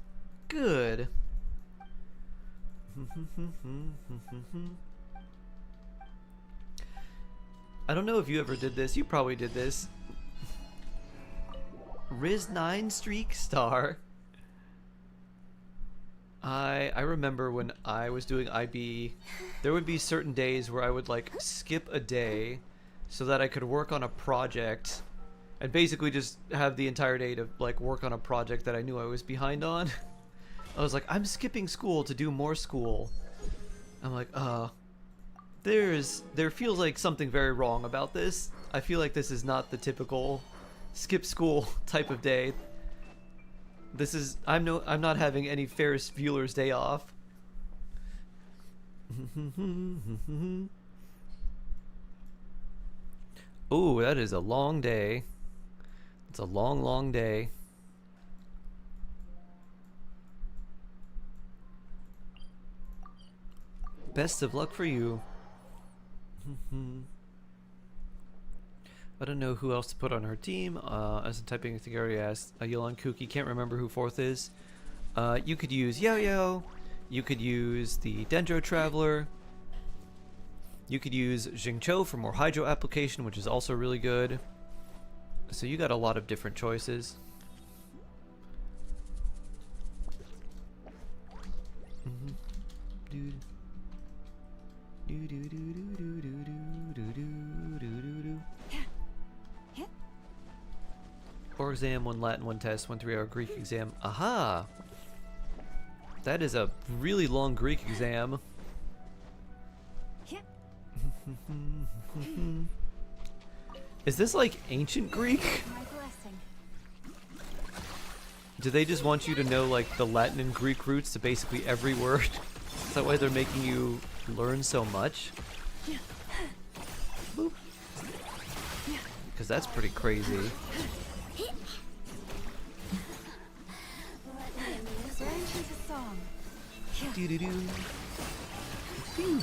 Good. I don't know if you ever did this. You probably did this. Riz 9 streak star. I remember when I was doing IB, there would be certain days where I would like skip a day so that I could work on a project and basically just have the entire day to like work on a project that I knew I was behind on. I was like, I'm skipping school to do more school. I'm like, there feels like something very wrong about this. I feel like this is not the typical skip school type of day. This is, I'm not having any Ferris Bueller's Day off. Oh, that is a long day. It's a long, long day. Best of luck for you. I don't know who else to put on her team. As I'm typing, I think I already asked. Yolan Kuki, can't remember who 4th is. You could use Yo-Yo. You could use the Dendro Traveler. You could use Jingcho for more Hydro application, which is also really good. So you got a lot of different choices. Or exam, 1 Latin, 1 test, 1 3-hour Greek exam. Aha! That is a really long Greek exam. Is this like ancient Greek? My blessing. Do they just want you to know like the Latin and Greek roots to basically every word? Is that why they're making you learn so much? Because that's pretty crazy. Branch into song. Doo-doo-doo. Ooh.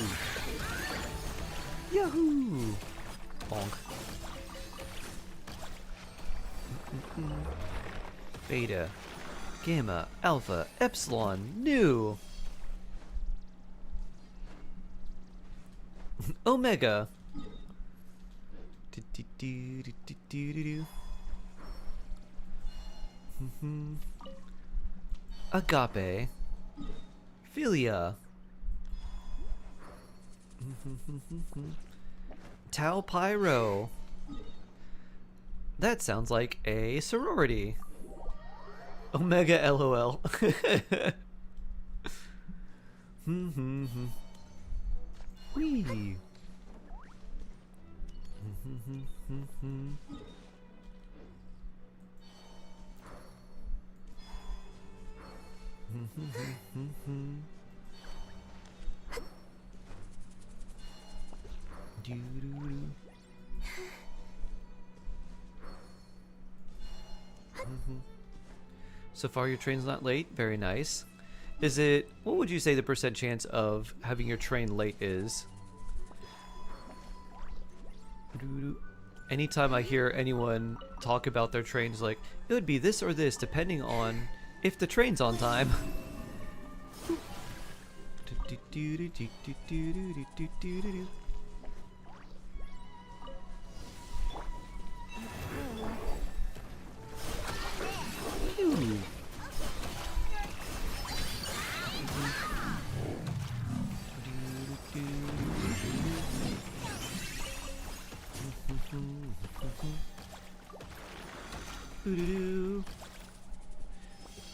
Yahoo! Bonk. Beta, Gamma, Alpha, Epsilon, Nu! Omega! Do-do-do-do-do-do-do. Agape, Philia, Tau Pyro. That sounds like a sorority. Omega LOL. Whee! So far your train's not late. Very nice. Is it, what would you say the percent chance of having your train late is? Anytime I hear anyone talk about their trains, like, it would be this or this depending on if the train's on time.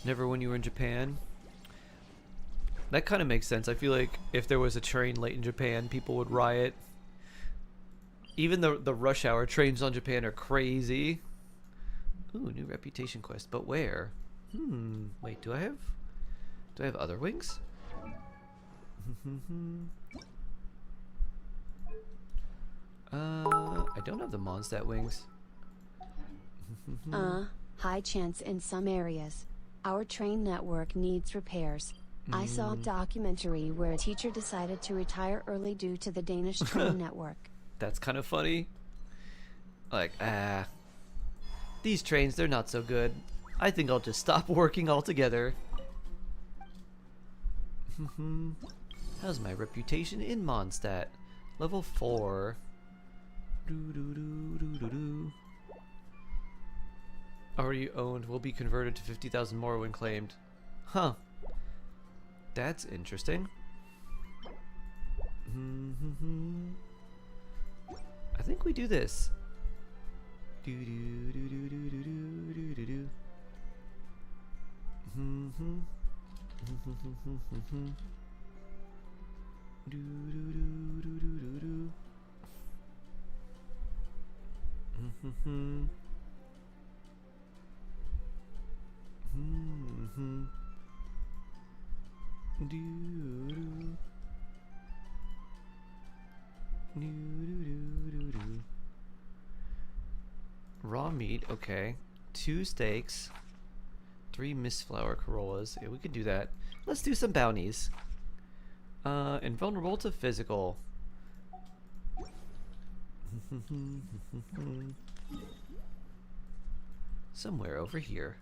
Never when you were in Japan. That kind of makes sense. I feel like if there was a train late in Japan, people would riot. Even the rush hour trains on Japan are crazy. Ooh, new reputation quest, but where? Wait, do I have other wings? I don't have the Mondstadt wings. High chance in some areas. Our train network needs repairs. I saw a documentary where a teacher decided to retire early due to the Danish train network. That's kind of funny. Like, these trains, they're not so good. I think I'll just stop working altogether. How's my reputation in Mondstadt? Level 4. Already owned, will be converted to 50,000 more when claimed. Huh. That's interesting. I think we do this. Raw meat, okay. 2 steaks, 3 mistflower corollas. Yeah, we could do that. Let's do some bounties. Invulnerable to physical. Somewhere over here.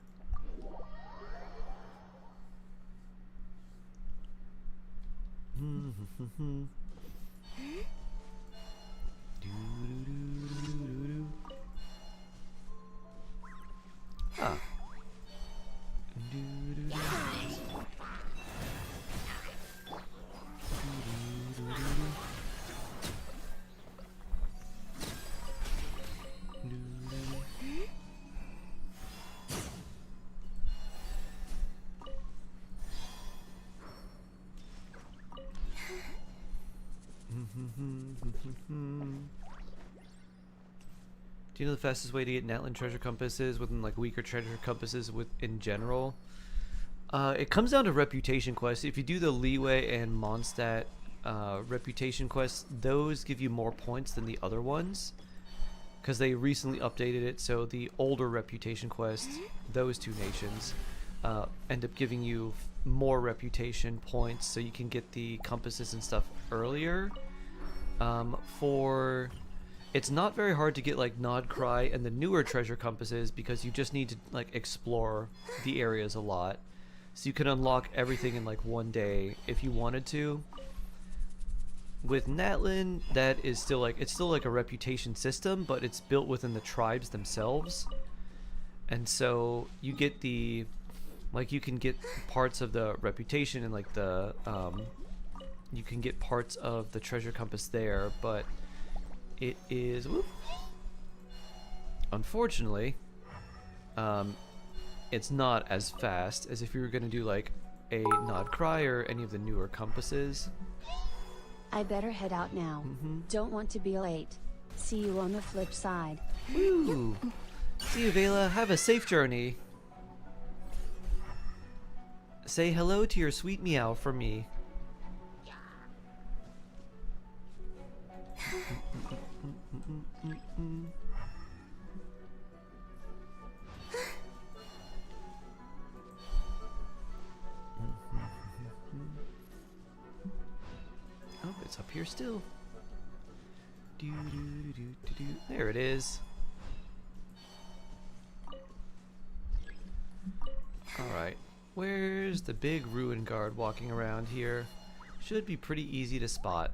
Ah. Do you know the fastest way to get Natlan treasure compasses within like weaker treasure compasses in general? It comes down to reputation quests. If you do the Leeway and Mondstadt reputation quests, those give you more points than the other ones because they recently updated it. So the older reputation quests, those 2 nations, end up giving you more reputation points, so you can get the compasses and stuff earlier. It's not very hard to get like Nod Cry and the newer treasure compasses because you just need to like explore the areas a lot. So you can unlock everything in like one day if you wanted to. With Natlan, that is still like, it's still like a reputation system, but it's built within the tribes themselves. And so you get the, like you can get parts of the reputation and like the, you can get parts of the treasure compass there, but it is, unfortunately, it's not as fast as if you were going to do like a Nod Cry or any of the newer compasses. I better head out now. Don't want to be late. See you on the flip side. Woo! See you, Vela. Have a safe journey. Say hello to your sweet meow for me. Oh, it's up here still. There it is. Alright, where's the big ruin guard walking around here? Should be pretty easy to spot.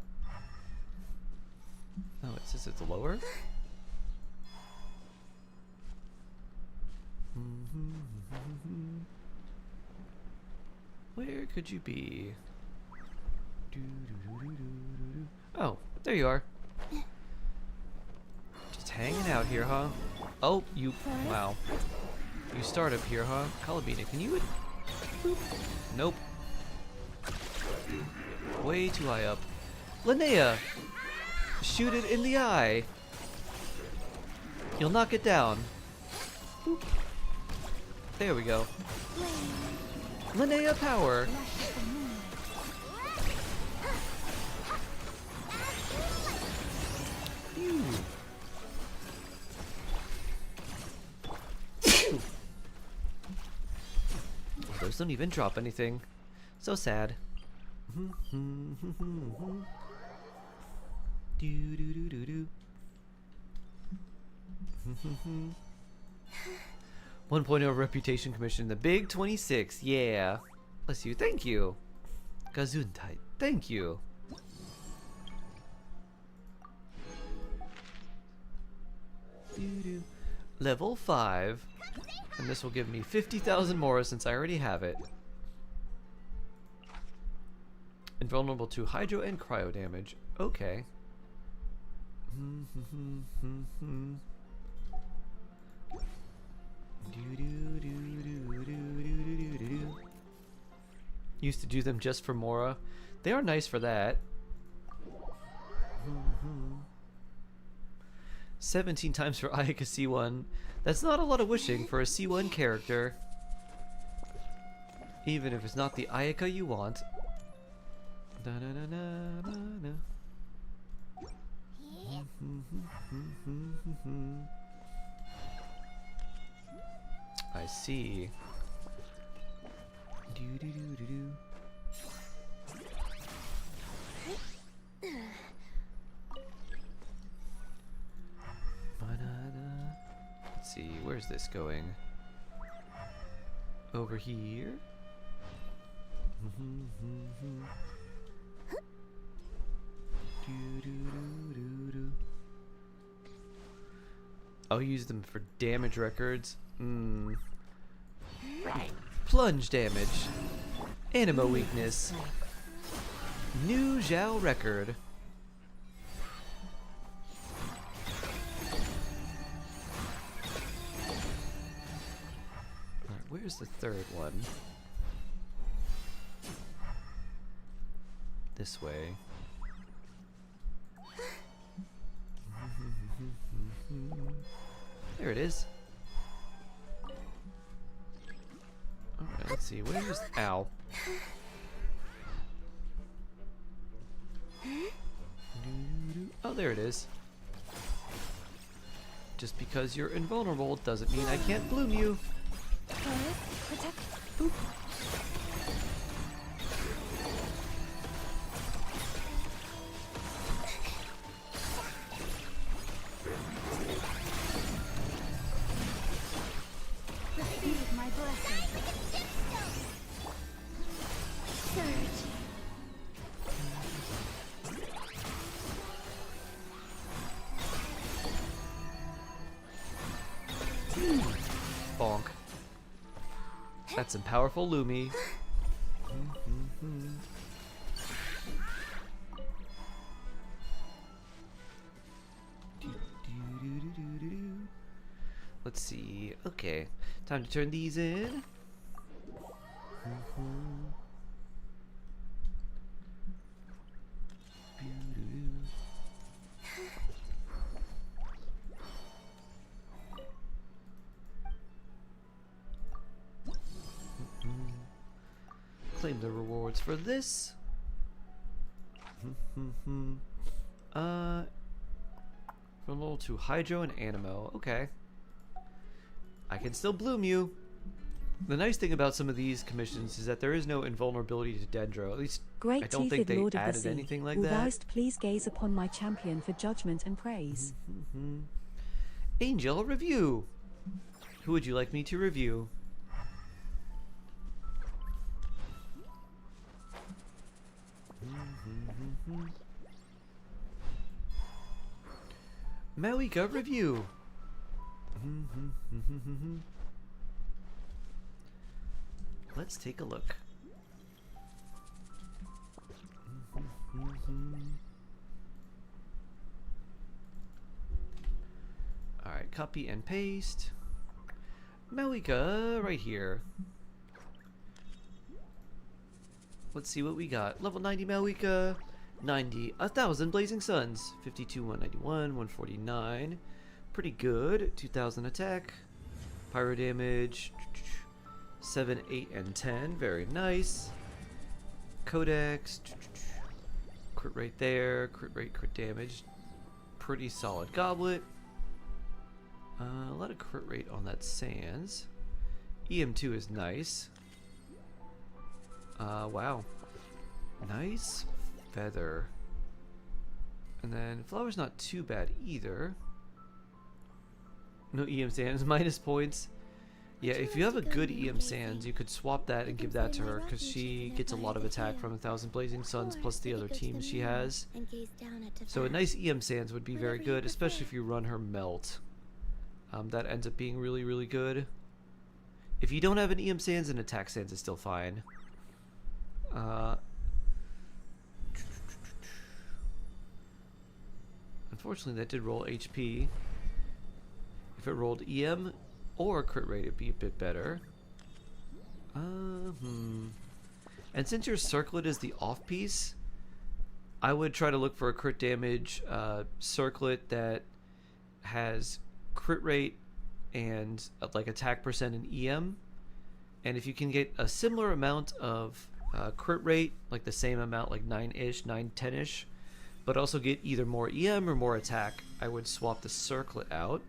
Oh, it says it's lower? Where could you be? Oh, there you are. Just hanging out here, huh? Oh, you... Wow. You start up here, huh? Calabina, can you... Boop. Nope. Way too high up. Linnea! Shoot it in the eye! You'll knock it down. Boop. There we go. Linnea power! Phew. Those don't even drop anything. So sad. Do do do do do. 1.0 reputation commission, the big 26. Yeah. Bless you. Thank you. Gesundheit. Thank you. Doo-doo. Level 5. And this will give me 50,000 more since I already have it. Invulnerable to hydro and cryo damage. Okay. Used to do them just for Mora. They are nice for that. 17 times for Ayaka C1. That's not a lot of wishing for a C1 character. Even if it's not the Ayaka you want. I see. Let's see, where's this going? Over here? I'll use them for damage records. Plunge damage. Anima weakness. New Zhao record. Alright, where's the third one? This way. There it is. Alright, let's see. Where's... Ow. Oh, there it is. Just because you're invulnerable doesn't mean I can't bloom you. Boop. Bonk. That's some powerful Lumi. Let's see. Okay, time to turn these in. claim the rewards for this. Vulnerable to Hydro and Animo. Okay. I can still bloom you. The nice thing about some of these commissions is that there is no invulnerability to Dendro. At least Great I don't think they Lord of the added Sea, anything like who that. thou'st please gaze upon my champion for judgment and praise. Angel review. Who would you like me to review? Mauika review. Let's take a look. Alright, copy and paste. Mauika right here. Let's see what we got. Level 90 Mauika. 90. 1,000 Blazing Suns. 52, 191, 149. Pretty good. 2,000 attack. Pyro damage. 7, 8, and 10. Very nice. Codex. Crit rate there. Crit rate, crit damage. Pretty solid goblet. A lot of crit rate on that Sans. EM2 is nice. Wow. Nice feather. And then flower's not too bad either. No EM Sans, minus points. Yeah, if you have a good EM Sans, you could swap that and give that to her, because she gets a lot of attack from 1,000 Blazing Suns plus the other teams she has. So a nice EM Sans would be very good, especially if you run her Melt. That ends up being really, really good. If you don't have an EM Sans, an Attack Sans is still fine. Unfortunately, that did roll HP. If it rolled EM or crit rate, it'd be a bit better. And since your circlet is the off piece, I would try to look for a crit damage circlet that has crit rate and like attack percent and EM. And if you can get a similar amount of crit rate, like the same amount, like 9-ish, 9, 10-ish, but also get either more EM or more attack, I would swap the circlet out.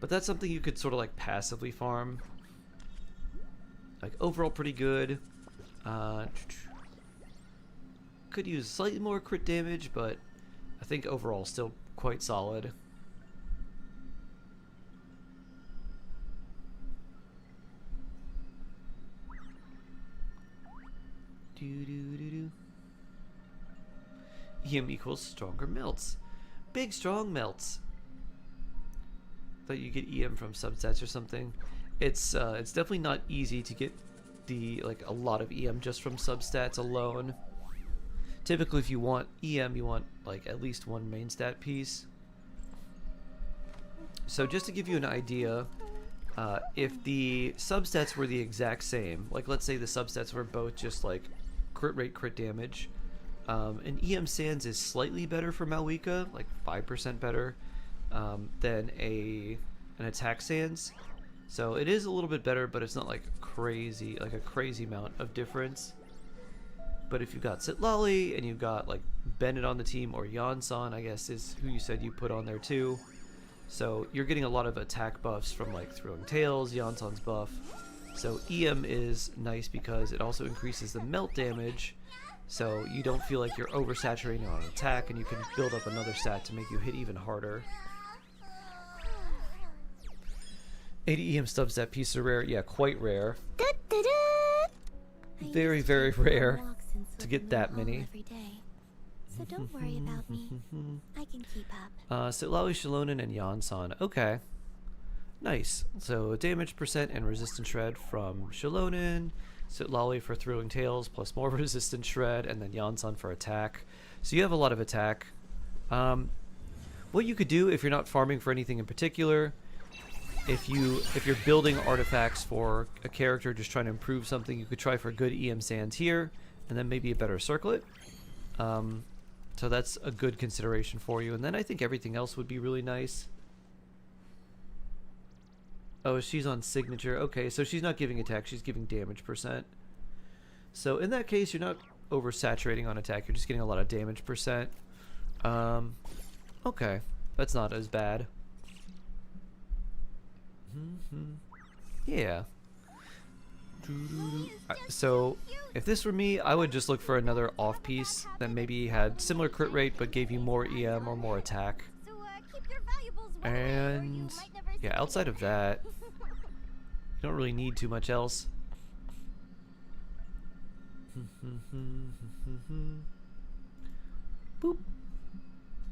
But that's something you could sort of like passively farm. Like overall pretty good. Could use slightly more crit damage, but I think overall still quite solid. EM equals stronger melts. Big strong melts. Thought you get EM from substats or something. It's definitely not easy to get a lot of EM just from substats alone. Typically, if you want EM, you want like at least one main stat piece. So just to give you an idea, if the substats were the exact same, like let's say the substats were both just like crit rate, crit damage, an EM Sans is slightly better for Mauika, like 5% better than an attack Sans. So it is a little bit better, but it's not like crazy, like a crazy amount of difference. But if you've got Sitlali and you've got like Bennett on the team, or Yansan, I guess is who you said you put on there too. So you're getting a lot of attack buffs from like Throwing Tails, Yansan's buff. So EM is nice because it also increases the melt damage. So you don't feel like you're oversaturating on attack, and you can build up another stat to make you hit even harder. 80 EM substat pieces are rare. Yeah, quite rare. Very, very rare to get that many. So don't worry about me. I can keep up. Sitlali, Shalonen, and Yansan. Okay. Nice. So damage percent and resistance shred from Shalonen, Sitlali for Throwing Tails plus more resistance shred, and then Yansan for attack. So you have a lot of attack. What you could do if you're not farming for anything in particular, if you're building artifacts for a character just trying to improve something, you could try for good EM Sans here, and then maybe a better circlet. So that's a good consideration for you. And then I think everything else would be really nice. Oh, she's on signature. Okay, so she's not giving attack, she's giving damage percent. So in that case, you're not oversaturating on attack. You're just getting a lot of damage percent. Okay, that's not as bad. Yeah. So if this were me, I would just look for another off piece that maybe had similar crit rate but gave you more EM or more attack. So, keep your valuables well away, or you And might never yeah, see outside it. of that, you don't really need too much else. Boop.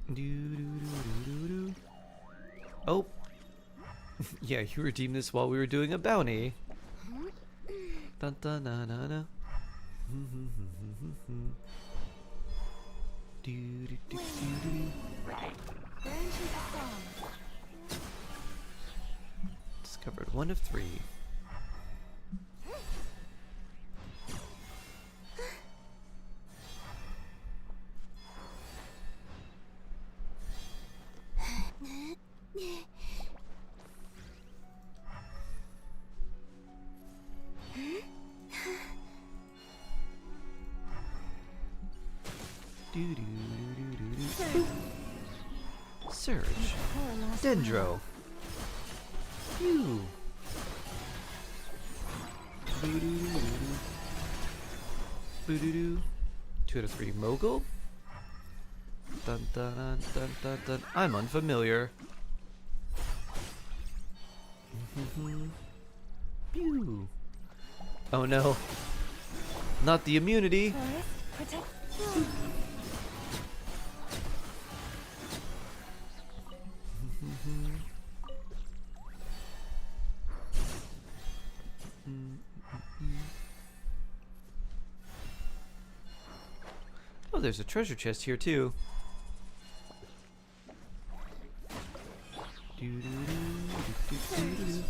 Doo-doo-doo-doo-doo-doo. Oh. Yeah, you redeemed this while we were doing a bounty. Dun dun na na na. Discovered 1 of 3. Surge. Dendro. Phew. 2 out of 3 Mogul. Dun dun dun dun dun dun. I'm unfamiliar. Pew. Oh no. Not the immunity. Oh, there's a treasure chest here too. Doo-doo-doo-doo-doo-doo-doo.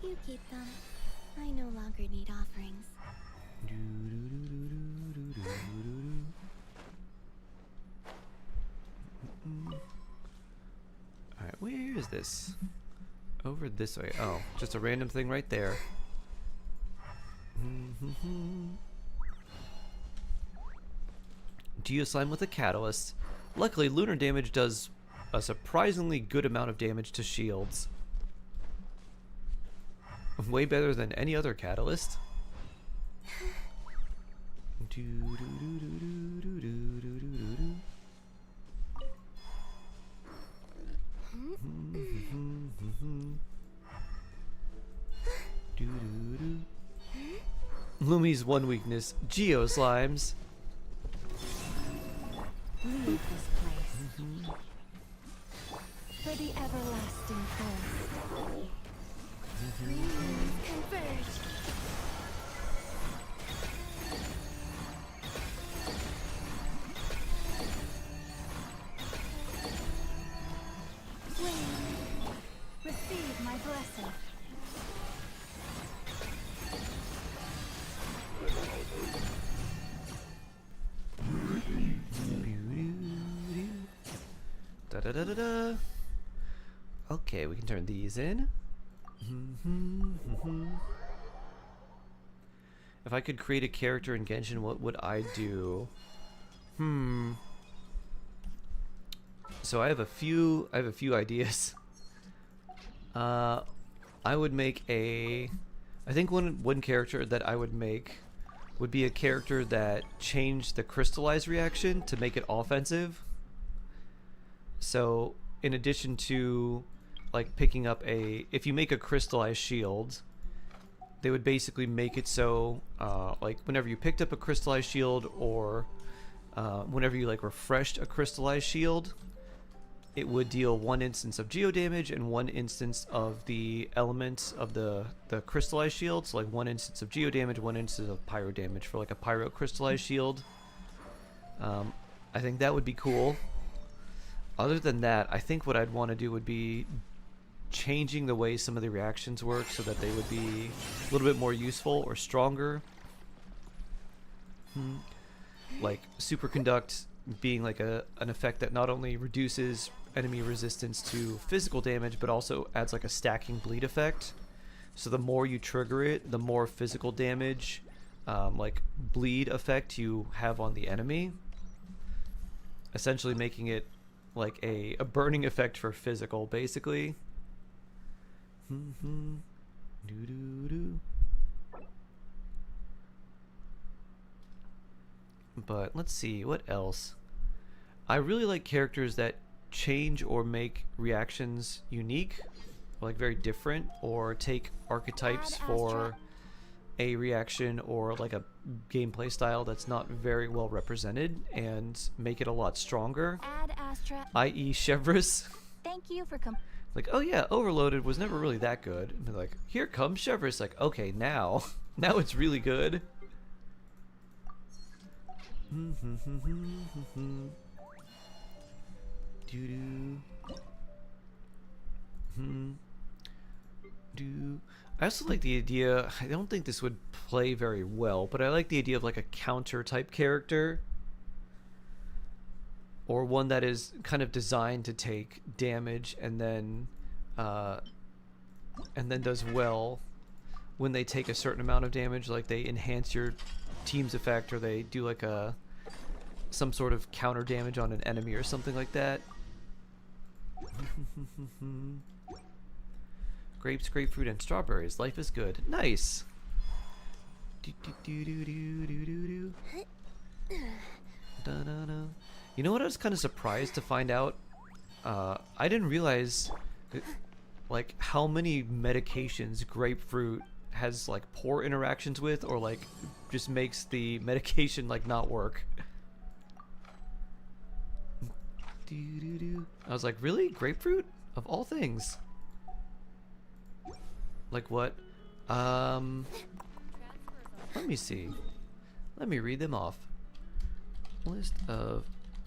You keep them. I no longer need offerings. Alright, where is this? Over this way. Oh, just a random thing right there. Geoslime with a catalyst. Luckily, lunar damage does a surprisingly good amount of damage to shields. Way better than any other catalyst. Lumi's one weakness, Geoslimes. Leave this place. For the everlasting forest. Converge. Receive my blessing. Da da da da da. Okay, we can turn these in. If I could create a character in Genshin, what would I do? So I have a few ideas. I would make I think one character that I would make would be a character that changed the crystallize reaction to make it offensive. So in addition to like picking up if you make a crystallized shield, they would basically make it so like whenever you picked up a crystallized shield or whenever you like refreshed a crystallized shield, it would deal 1 instance of geo damage and 1 instance of the elements of the crystallized shield. So like 1 instance of geo damage, 1 instance of pyro damage for like a pyro crystallized shield. I think that would be cool. Other than that, I think what I'd want to do would be changing the way some of the reactions work so that they would be a little bit more useful or stronger. Like superconduct being like an effect that not only reduces enemy resistance to physical damage but also adds like a stacking bleed effect. So the more you trigger it, the more physical damage, like bleed effect you have on the enemy. Essentially making it like a burning effect for physical, basically. But let's see, what else? I really like characters that change or make reactions unique, like very different, or take archetypes for a reaction or like a gameplay style that's not very well represented and make it a lot stronger. Add Astra. I.e. Chevrolet. Thank you for Like, oh yeah, Overloaded was never really that good. And they're like, here comes Chevrolet. Like, okay, now it's really good. I also like the idea, I don't think this would play very well, but I like the idea of like a counter type character. Or one that is kind of designed to take damage and then does well when they take a certain amount of damage, like they enhance your team's effect, or they do like some sort of counter damage on an enemy or something like that. Grapes, grapefruit, and strawberries. Life is good. Nice. You know what I was kind of surprised to find out? I didn't realize like how many medications grapefruit has like poor interactions with, or like just makes the medication like not work. I was like, really? Grapefruit? Of all things. Like what? Let me see. Let me read them off. List of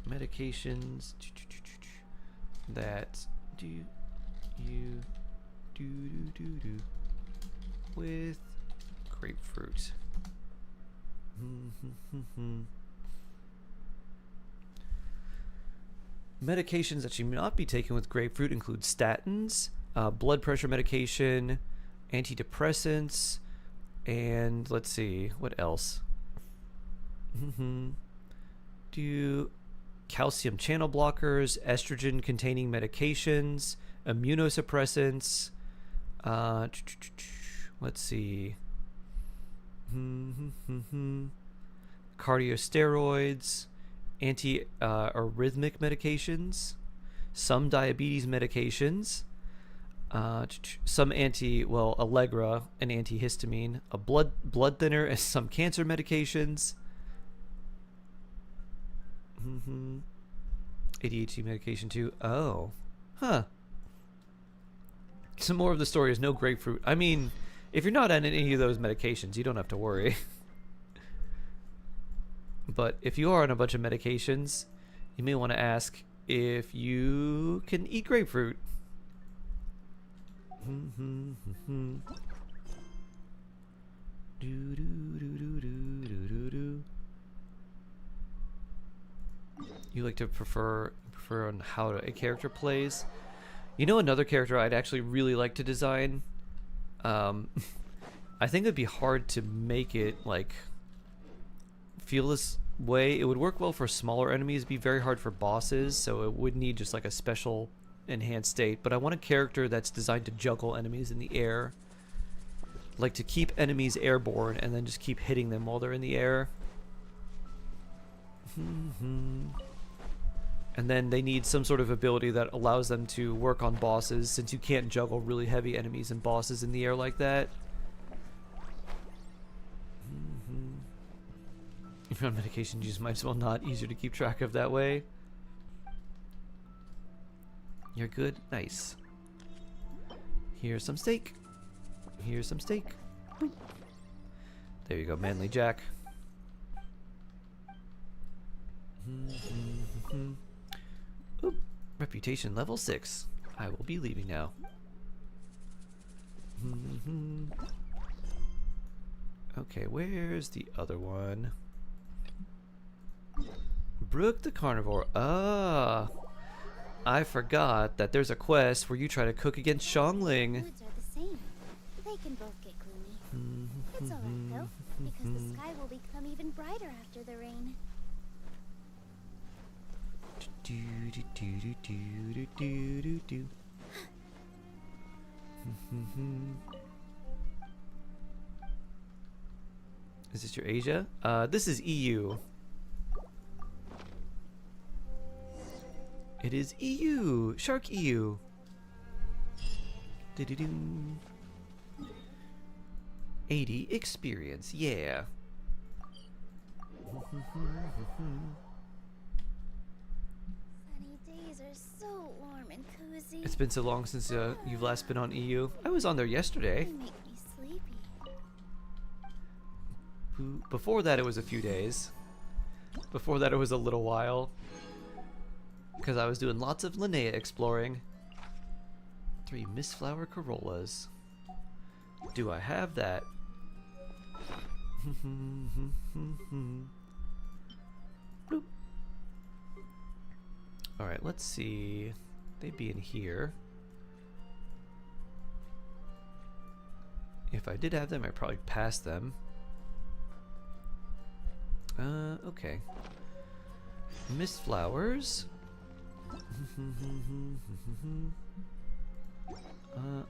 medications that do you do with grapefruit. Medications that should not be taken with grapefruit include statins, blood pressure medication, antidepressants, and let's see, what else? Do calcium channel blockers, estrogen containing medications, immunosuppressants, let's see, cardiosteroids, anti-arrhythmic medications, some diabetes medications, some Allegra, an antihistamine, a blood thinner, and some cancer medications. ADHD medication too. Oh. Huh. Some more of the story is no grapefruit. I mean, if you're not on any of those medications, you don't have to worry. But if you are on a bunch of medications, you may want to ask if you can eat grapefruit. You like to prefer on how a character plays. You know, another character I'd actually really like to design. I think it'd be hard to make it like feel this way. It would work well for smaller enemies, be very hard for bosses, so it would need just like a special enhanced state. But I want a character that's designed to juggle enemies in the air, like to keep enemies airborne and then just keep hitting them while they're in the air. And then they need some sort of ability that allows them to work on bosses, since you can't juggle really heavy enemies and bosses in the air like that. If you're on medication, you just might as well not. Easier to keep track of that way. You're good? Nice. Here's some steak. Here's some steak. Boop. There you go, Manly Jack. Oop. Reputation level 6. I will be leaving now. Okay, where's the other one? Brooke the Carnivore. Ah, I forgot that there's a quest where you try to cook against Xiangling. Moods are the same. They can both get gloomy. It's alright though, because the sky will become even brighter after the rain. Is this your Asia? This is EU. It is EU. Shark EU. Do-do-do. 80 experience. Yeah. Sunny days are so warm and cozy. It's been so long since you've last been on EU. I was on there yesterday. They make me sleepy. Before that, it was a few days. Before that, it was a little while. Because I was doing lots of Linnea exploring. 3 Mistflower Corollas. Do I have that? Bloop. Alright, let's see. They'd be in here. If I did have them, I'd probably pass them. Okay. Mistflowers.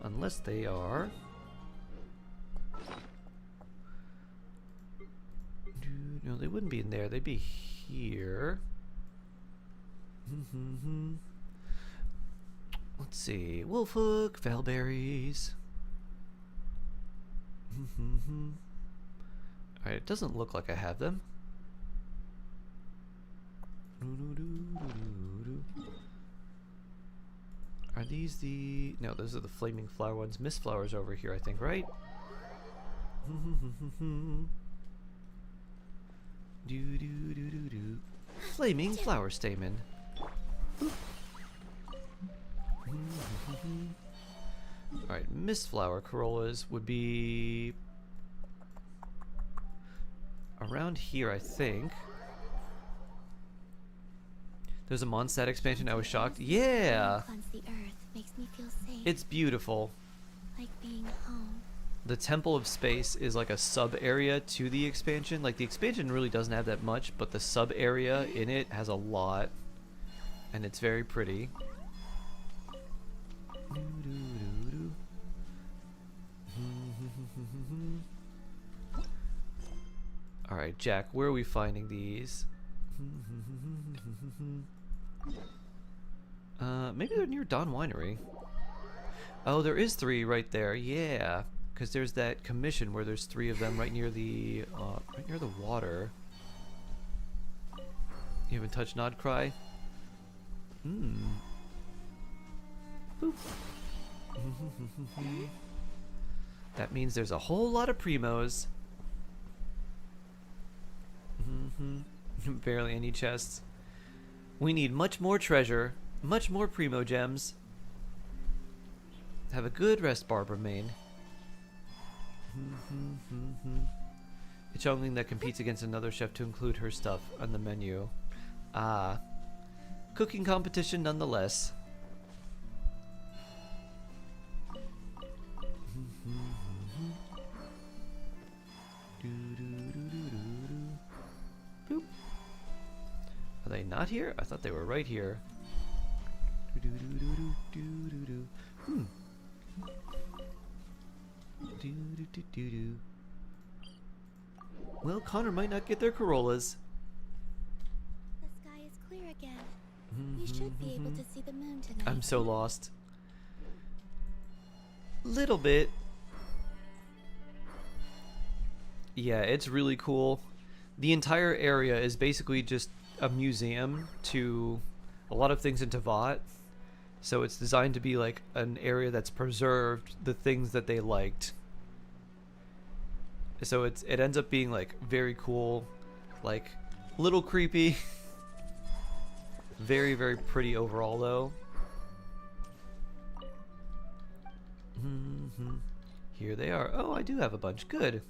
Unless they are. No, they wouldn't be in there. They'd be here. Let's see. Wolfhook, Valberries. Alright, it doesn't look like I have them. Are these the... No, those are the flaming flower ones. Mistflowers over here, I think, right? Flaming flower stamen. Alright, Mistflower Corollas would be... around here, I think. There's a Mondstadt expansion. I was shocked. Yeah! Cleanse the earth makes me feel safe. It's beautiful. Like being home. The Temple of Space is like a sub-area to the expansion. Like, the expansion really doesn't have that much, but the sub-area in it has a lot. And it's very pretty. Alright, Jack, where are we finding these? Maybe they're near Dawn Winery. Oh, there is 3 right there. Yeah, because there's that commission where there's 3 of them right near the water. You haven't touched Nod Cry? Boop. That means there's a whole lot of primos. Barely any chests. We need much more treasure, much more primo gems. Have a good rest, Barbara Main. A Chongling that competes against another chef to include her stuff on the menu. Ah. Cooking competition nonetheless. Boop. Are they not here? I thought they were right here. Well, Connor might not get their Corollas. The sky is clear again. We should be able to see the moon tonight. I'm so lost. Little bit. Yeah, it's really cool. The entire area is basically just a museum to a lot of things in Teyvat. So it's designed to be like an area that's preserved the things that they liked. So it ends up being like very cool, like little creepy. Very, very pretty overall, though. Here they are. Oh, I do have a bunch. Good.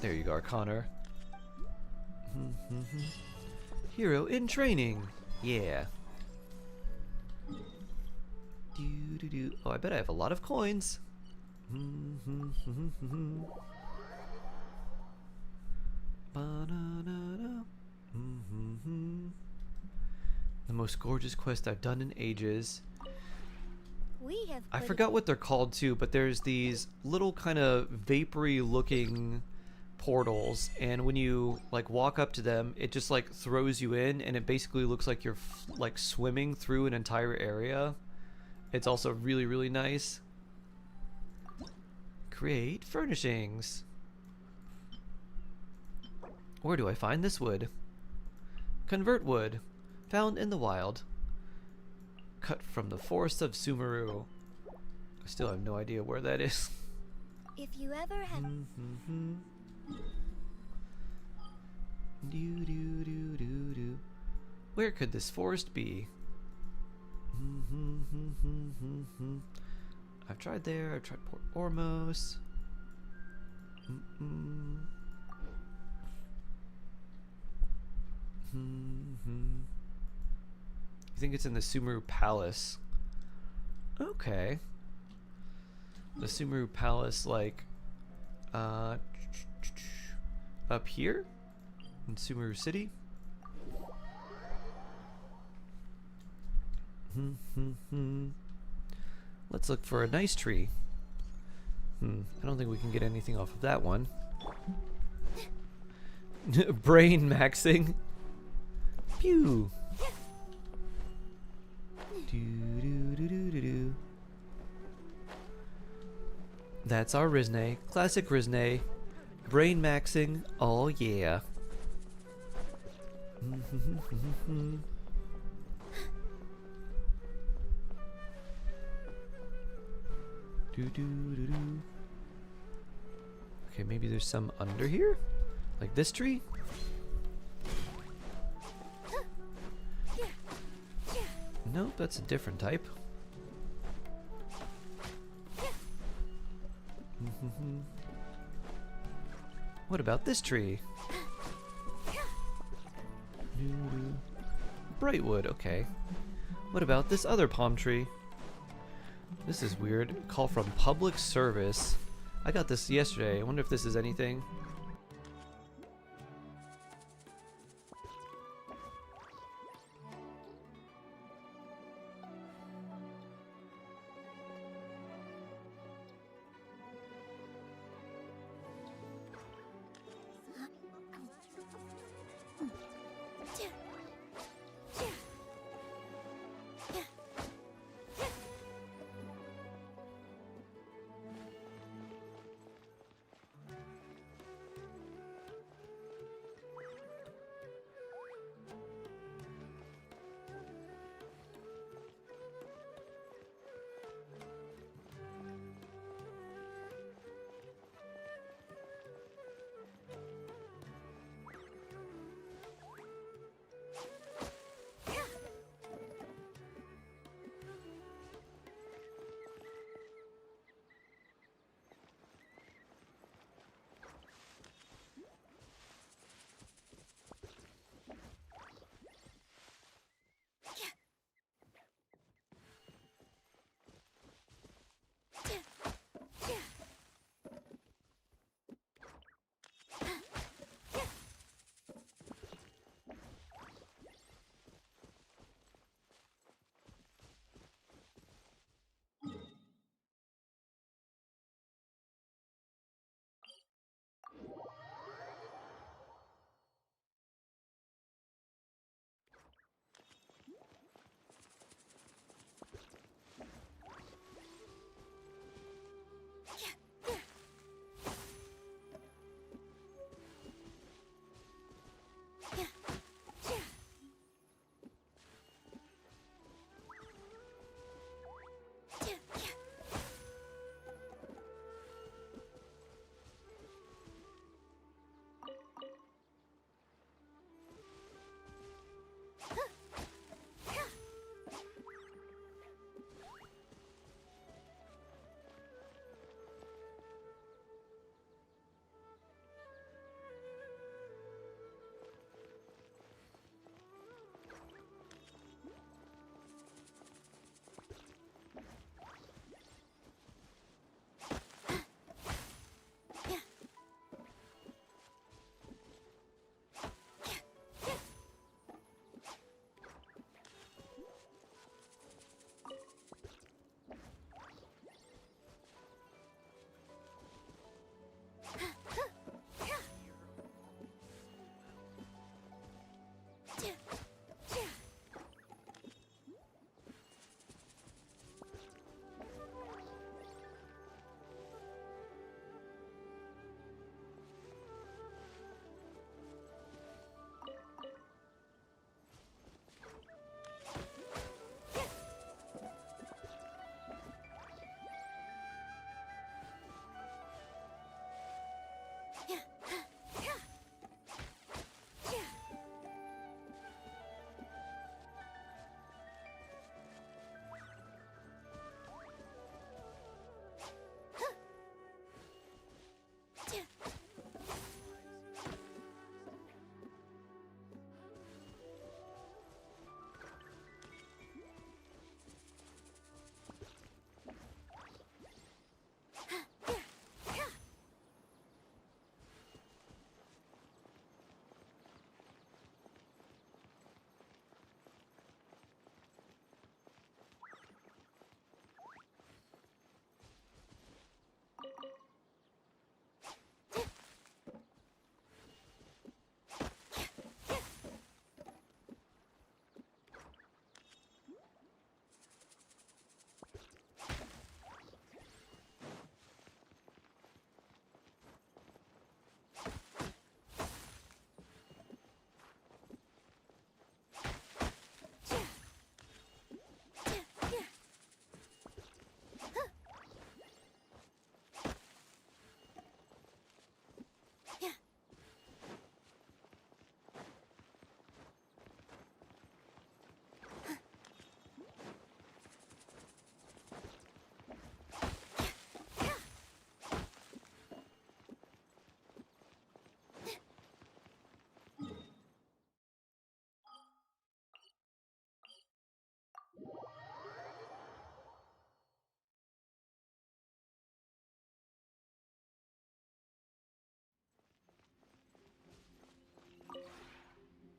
There you are, Connor. Hero in training. Yeah. Oh, I bet I have a lot of coins. The most gorgeous quest I've done in ages. We have I put forgot what they're called too, but there's these little kind of vapory looking portals, and when you like walk up to them, it just like throws you in, and it basically looks like you're like swimming through an entire area. It's also really, really nice. Create furnishings. Where do I find this wood? Convert wood. Found in the wild. Cut from the forest of Sumeru. I still have no idea where that is. If you ever have Where could this forest be? I've tried there. I've tried Port Ormos. I think it's in the Sumeru Palace. Okay. The Sumeru Palace, like, up here in Sumeru City. Let's look for a nice tree. I don't think we can get anything off of that one. Brain maxing. Pew. That's our Rizne. Classic Rizne. Brain maxing. Oh yeah. Okay, maybe there's some under here? Like this tree? Nope, that's a different type. What about this tree? Brightwood, okay. What about this other palm tree? This is weird. Call from public service. I got this yesterday. I wonder if this is anything.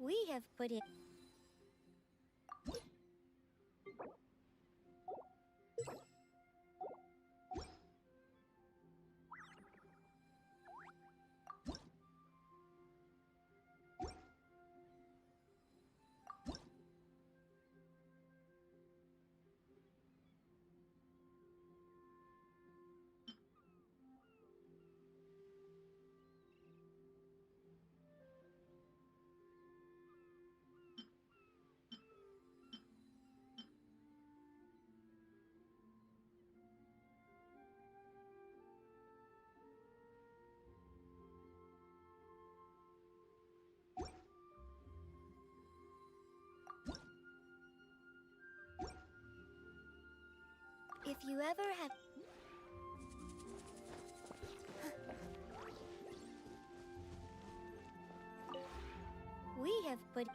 We have put in. If you ever have. We have put.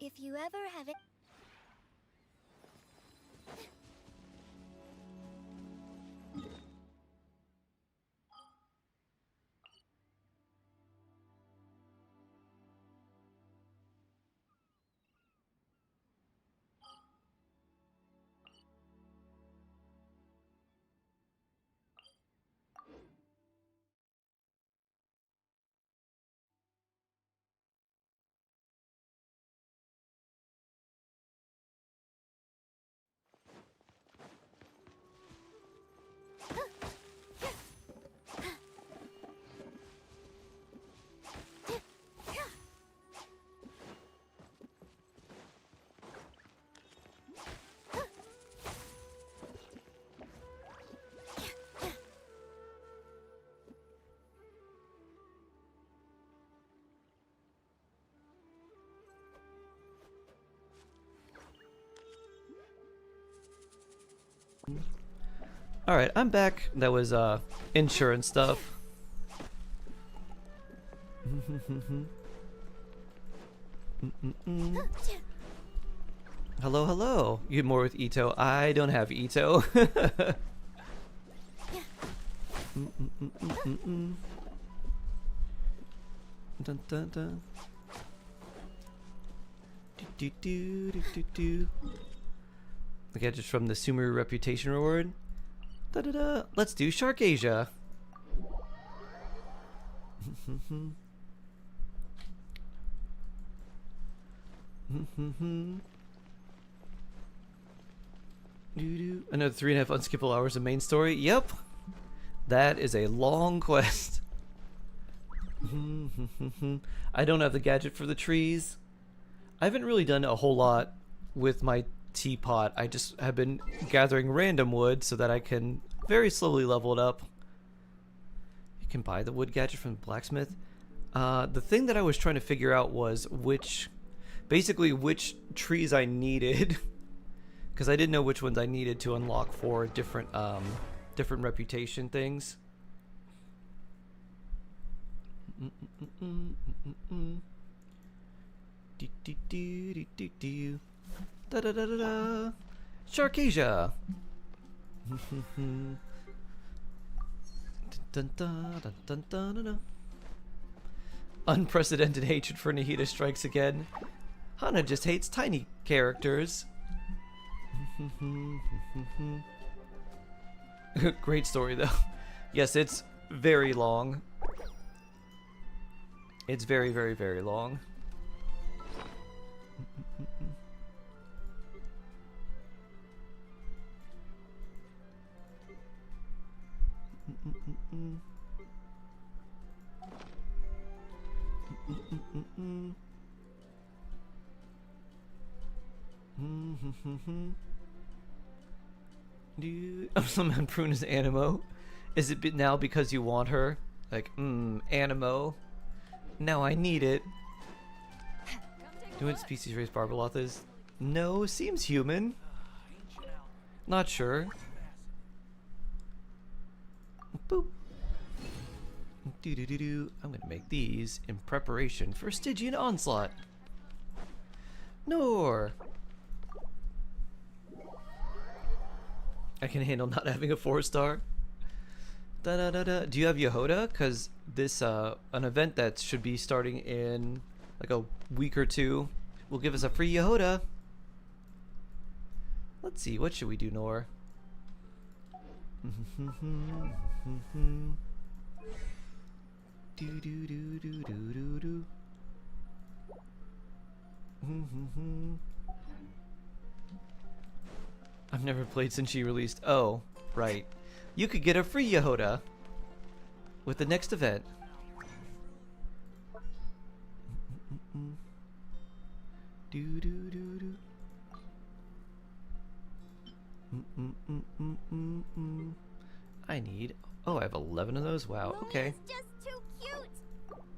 If you ever have it. Alright, I'm back. That was insurance stuff. Hello, hello. You more with Ito. I don't have Ito. Dun, dun, dun. Do, do, do, do, do. The gadgets from the Sumeru Reputation Reward. Da da da. Let's do Shark Asia. Another 3.5 unskippable hours of main story. Yep. That is a long quest. I don't have the gadget for the trees. I haven't really done a whole lot with my teapot. I just have been gathering random wood so that I can very slowly level it up. You can buy the wood gadget from the blacksmith. The thing that I was trying to figure out was basically which trees I needed, because I didn't know which ones I needed to unlock for different reputation things. Da da da da da. Sharkasia. Dun, dun, dun, dun, dun, dun. Unprecedented hatred for Nahida strikes again. Hana just hates tiny characters. Great story though. Yes, it's very long. It's very, very, very long. Someone Prune is Animo. Is it now because you want her? Like, Animo. Now I need it. Do what species race Barbeloth is? No, seems human. Not sure. Boop. I'm gonna make these in preparation for Stygian onslaught. Nor. I can handle not having a 4-star. Da-da-da-da. Do you have Yehoda? Because this, an event that should be starting in like a week or two will give us a free Yehoda. Let's see, what should we do, Nor? I've never played since she released. Oh, right. You could get a free Yehoda with the next event. I need. Oh, I have 11 of those. Wow. Lumi Okay. is just too cute.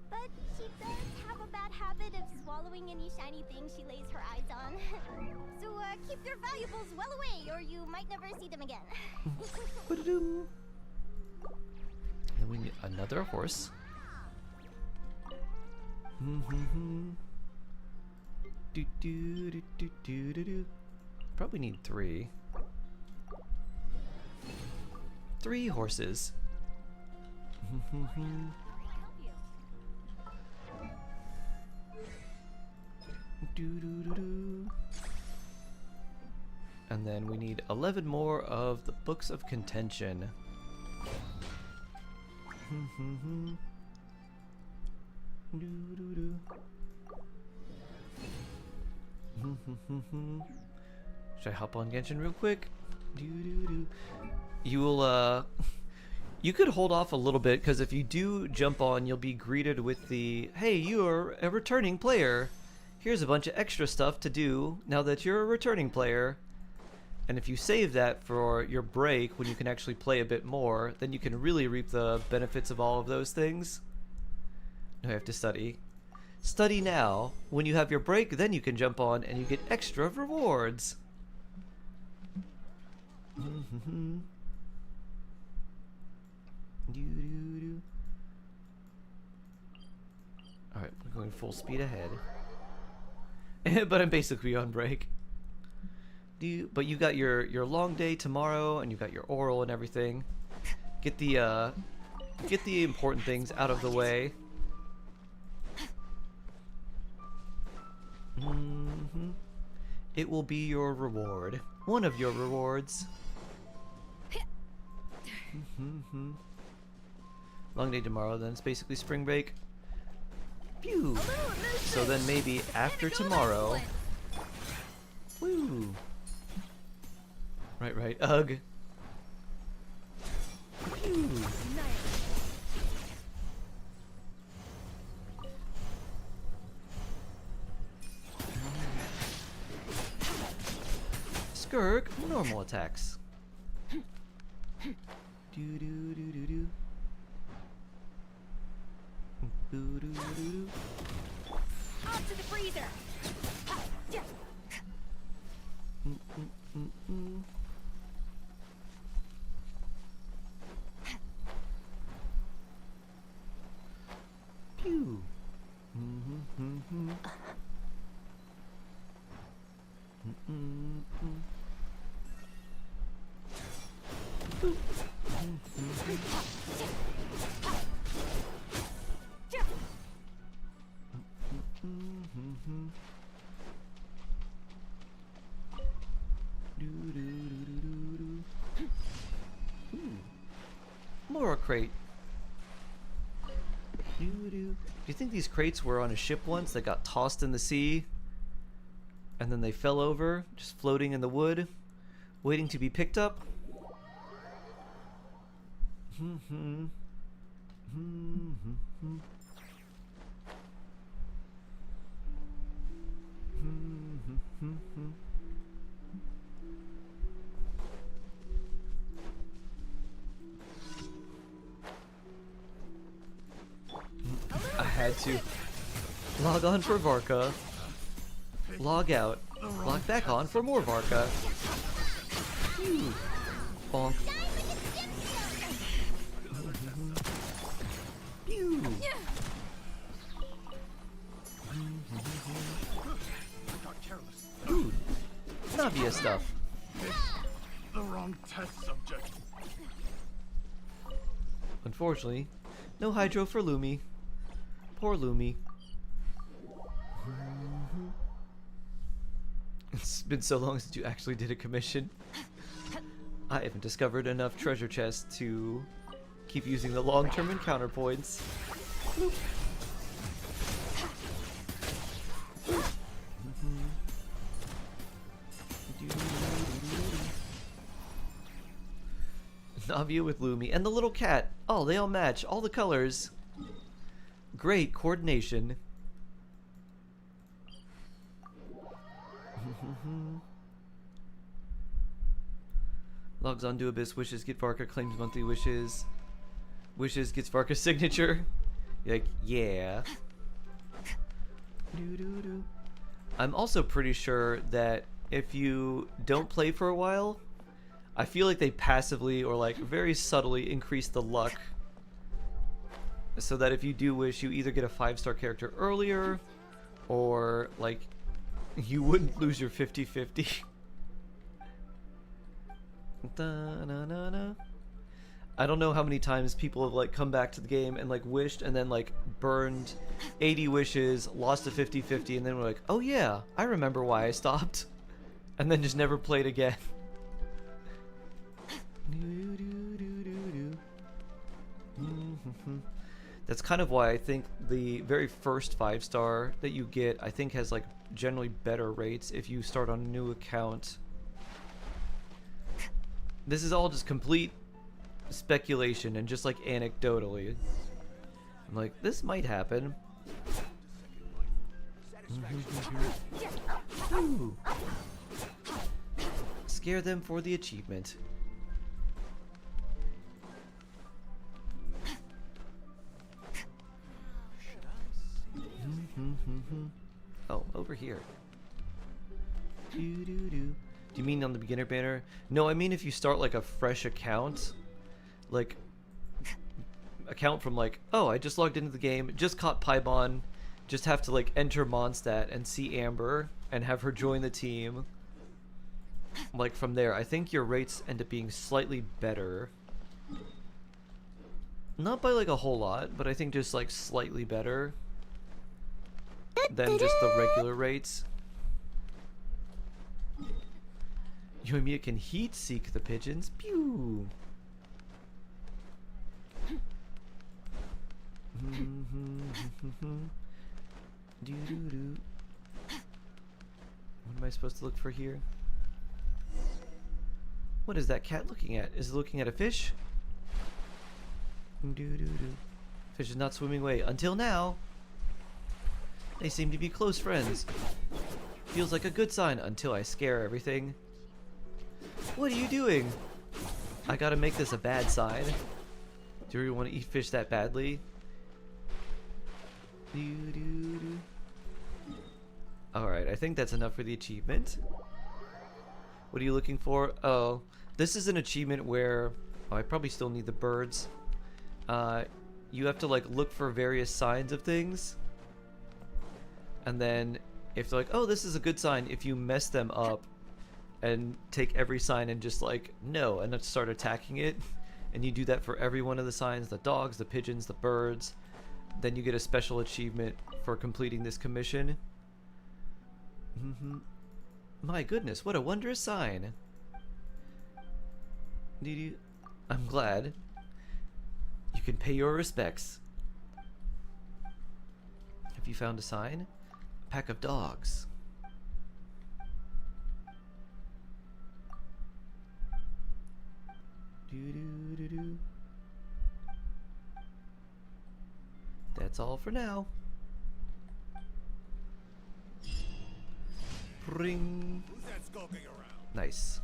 But she does have a bad habit of swallowing any shiny thing she lays her eyes on. So keep your valuables well away, or you might never see them again. Ba-da-dum. Then we need another horse. Probably need 3. 3 horses. And then we need 11 more of the Books of Contention. Should I hop on Genshin real quick? You will, you could hold off a little bit, because if you do jump on, you'll be greeted with the, hey, you're a returning player. Here's a bunch of extra stuff to do now that you're a returning player. And if you save that for your break, when you can actually play a bit more, then you can really reap the benefits of all of those things. No, I have to study. Study now. When you have your break, then you can jump on and you get extra rewards. Alright, we're going full speed ahead. But I'm basically on break. But you got your long day tomorrow, and you got your oral and everything. Get the important things out of the way. It will be your reward. One of your rewards. Long day tomorrow, then it's basically spring break. Phew. So then maybe after tomorrow. Woo. Right. Ugh. Phew. Skirk, normal attacks. Off to the freezer. Pew. More crate. Do you think these crates were on a ship once that got tossed in the sea? And then they fell over, just floating in the wood, waiting to be picked up? had to. Log on for Varka. Log out. Log back on for more Varka. Phew. Bonk. Pew. Ooh. Navia stuff. The wrong test subject. Unfortunately, no hydro for Lumi. Poor Lumi. It's been so long since you actually did a commission. I haven't discovered enough treasure chests to keep using the long-term encounter points. Bloop. Navia with Lumi and the little cat. Oh, they all match. All the colors. Great coordination. Logs on to Abyss. Wishes get Varka. Claims monthly wishes. Wishes gets Varka's signature. You're like, yeah. I'm also pretty sure that if you don't play for a while, I feel like they passively or like very subtly increase the luck so that if you do wish, you either get a 5-star character earlier or like you wouldn't lose your 50-50. I don't know how many times people have like come back to the game and like wished and then like burned 80 wishes, lost a 50-50, and then we're like, oh yeah, I remember why I stopped, and then just never played again. That's kind of why I think the very first 5-star that you get, I think, has like generally better rates if you start on a new account. This is all just complete speculation and just like anecdotally. I'm like, this might happen. Ooh. Scare them for the achievement. Oh, over here. Do you mean on the beginner banner? No, I mean if you start like a fresh account, like account from like, oh, I just logged into the game, just caught Paimon, just have to like enter Mondstadt and see Amber and have her join the team. Like from there, I think your rates end up being slightly better. Not by like a whole lot, but I think just like slightly better than just the regular rates. Yoimiya can heat seek the pigeons. Pew! What am I supposed to look for here? What is that cat looking at? Is it looking at a fish? Fish is not swimming away until now. They seem to be close friends. Feels like a good sign until I scare everything. What are you doing? I gotta make this a bad sign. Do you want to eat fish that badly? Alright, I think that's enough for the achievement. What are you looking for? Oh, this is an achievement where... Oh, I probably still need the birds. You have to like look for various signs of things. And then if they're like, oh, this is a good sign, if you mess them up and take every sign and just like, no, and then start attacking it, and you do that for every one of the signs, the dogs, the pigeons, the birds, then you get a special achievement for completing this commission. My goodness, what a wondrous sign. I'm glad. You can pay your respects. Have you found a sign? A pack of dogs. That's all for now. Ring. Who's that skulking around? Nice.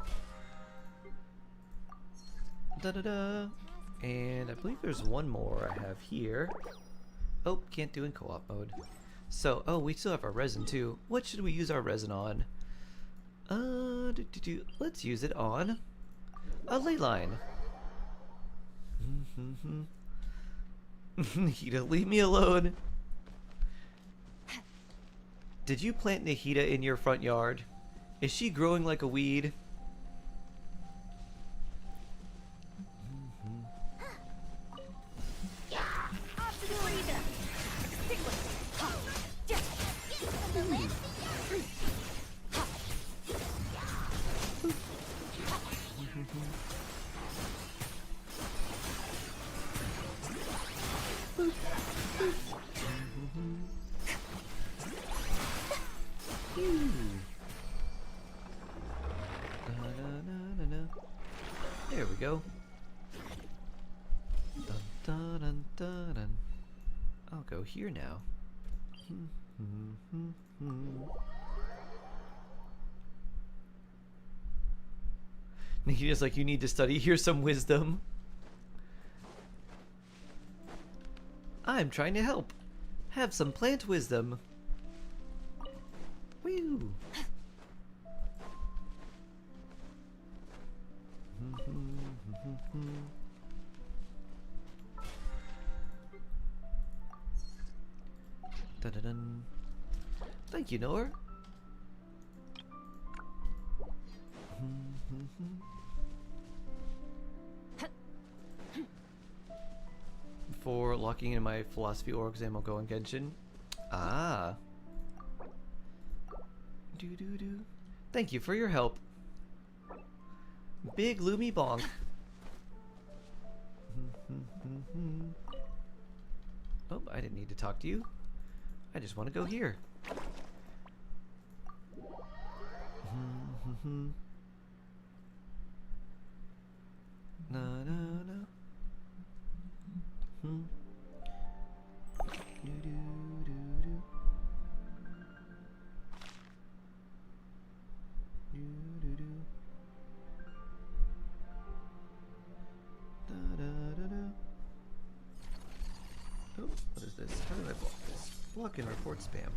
Da da da. And I believe there's one more I have here. Oh, can't do in co-op mode. So, oh, we still have our resin too. What should we use our resin on? Let's use it on a ley line. Nahida, leave me alone. Did you plant Nahida in your front yard? Is she growing like a weed? Off to the freezer. Stick with it. Ha. There we go. Dun, dun, dun, dun, dun. I'll go here now. Nikita's like, you need to study. Here's some wisdom. I'm trying to help. Have some plant wisdom. Woo. Dun-dun-dun. Thank you, Noah. For locking in my philosophy oral exam, I'll go on Genshin. Ah. Do-do-do. Thank you for your help. Big Lumi bonk. Oh, I didn't need to talk to you. I just want to go here. Na na na. Do do do do. Do do do. Da da da da. Oh, what is this? How do I block this? Block and report spam.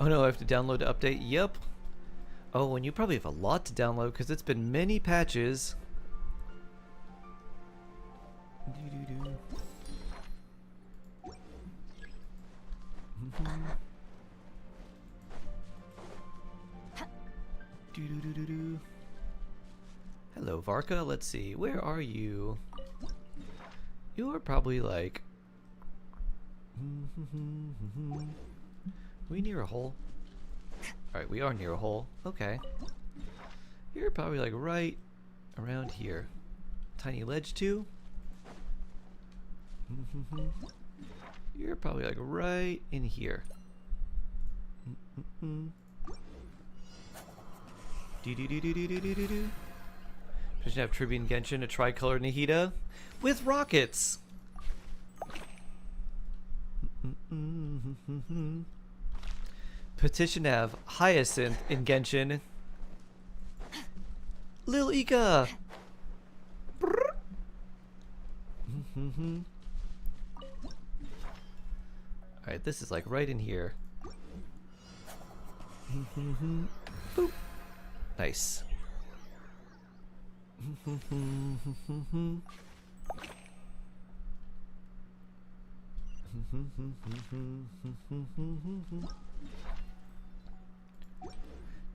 Oh no, I have to download to update? Yep. Oh, and you probably have a lot to download because it's been many patches. Hello, Varka. Let's see. Where are you? You're probably like... we near a hole? Alright, we are near a hole. Okay. You're probably like right around here. Tiny ledge too? You're probably like right in here. Just have Tribune Genshin, a tricolor Nahida with rockets. Petition to have Hyacinth in Genshin. Lil Ika. Alright, this is like right in here. Boop. Nice.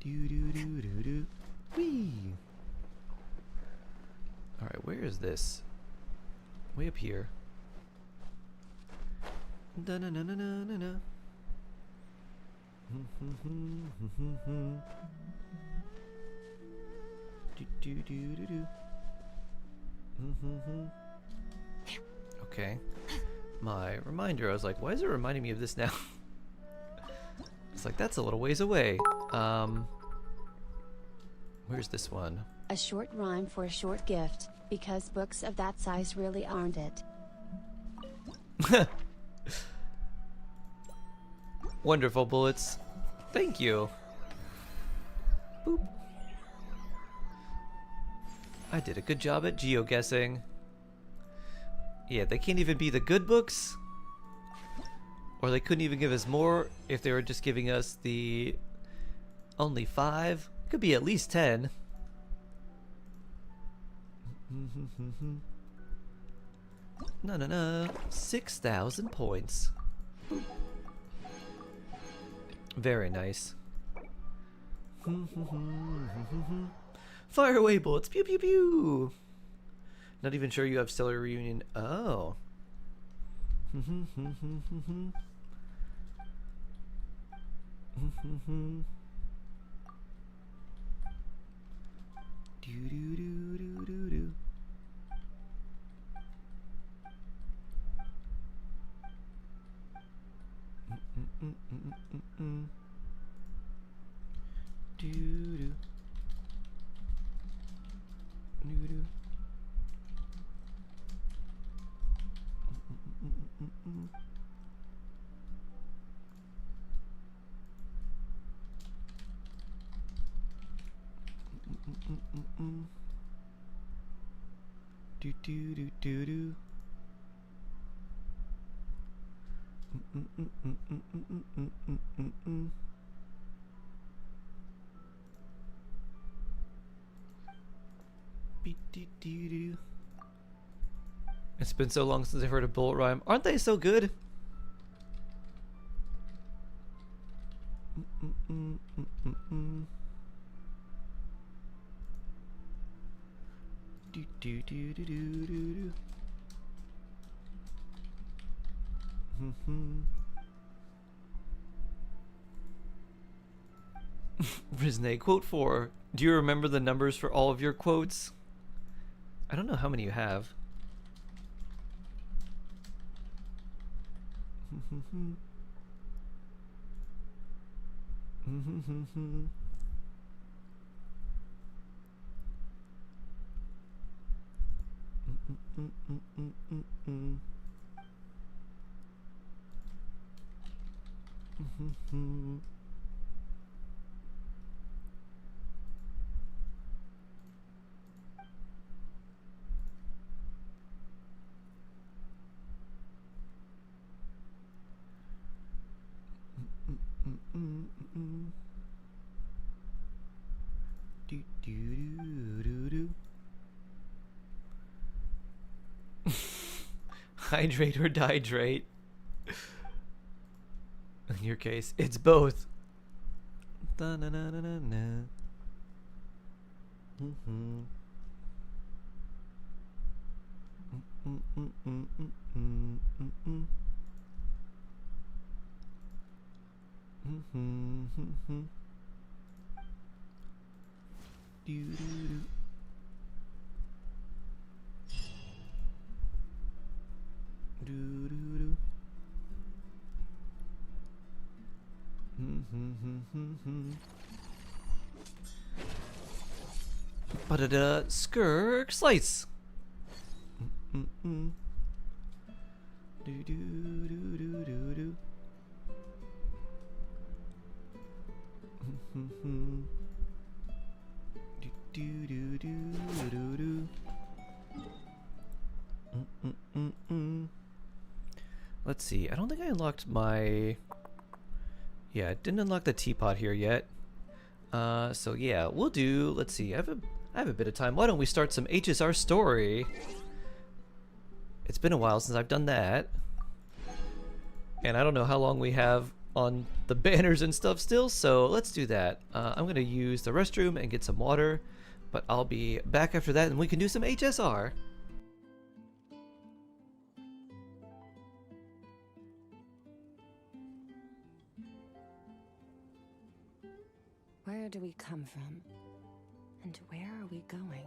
Do do do do do. Wee. All right, where is this? Way up here. Da na na na na na na. Do do do do do. Okay. My reminder, I was like, why is it reminding me of this now? It's like, that's a little ways away. Where's this one? A short rhyme for a short gift, because books of that size really aren't it. Wonderful bullets. Thank you. Boop. I did a good job at geoguessing. Yeah, they can't even be the good books. Or they couldn't even give us more if they were just giving us the only 5. Could be at least 10. No. 6,000 points. Very nice. Fire away bullets. Pew pew pew. Not even sure you have Stellar Reunion. Oh. Do do do do do do. Do do. Do do. Do do do do do. It's been so long since I've heard a bullet rhyme. Aren't they so good? Do do do do do do do. Rizne, quote 4. Do you remember the numbers for all of your quotes? I don't know how many you have. Do do do do do. Hydrate or dihydrate. In your case, it's both. Da na na na na na. Do do do. Do do do. Ba-da-da, skirk slice. Do do do do do do. Do do do do do. Let's see. I don't think I unlocked my. Yeah, I didn't unlock the teapot here yet. So yeah, we'll do. Let's see. I have a bit of time. Why don't we start some HSR story? It's been a while since I've done that, and I don't know how long we have on the banners and stuff still. So let's do that. I'm gonna use the restroom and get some water, but I'll be back after that, and we can do some HSR. Where do we come from? And where are we going?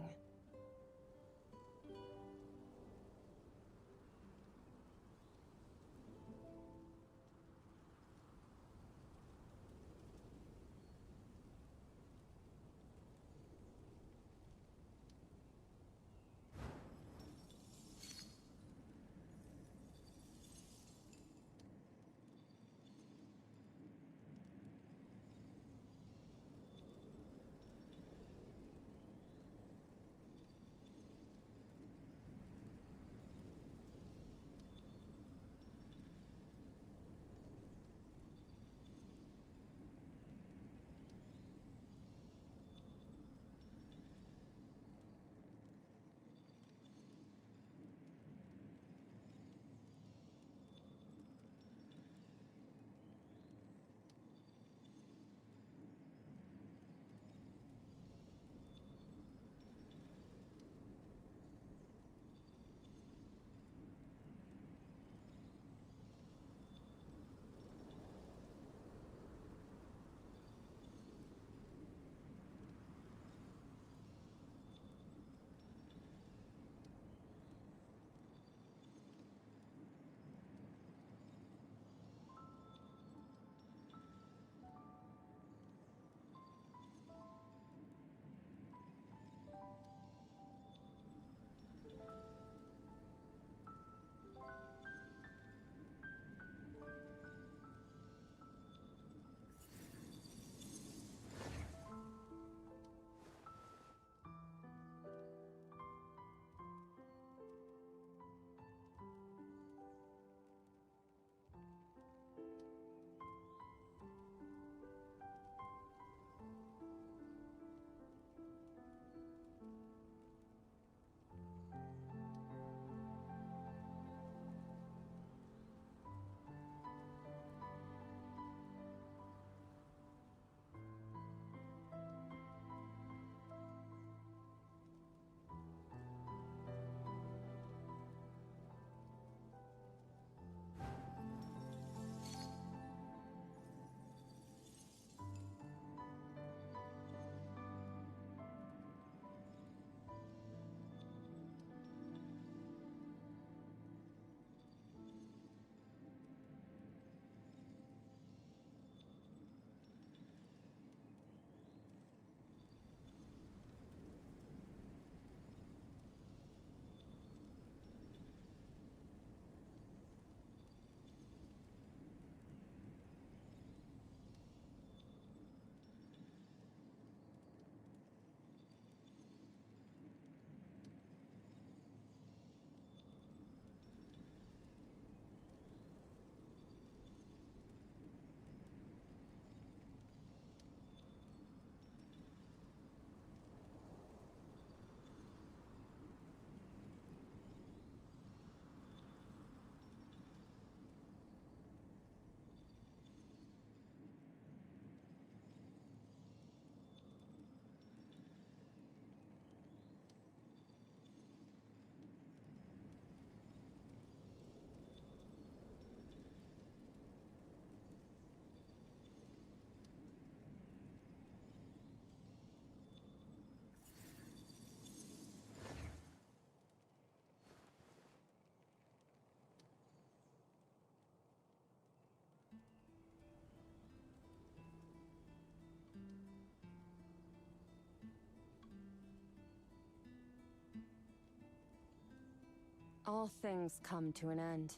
All things come to an end,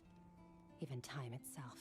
even time itself.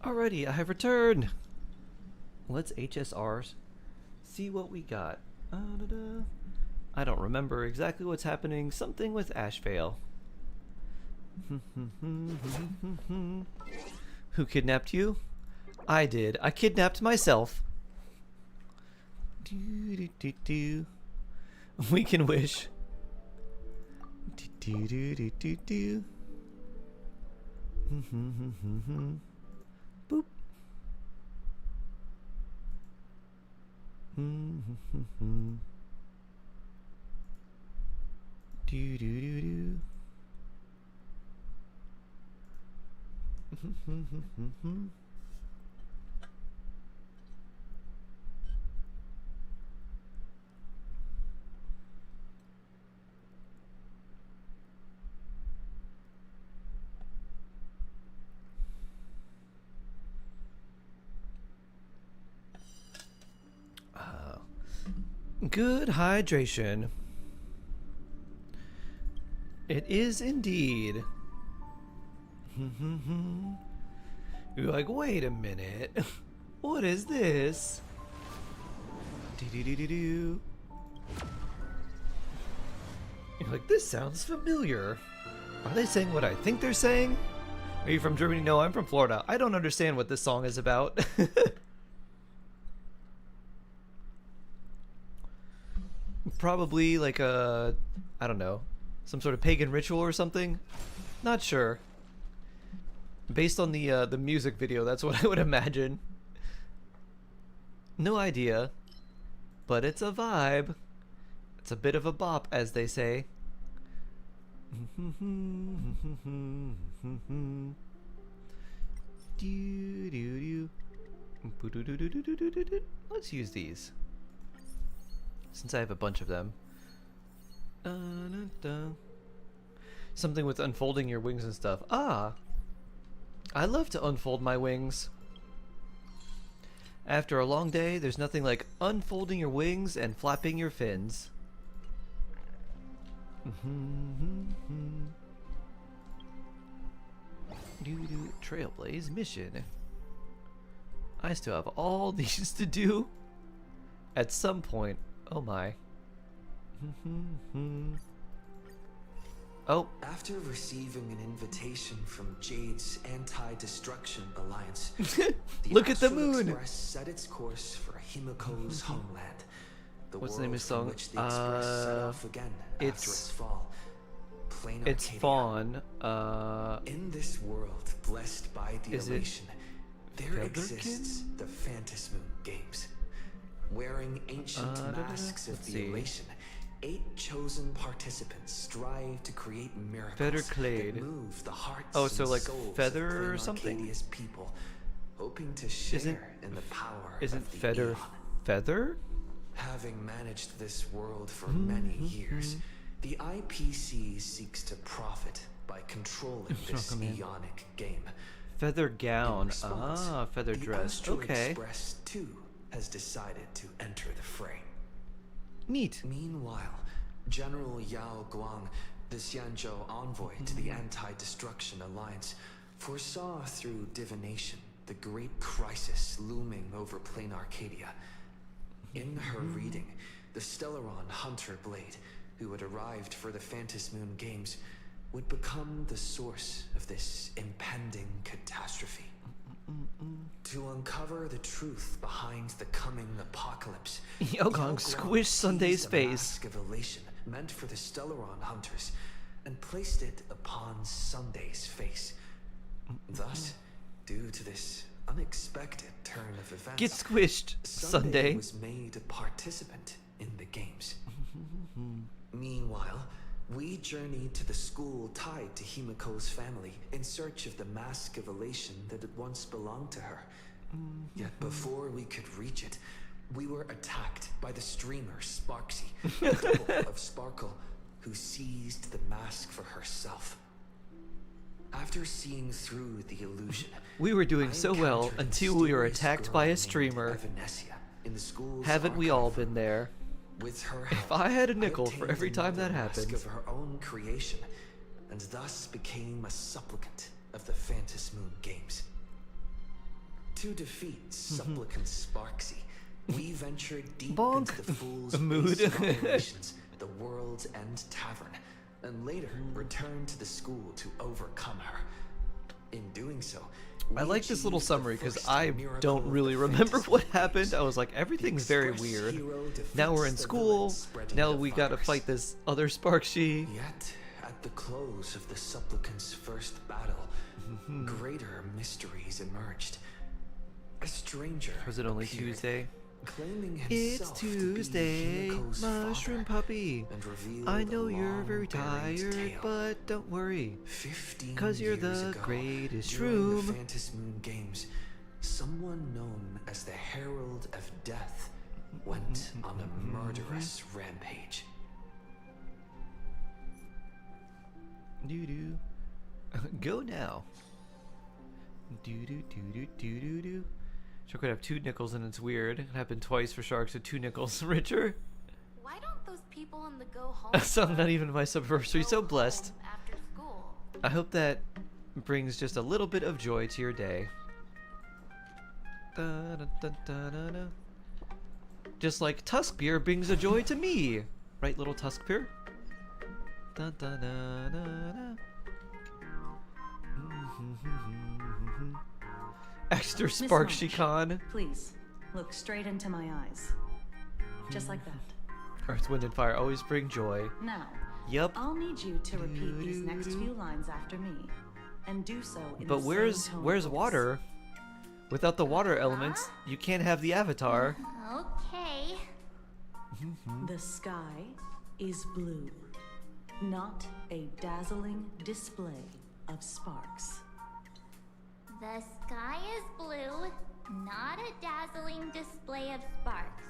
Alrighty, I have returned. Let's HSRs. See what we got. I don't remember exactly what's happening. Something with Ashvale. Who kidnapped you? I did. I kidnapped myself. We can wish. Boop. Do do do do. Good hydration. It is indeed. You're like, wait a minute. What is this? Do-do-do-do-do. You're like, this sounds familiar. Are they saying what I think they're saying? Are you from Germany? No, I'm from Florida. I don't understand what this song is about. Probably like a, I don't know, some sort of pagan ritual or something. Not sure. Based on the music video, that's what I would imagine. No idea, but it's a vibe. It's a bit of a bop, as they say. Let's use these, since I have a bunch of them. Something with unfolding your wings and stuff. Ah, I love to unfold my wings. After a long day, there's nothing like unfolding your wings and flapping your fins. Trailblaze mission. I still have all these to do at some point. Oh my. Oh. After receiving an invitation from Jade's Anti-Destruction Alliance, look at the Astral moon. Express set its course for Himiko's homeland. The What's the name of the world song? from which the Express set off again after its fall. Plain It's Arcadia. Fawn. In this world blessed by the Is it elation, there Featherkin? exists the Phantasmoon Games. Wearing ancient masks of let's the see. elation, 8 chosen participants strive to create miracles Featherclade. that move the hearts Oh, so and like souls feather of or Plain something? Arcadia's people, hoping to share in the power Isn't of the feather Eon. feather? Having managed this world for many years, the IPC seeks to profit by controlling this Come in. eonic game. Feather In gown. response, Ah, feather the dress. Astral Okay. Express too has decided to enter the fray. Neat. Meanwhile, General Yao Guang, the Xianzhou envoy to the Anti-Destruction Alliance, foresaw through divination the great crisis looming over plain Arcadia. In her reading, the Stellaron Hunter Blade, who had arrived for the Phantasmoon Games, would become the source of this impending catastrophe. To uncover the truth behind the coming apocalypse, Yao Guang squished Sunday's teased a face. mask of elation meant for the Stellaron hunters and placed it upon Sunday's face. Thus, due to this unexpected turn of events, Get squished, Sunday. was made a participant in the games. Meanwhile, we journeyed to the school tied to Himiko's family in search of the mask of elation that had once belonged to her. Yet before we could reach it, we were attacked by the streamer Sparksy, a double of Sparkle, who seized the mask for herself. After seeing through the illusion, We were doing I so well encountered a until we were mysterious attacked girl by a named streamer. Evanesia in the school's Haven't we all archive been room. there? With her If help, I had a nickel for obtained every time that another mask happened. of her own creation, and thus became a supplicant of the Phantasmoon Games. To defeat supplicant Sparksy, we ventured deep Bonk. into the fool's Mood. base of operations, the World's End Tavern, and later returned to the school to overcome her. In doing so, I we like this little achieved the summary because first I miracle don't of really the remember Phantasmoon what Games. happened. I was like, The everything's very express weird. hero Now we're in defeats the school. villain spreading Now the we gotta virus. fight this other Sparksy. Yet, at the close of the supplicant's first battle, greater mysteries emerged. A stranger Was it only appeared, Tuesday? claiming It's himself to be Tuesday, Himiko's mushroom father, puppy. and revealed I a know you're very long-buried tired, tale. but don't worry. 15 'Cause you're years the ago, greatest during the shroom. Phantasmoon Games, someone known as the Herald of Death went on a murderous rampage. Doo doo. Go now. Doo doo doo doo doo doo doo. Shark would have 2 nickels and it's weird. It happened twice for sharks with 2 nickels richer. Why don't those people in the go home? A song not club even my subversary, go so blessed. home after school? I hope that brings just a little bit of joy to your day. Da, da, da, da, da, da. Just like Tusk Beer brings a joy to me. Right, little Tusk Beer? Da, da, da, da, da. Extra Miss Sparksy March, Con. Please, look straight into my eyes. Just like that. Earth, Wind, and Fire always bring joy. Now, Yup. I'll need you to repeat these next few lines after me, and do so in But the where's same tone where's of voice. water? Without the water elements, you can't have the avatar. Okay. The sky is blue, not a dazzling display of sparks. The sky is blue, not a dazzling display of sparks.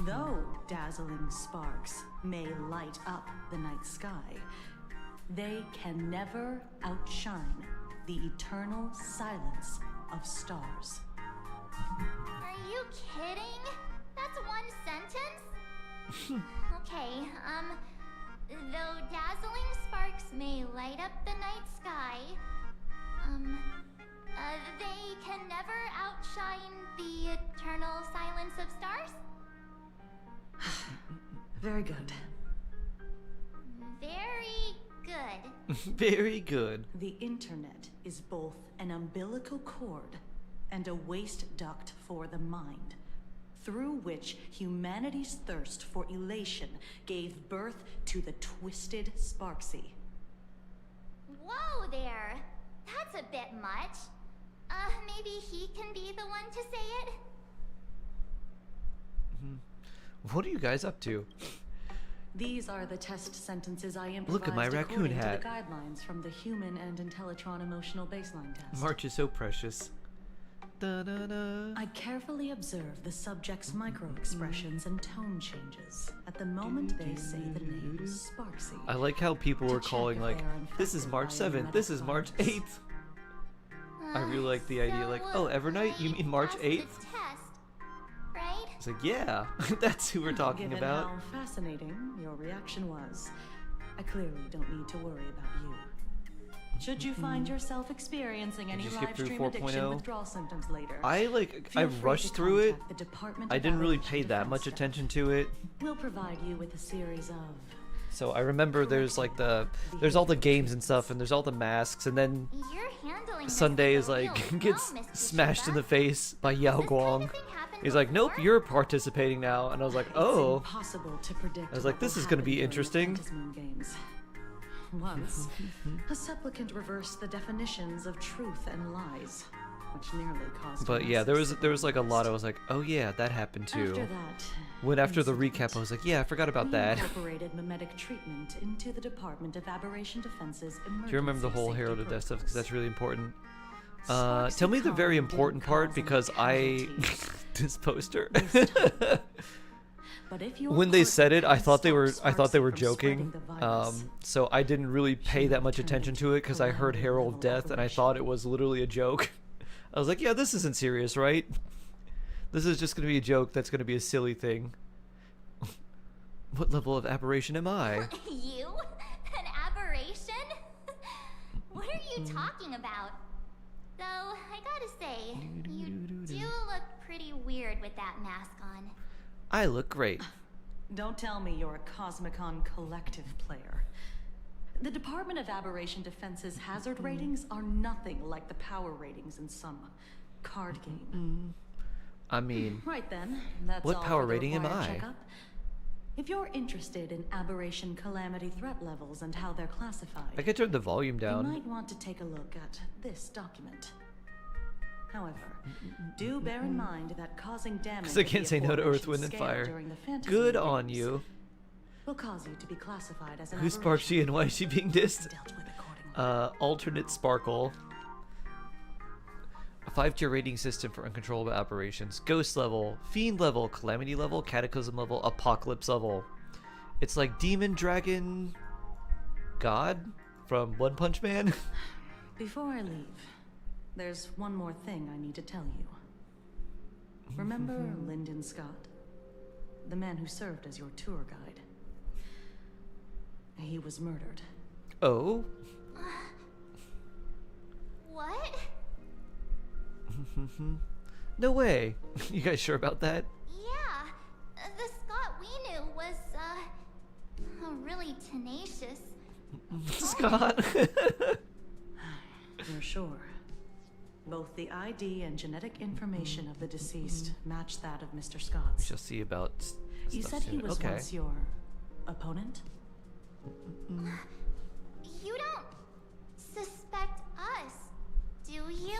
Though dazzling sparks may light up the night sky, they can never outshine the eternal silence of stars. Are you kidding? That's one sentence? Okay, though dazzling sparks may light up the night sky, they can never outshine the eternal silence of stars? Very good. Very good. Very good. The internet is both an umbilical cord and a waste duct for the mind, through which humanity's thirst for elation gave birth to the twisted Sparksy. Whoa there! That's a bit much. Maybe he can be the one to say it? What are you guys up to? These are the test sentences I improvised Look at my raccoon according hat. to the guidelines from the Human and Intellitron Emotional Baseline Test. March is so precious. Da-da-da. I carefully observe the subject's micro-expressions and tone changes at the moment they say the name Sparksy. I like how people To were check calling if like, they are this is infected March by a 7th, this is March virus. 8th. I really like the idea, like, oh, Evernight, you mean March 8th? Right? It's like, yeah, that's who we're talking Given about. how fascinating your reaction was, I clearly don't need to worry about you. Should you find yourself experiencing any you skip live through stream addiction 4.0? withdrawal symptoms later, I feel free rushed to through it. contact the Department I of didn't really Aberration pay that Defense much staff. attention to it. We'll provide you with a series of So I remember there's like there's all the games and stuff, and there's all the masks, and then You're handling this Sunday like is a like real gets pro, Mr. smashed in the Shiba. face by Yao This kind Guang. of thing happened He's like, nope, before? you're participating now, and I was like, It's oh. impossible to predict I was like, what this will is gonna be happen during the interesting. Phantasmoon Games. Once, a supplicant reversed the definitions of truth and lies, which nearly caused. But yeah, there was like a lot. I was like, oh yeah, that happened too. After that, When after the incident, recap, I was like, yeah, I forgot about we that. incorporated mimetic treatment into the Department of Aberration Defense's emergency. Do you remember the whole safety Herald of Death stuff? Because that's protocols. really important. Sparksy Tell me the very Khan didn't important part cause any because I casualties this poster. this time. But if your When they said it, partner I thought they can were stop joking. Sparksy from spreading the virus, So I didn't really pay that much turn attention into to it because I heard collateral Herald of level Death and I operation. thought it was literally a joke. I was like, yeah, this isn't serious, right? This is just gonna be a joke. That's gonna be a silly thing. What level of aberration am I? You? An aberration? What are you talking about? Though, I gotta say, you do look pretty weird with that mask on. I look great. Don't tell me you're a Cosmicon collective player. The Department of Aberration Defense's hazard ratings are nothing like the power ratings in some card game. I mean, Right then, that's What all power for the rating am required I? checkup. If you're interested in aberration calamity threat levels and how they're classified, I could turn the volume you down. might want to take a look at this document. However, do bear in mind that causing damage 'Cause I at can't the say no to Earth, aforementioned Wind, and scale Fire. during the Fantasy Good Games on you. will cause you to be classified as an Who's aberration Sparksy and why is she being dissed? and dealt with accordingly. Alternate Sparkle. A 5-tier rating system for uncontrollable aberrations. Ghost level, Fiend level, Calamity level, Cataclysm level, Apocalypse level. It's like Demon Dragon God from One Punch Man. Before I leave, there's one more thing I need to tell you. Remember Lyndon Scott? The man who served as your tour guide. He was murdered. Oh. What? No way. You guys sure about that? Yeah, the Scott we knew was, really tenacious. Scott. You're sure? Both the ID and genetic information of the deceased match that of Mr. We Scott's. shall see about You stuff said he soon. was okay. once your opponent? You don't suspect us, do you?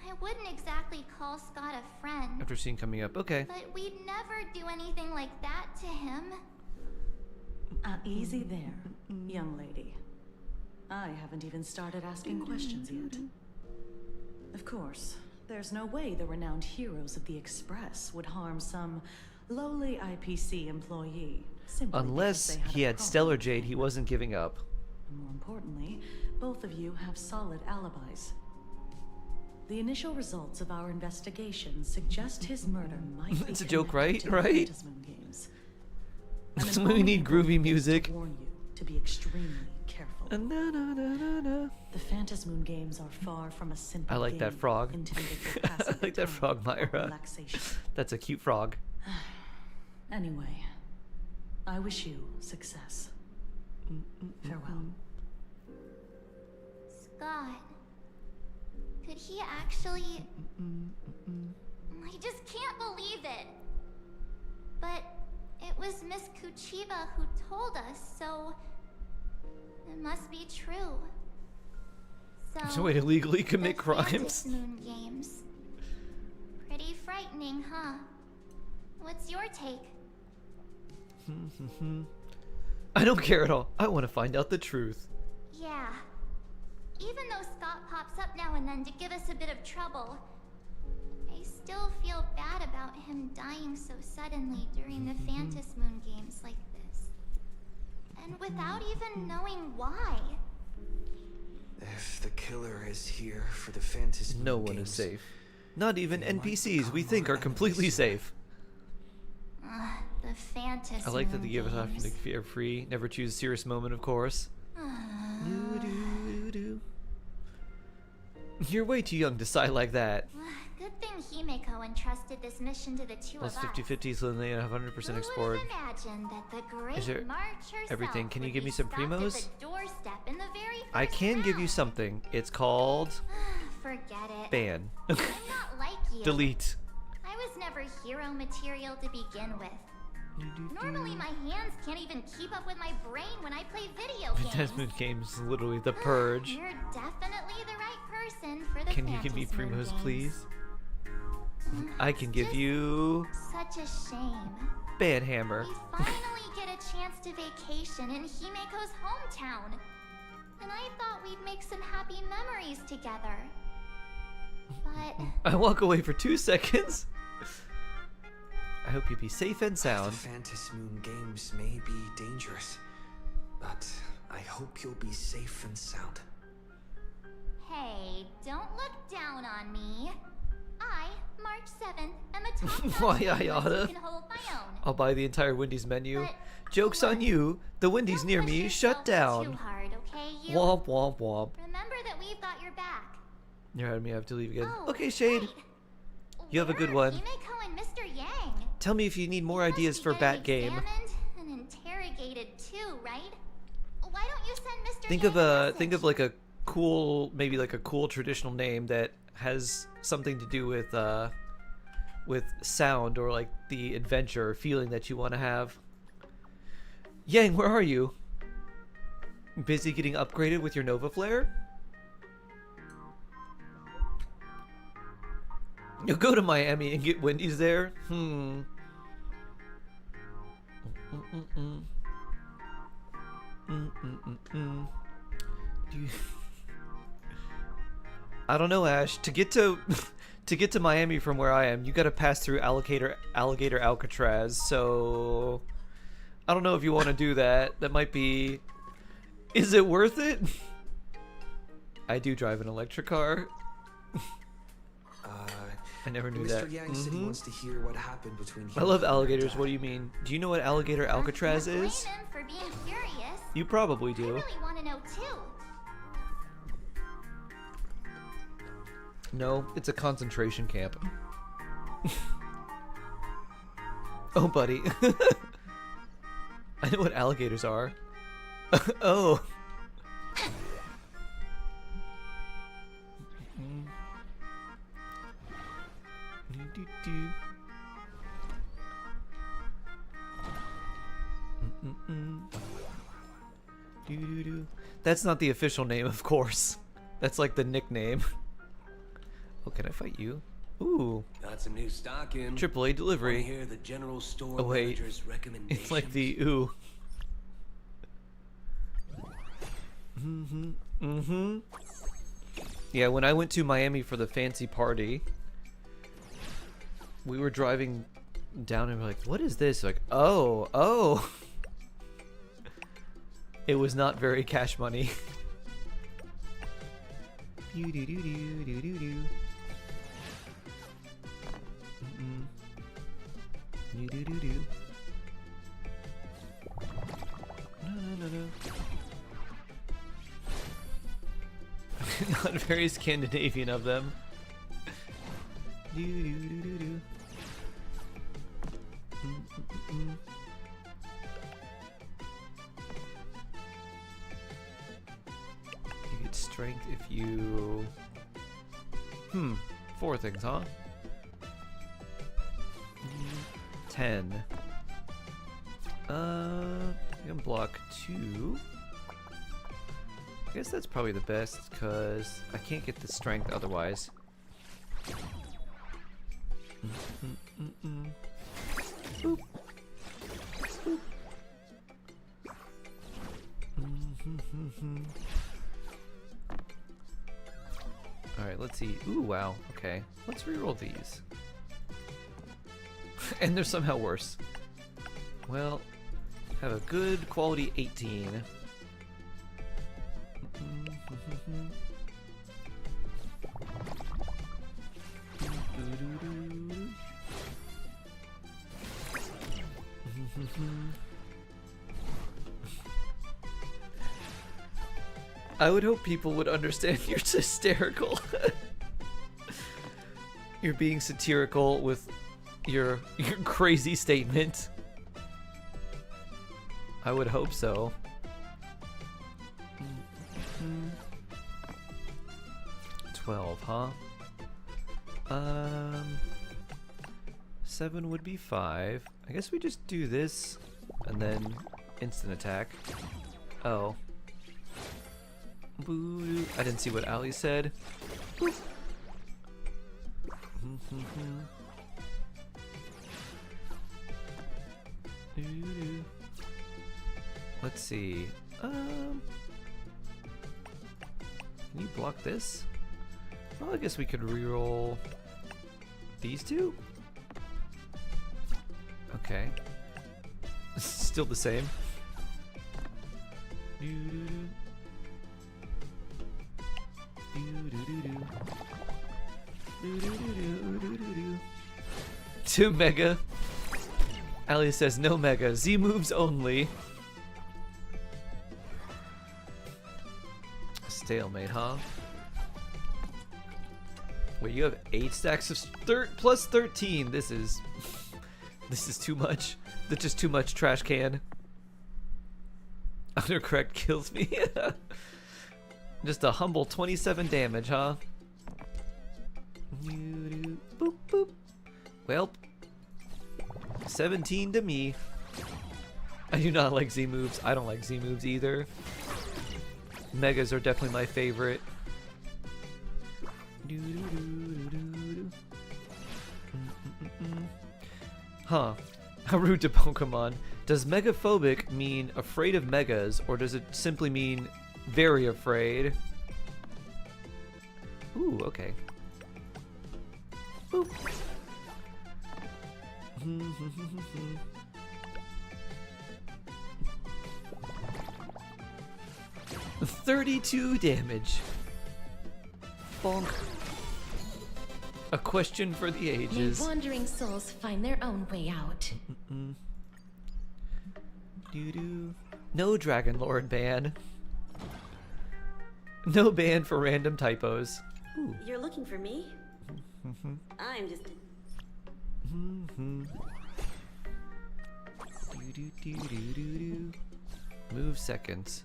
I wouldn't exactly call Scott a friend, After seeing coming up. Okay. but we'd never do anything like that to him. Easy there, young lady. I haven't even started asking questions yet. Of course, there's no way the renowned heroes of the Express would harm some lowly IPC employee simply Unless because they he a had problem Stellar with Jade, he anger. wasn't giving up. More importantly, both of you have solid alibis. The initial results of our investigation suggest his murder might be It's a joke, connected to the right? Phantasmoon Games. That's I'm why we informing need both of groovy you music. To warn you to be extremely careful. Na, na, na, na, na. The Phantasmoon Games are far from a simple I like that game frog. intended for passing I like the that time frog, or Myra. relaxation. That's a cute frog. Anyway, I wish you success. Farewell. Scott. Could he actually... I just can't believe it. But it was Miss Kuchiba who told us, so... it must be true. There's a way to legally commit the crimes. Phantasmoon Games. Pretty frightening, huh? What's your take? I don't care at all. I want to find out the truth. Yeah. Even though Scott pops up now and then to give us a bit of trouble. I still feel bad about him dying so suddenly during the Phantas Moon games like this. And without even knowing why. If the killer is here for the Phantas Moon No one games, is safe. Not even NPCs we think are completely safe. The Phantas I like that Moon they give us option games. to fear free. Never choose a serious moment, of course. Doo-doo-doo-doo. You're way too young to sigh like that. Good thing Himeko entrusted this mission to the two Plus of us. 50-50, so they have 100% Who would explored. have imagined that the great Is there March herself everything? Can you would give be me some stopped at primos? the doorstep in the very I first can give you round? something. It's called Forget it. ban. I'm not like you. Delete. I was never hero material to begin with. Normally my hands can't even keep up with my brain when I play video games. Desmond Games is literally the purge. You're definitely the right person for the Can you give me Phantas Moon primos, games. please? I can give Just you Such a shame. Banhammer. We finally get a chance to vacation in Himeko's hometown. And I thought we'd make some happy memories together. But I walk away for 2 seconds. I hope you be safe and sound. the Phantas Moon games may be dangerous, but I hope you'll be safe and sound. hey, don't look down on me. I, March 7th, am a top Why notch I gamer oughta? who can hold my own. I'll buy the entire Wendy's menu. But Joke's on you. The Wendy's Don't near push me yourself shut Too down. hard, okay? You Womp womp womp. remember that we've got your back. You're having me have to leave again. Oh, Okay, Shade. right. You have a good Where are one. Himeko and Mr. Yang? Tell me if you need more He must ideas be for getting Bat Game. examined and interrogated too, right? Why don't you send Mr. Think Yang of a think of like a cool, maybe like a cool traditional name that has something to do with sound or like the adventure or feeling that you want to have. Yang, where are you? Busy getting upgraded with your Nova Flare? You'll go to Miami and get Wendy's there? Do you... I don't know, Ash. To get to Miami from where I am, you gotta pass through Alligator Alcatraz, so I don't know if you want to do that. That might be... Is it worth it? I do drive an electric car. I never knew that. Mr. Yang said he wants to hear what happened between I him love and alligators. Dad. What do you mean? Do you know what Alligator Alcatraz Can't blame is? him for being curious. You probably I do. really want to know too. No, it's a concentration camp. Oh, buddy. I know what alligators are. Oh. That's not the official name, of course. That's like the nickname. Oh, can I fight you? Ooh, Got some new stock in. AAA Wanna delivery. hear the general store Oh, wait. manager's recommendations? It's like the ooh. Yeah, when I went to Miami for the fancy party, we were driving down and we're like, what is this? Like, oh. It was not very cash money. No. Not very Scandinavian of them. You get strength if you... 4 things, huh? 10. You can block 2. I guess that's probably the best, because I can't get the strength otherwise. Boop. Boop. Alright, let's see. Ooh, wow. Okay. Let's reroll these. And they're somehow worse. Well, have a good quality 18. I would hope people would understand you're hysterical. You're being satirical with your crazy statement. I would hope so. 12, huh? 7 would be 5. I guess we just do this and then instant attack. Oh. Boo. I didn't see what Ali said. Let's see. Can you block this? Well, I guess we could reroll these two. Okay. Still the same. Two mega. Ali says no mega. Z moves only. Stalemate, huh? Wait, you have 8 stacks of plus 13. This is too much. That's just too much trash can. Undercorrect kills me. Just a humble 27 damage, huh? Boop, boop. Well, 17 to me. I do not like Z moves. I don't like Z moves either. Megas are definitely my favorite. Huh. How rude to Pokemon. Does megaphobic mean afraid of megas, or does it simply mean very afraid? Ooh, okay. Boop. 32 damage. Bonk. A question for the ages. May wandering souls find their own way out. Doo-doo. No Dragon Lord ban. No ban for random typos. Ooh. You're looking for me? I'm just... Doo-doo-doo-doo-doo-doo. Move seconds.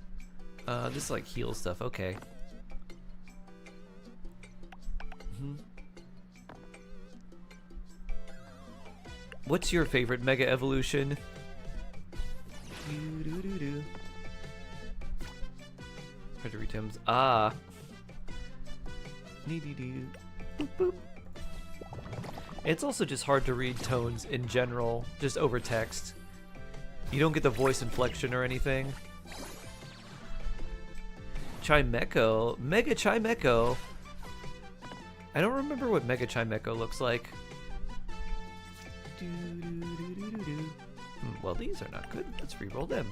This like heal stuff, okay. What's your favorite Mega Evolution? Hard to read Tim's. Ah. Boop, boop. It's also just hard to read tones in general, just over text. You don't get the voice inflection or anything. Chimecho. Mega Chimecho. I don't remember what Mega Chimecho looks like. Well, these are not good. Let's reroll them.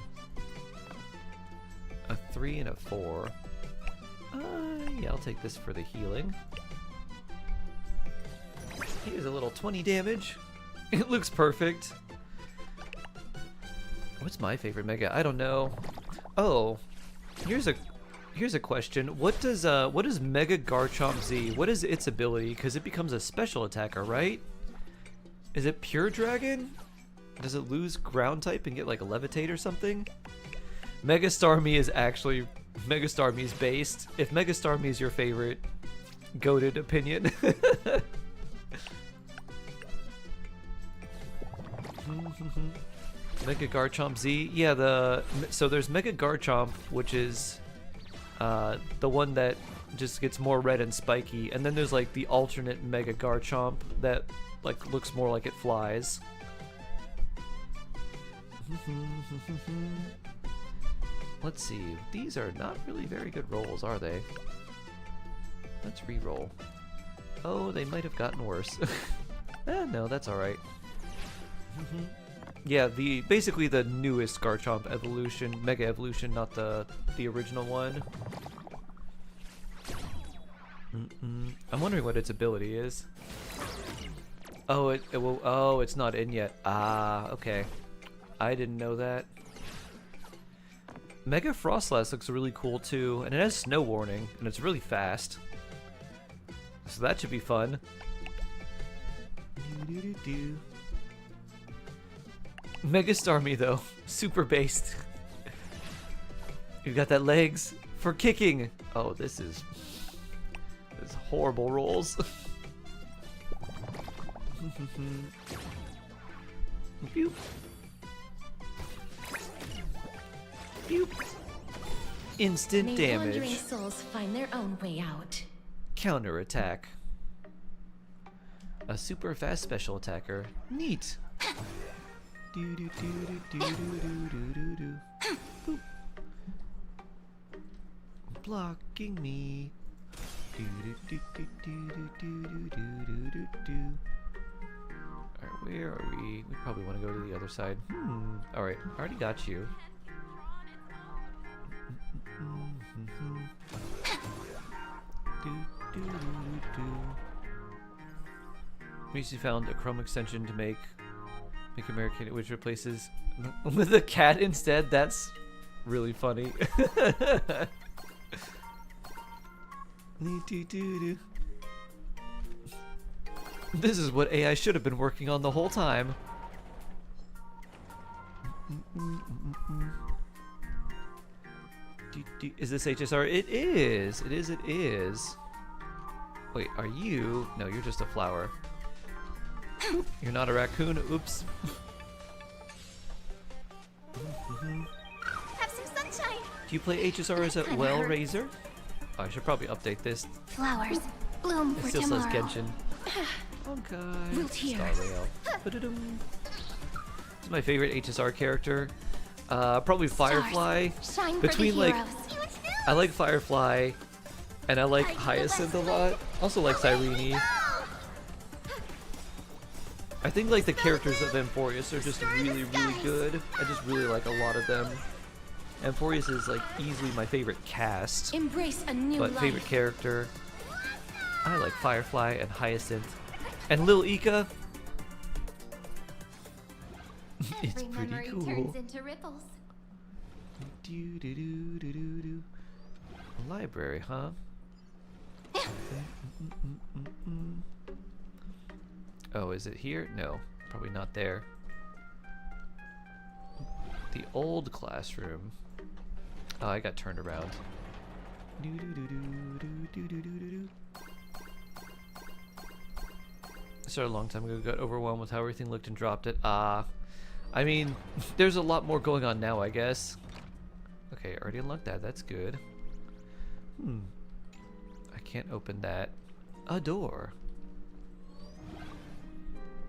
A 3 and a 4. Yeah, I'll take this for the healing. Here's a little 20 damage. It looks perfect. What's my favorite Mega? I don't know. Oh, here's a question. What does Mega Garchomp Z? What is its ability? Because it becomes a special attacker, right? Is it Pure Dragon? Does it lose ground type and get like a Levitate or something? Mega Starmie is actually Mega Starmie's based. If Mega Starmie is your favorite, goated opinion. Mega Garchomp Z. Yeah, so there's Mega Garchomp, which is the one that just gets more red and spiky, and then there's like the alternate Mega Garchomp that like looks more like it flies. Let's see. These are not really very good rolls, are they? Let's re-roll. Oh, they might have gotten worse. No, that's alright. Yeah, basically the newest Garchomp evolution, Mega Evolution, not the original one. I'm wondering what its ability is. Oh, it will. Oh, it's not in yet. Ah, okay. I didn't know that. Mega Frostlass looks really cool too, and it has snow warning, and it's really fast. So that should be fun. Mega Starmie though, super based. You got that legs for kicking. Oh, this is horrible rolls. Pew. Pew. Instant May wandering damage. souls find their own way out. Counter attack. A super fast special attacker. Neat. Do do do do do do do do do. Boop. Blocking me. Do do do do do do do do do do. Alright, where are we? We probably want to go to the other side. Alright, I already got you. Do, do, do, do. Macy found a Chrome extension to make American, which replaces with a cat instead. That's really funny. This is what AI should have been working on the whole time. Is this HSR? It is. It is. It is. Wait, are you? No, you're just a flower. Oop, you're not a raccoon. Oops. Have some sunshine. Do you play HSR as a well raiser? Oh, I should probably update this. Flowers bloom It for still tomorrow. says Genshin. Okay. Root here. Star Rail. Ba-da-dum. This is my favorite HSR character. Probably Firefly. Shine Between for the like, heroes. I like Firefly, and I like Hyacinth a lot. Also like Cyrene. I think like the characters of Amphorius are just really, really good. I just really like a lot of them. Amphorius is like easily my favorite cast, Embrace a new but life. favorite character. I like Firefly and Hyacinth, and Lil Ika. It's Every pretty memory cool. turns into ripples. Do, do, do, do, do, do. A library, huh? Oh, is it here? No, probably not there. The old classroom. Oh, I got turned around. Do, do, do, do, do, do, do, do, do. I started a long time ago, got overwhelmed with how everything looked and dropped it. I mean, there's a lot more going on now, I guess. Okay, already unlocked that. That's good. I can't open that. A door.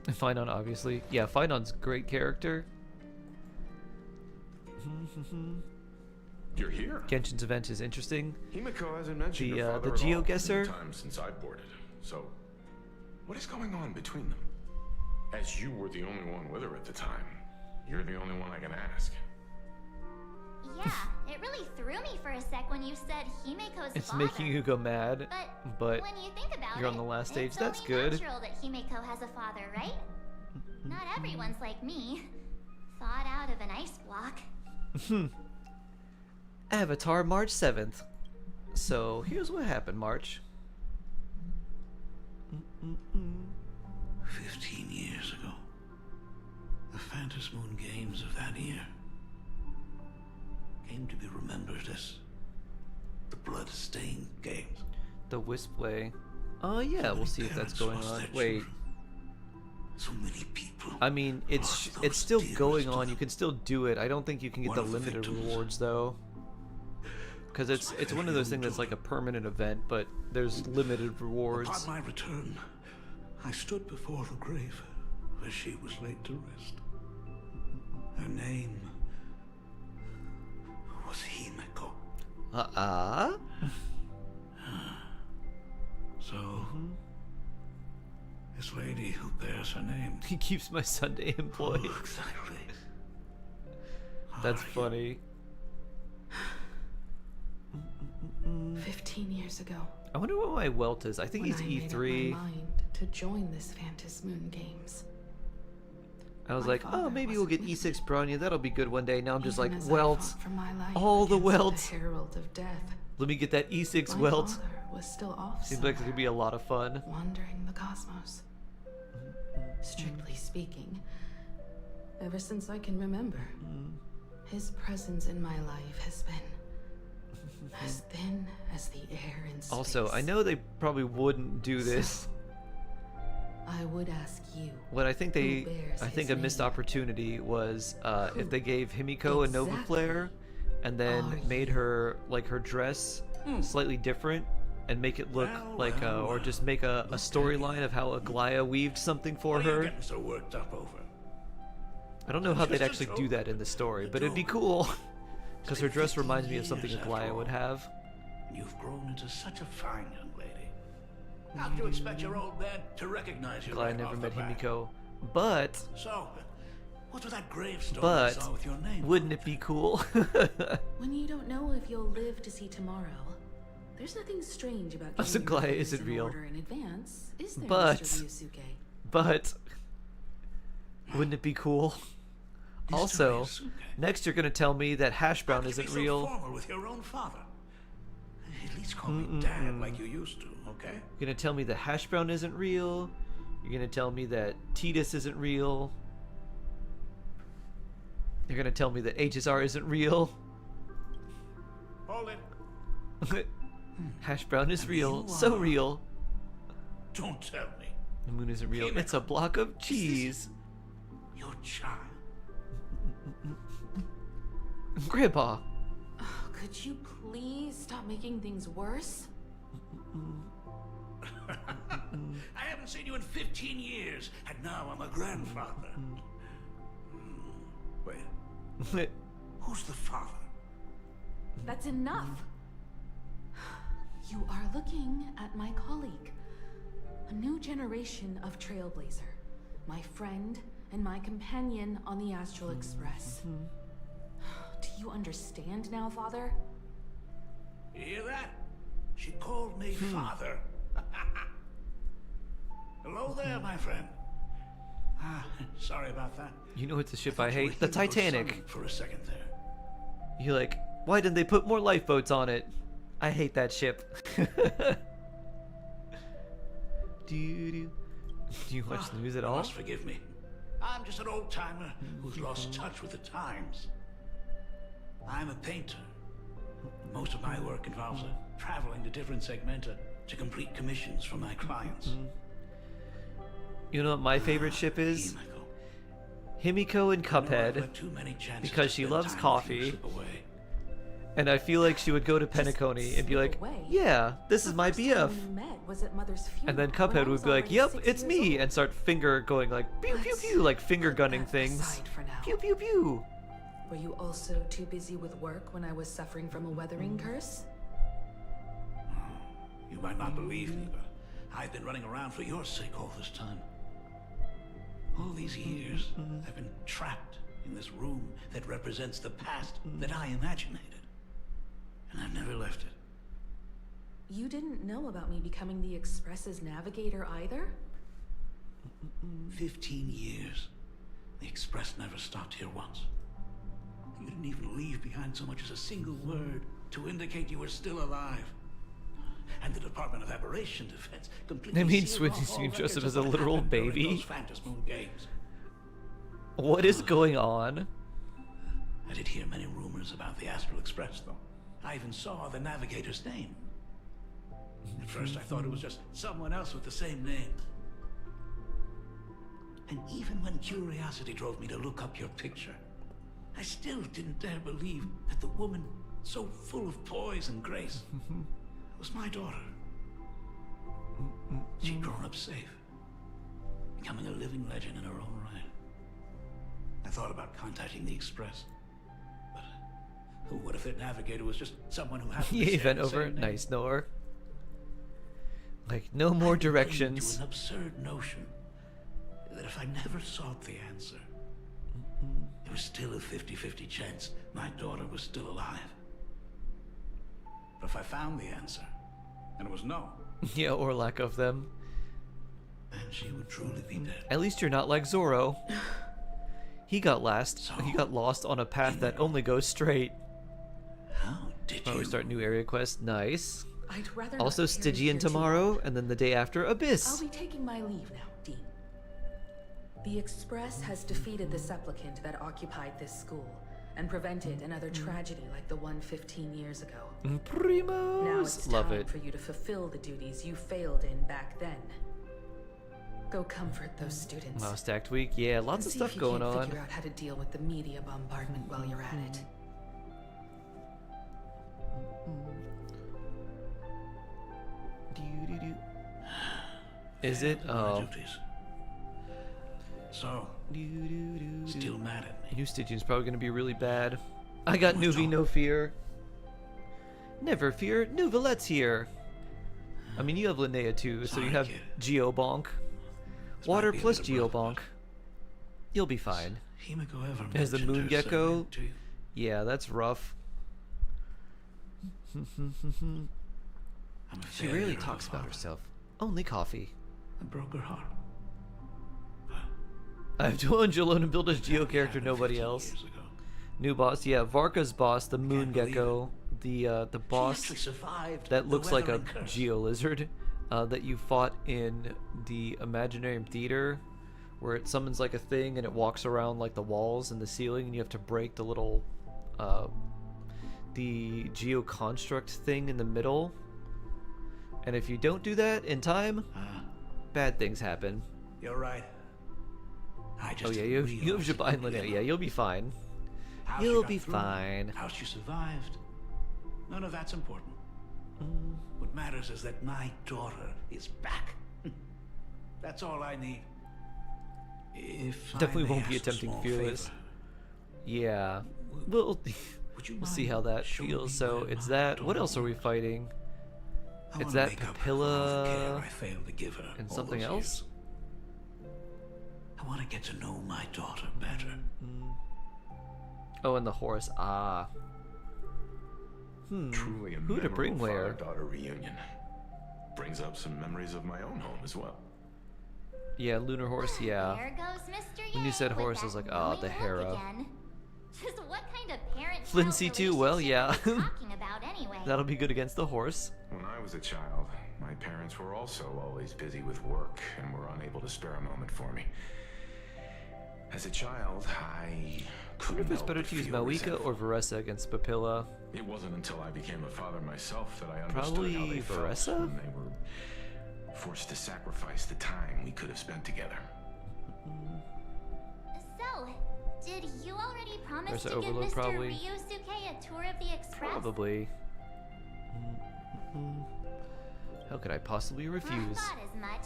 Finon, obviously. Yeah, Finon's a great character. You're here. Genshin's event is interesting. Himiko hasn't mentioned The, your father the at all GeoGuessr. in the time since I boarded. So, what is going on between them? As you were the only one with her at the time, you're the only one I can ask. Yeah, it really threw me for a sec when you said Himiko's It's father. making you go mad, but when you think about you're on it, the last stage. it's That's only good. natural that Himiko has a father, right? Not everyone's like me. Thawed out of an ice block. Avatar March 7th. So here's what happened, March. 15 years ago, the Phantasmoon Moon Games of that year came to be remembered as the Blood-Stained Games. The Wisp Way. Oh yeah, we'll see if that's going on. Wait. So many people. I mean, it's still going on. You can still do it. I don't think you can get the limited rewards though, because it's one of those things that's like a permanent event, but there's limited rewards. Upon my return, I stood before the grave where she was laid to rest. Her name was Himiko. There's her name. He keeps my Sunday employed. Oh, exactly. That's funny. 15 years ago. I wonder what my welt is. I think when he's I made up E3. my mind to join this Phantom Moon Games. I was My like, oh, father maybe we'll get wasn't E6 Bronya. That'll be good one day. Now I'm just Even like, as I welt. fought for my life All the against welts. the herald of death. Let me get that E6 My welt. father was still off Seems like it could be a lot of fun. wandering the cosmos. Strictly speaking, ever since I can remember, his presence in my life has been as thin as the air in space. Also, I know they probably wouldn't do this. I would ask you. What I think who bears I think his a missed name? opportunity was if they gave Himiko a Nova exactly Flare and then are made her, like, her dress slightly different and make it look like, or just make a storyline of how Aglaya weaved something for What are you her. getting so worked up over? I don't know how they'd Just a actually joke. do that in the story, but it'd be joke. cool. Because her been dress 15 reminds me of something years Aglaya after would all. have. And you've grown into such a fine young lady. How do you expect your old man to recognize you? Aglaya right never off met the bat? Himiko. But, So, what's with that gravestone I saw with your name? wouldn't it be cool? When you don't know if you'll live to see tomorrow, there's nothing strange about Also, getting your Aglaya affairs isn't in real. order in advance, is there, But- Mr. Ryusuke? But, wouldn't it be cool? Also, next you're gonna tell me that hash brown isn't so real. formal with your own father. At least call me Dad like you used to, okay? You're gonna tell me that hash brown isn't real. You're gonna tell me that Teased isn't real. You're gonna tell me that HSR isn't real. Hold it. Hash brown is And real. you So are- real. Don't tell me. The moon isn't real. Himiko, It's a block of cheese. Your child. Grandpa. Oh, could you please stop making things worse? I haven't seen you in 15 years, and now I'm a grandfather. Wait, who's the father? That's enough. You are looking at my colleague, a new generation of trailblazer, my friend and my companion on the Astral Express. Do you understand now, Father? You hear that? She called me father. Hello there, my friend. Sorry about that. You know it's a ship thought I you were hate? The Himiko's son Titanic. For a second there. You're like, why didn't they put more lifeboats on it? I hate that ship. Do you watch the news at You all? must forgive me. I'm just an old timer who's lost touch with the times. I'm a painter. Most of my work involves traveling to different segmenta to complete commissions for my clients. You know what my favorite ship is? Himiko and Cuphead, because she loves coffee, and I feel like she would go to Penacony and be like, yeah, this is my BF. We met was at Mother's funeral. And then when I Cuphead was would be like, already yep, 6 it's years me, old. and start finger going like, pew pew pew, like finger gunning things. Aside for now. Pew pew pew. Were you also too busy with work when I was suffering from a weathering curse? You might not believe me, but I've been running around for your sake all this time. All these years, I've been trapped in this room that represents the past that I imaginated. And I've never left it. You didn't know about me becoming the Express's navigator either? 15 years. The Express never stopped here once. You didn't even leave behind so much as a single word to indicate you were still alive. And the Department of Aberration Defense completely That means sealed Swinton off all seeing records Joseph of as a what literal happened during baby. those Phantom Moon games. What is going on? I did hear many rumors about the Astral Express, though. I even saw the navigator's name. At first, I thought it was just someone else with the same name. And even when curiosity drove me to look up your picture, I still didn't dare believe that the woman so full of poise and grace was my daughter. She'd grown up safe, becoming a living legend in her own right. I thought about contacting the Express, but what if their navigator was just someone who happened to You share event the over. same name? Nice, Noah. Like, no more I've been clinging directions. to an absurd notion that if I never sought the answer, there was still a 50-50 chance my daughter was still alive. But if I found the answer, and it was no, Yeah, or lack of them. then she would truly be dead. At least you're not like Zoro. He got lost on a path that only goes straight. How did Oh, we start new area quest. Nice. I'd rather Also not carry Stygian here too tomorrow, long. and then the day after I'll Abyss. be taking my leave now, Dean. The Express has defeated the supplicant that occupied this school and prevented another tragedy like the one 15 years ago. Primos. Now it's Love time it. for you to fulfill the duties you failed in back then. Go comfort those students. Wow, stacked week. Yeah, lots and of see stuff if you going can't on. Figure out how to deal with the media bombardment while you're at it. Is it? Oh. So, still mad at me. New Stygian's probably going to be really bad. I got Nuvi, no fear. Never fear, Nuvalet's here. I mean, you have Linnea too, so you have GeoBonk. Water plus GeoBonk. You'll be fine. Himiko ever As the mentioned moon her gecko. surname to you? Yeah, that's rough. She failure rarely of a talks about father. herself. Only coffee. I broke her heart. I have to own Jalon and build his Geo character, nobody else. New boss, yeah, Varka's boss, the moon gecko, the boss actually survived that the looks like a weathering curse. Geo lizard that you fought in the Imaginarium Theater, where it summons like a thing and it walks around like the walls and the ceiling, and you have to break the little the Geo construct thing in the middle. And if you don't do that in time, bad things happen. You're right. I just Oh yeah, you have Jabba and Linnea. Yeah, you'll be fine. How she You'll got be through, fine. How she survived. None of that's important. What matters is that my daughter is back. That's all I need. If Definitely I may won't be ask a attempting small fearless. favor, Yeah, we'll we'll see how that showing feels. me So where it's my that. What daughter else are we fighting? I It's wanna that make up for all the care Papilla I failed to give her and all something those else. years. I want to get to know my daughter better. Oh, and the horse. Ah. Truly a Who to bring memorable where? father-daughter reunion. Brings up some memories of my own home as well. Yeah, lunar horse. Yeah. There goes Mr. When you said Yang horse, I with was like, that oh, glowing the look Hera. again. Just what kind of parent-child Flincy too. Well, yeah. relationship are we talking about anyway? That'll be good against the horse. When I was a child, my parents were also always busy with work and were unable to spare a moment for me. As a child, I I wonder couldn't if it's help better but to use feel Malika resentful. or Varessa against Papilla. It wasn't until I became a father myself that I understood Probably how they Varessa? felt when they were forced to sacrifice the time we could have spent together. So, did you already promise There's to an give overload, Mr. probably. Ryusuke a tour of the Express? Probably. How could I possibly I refuse? thought as much.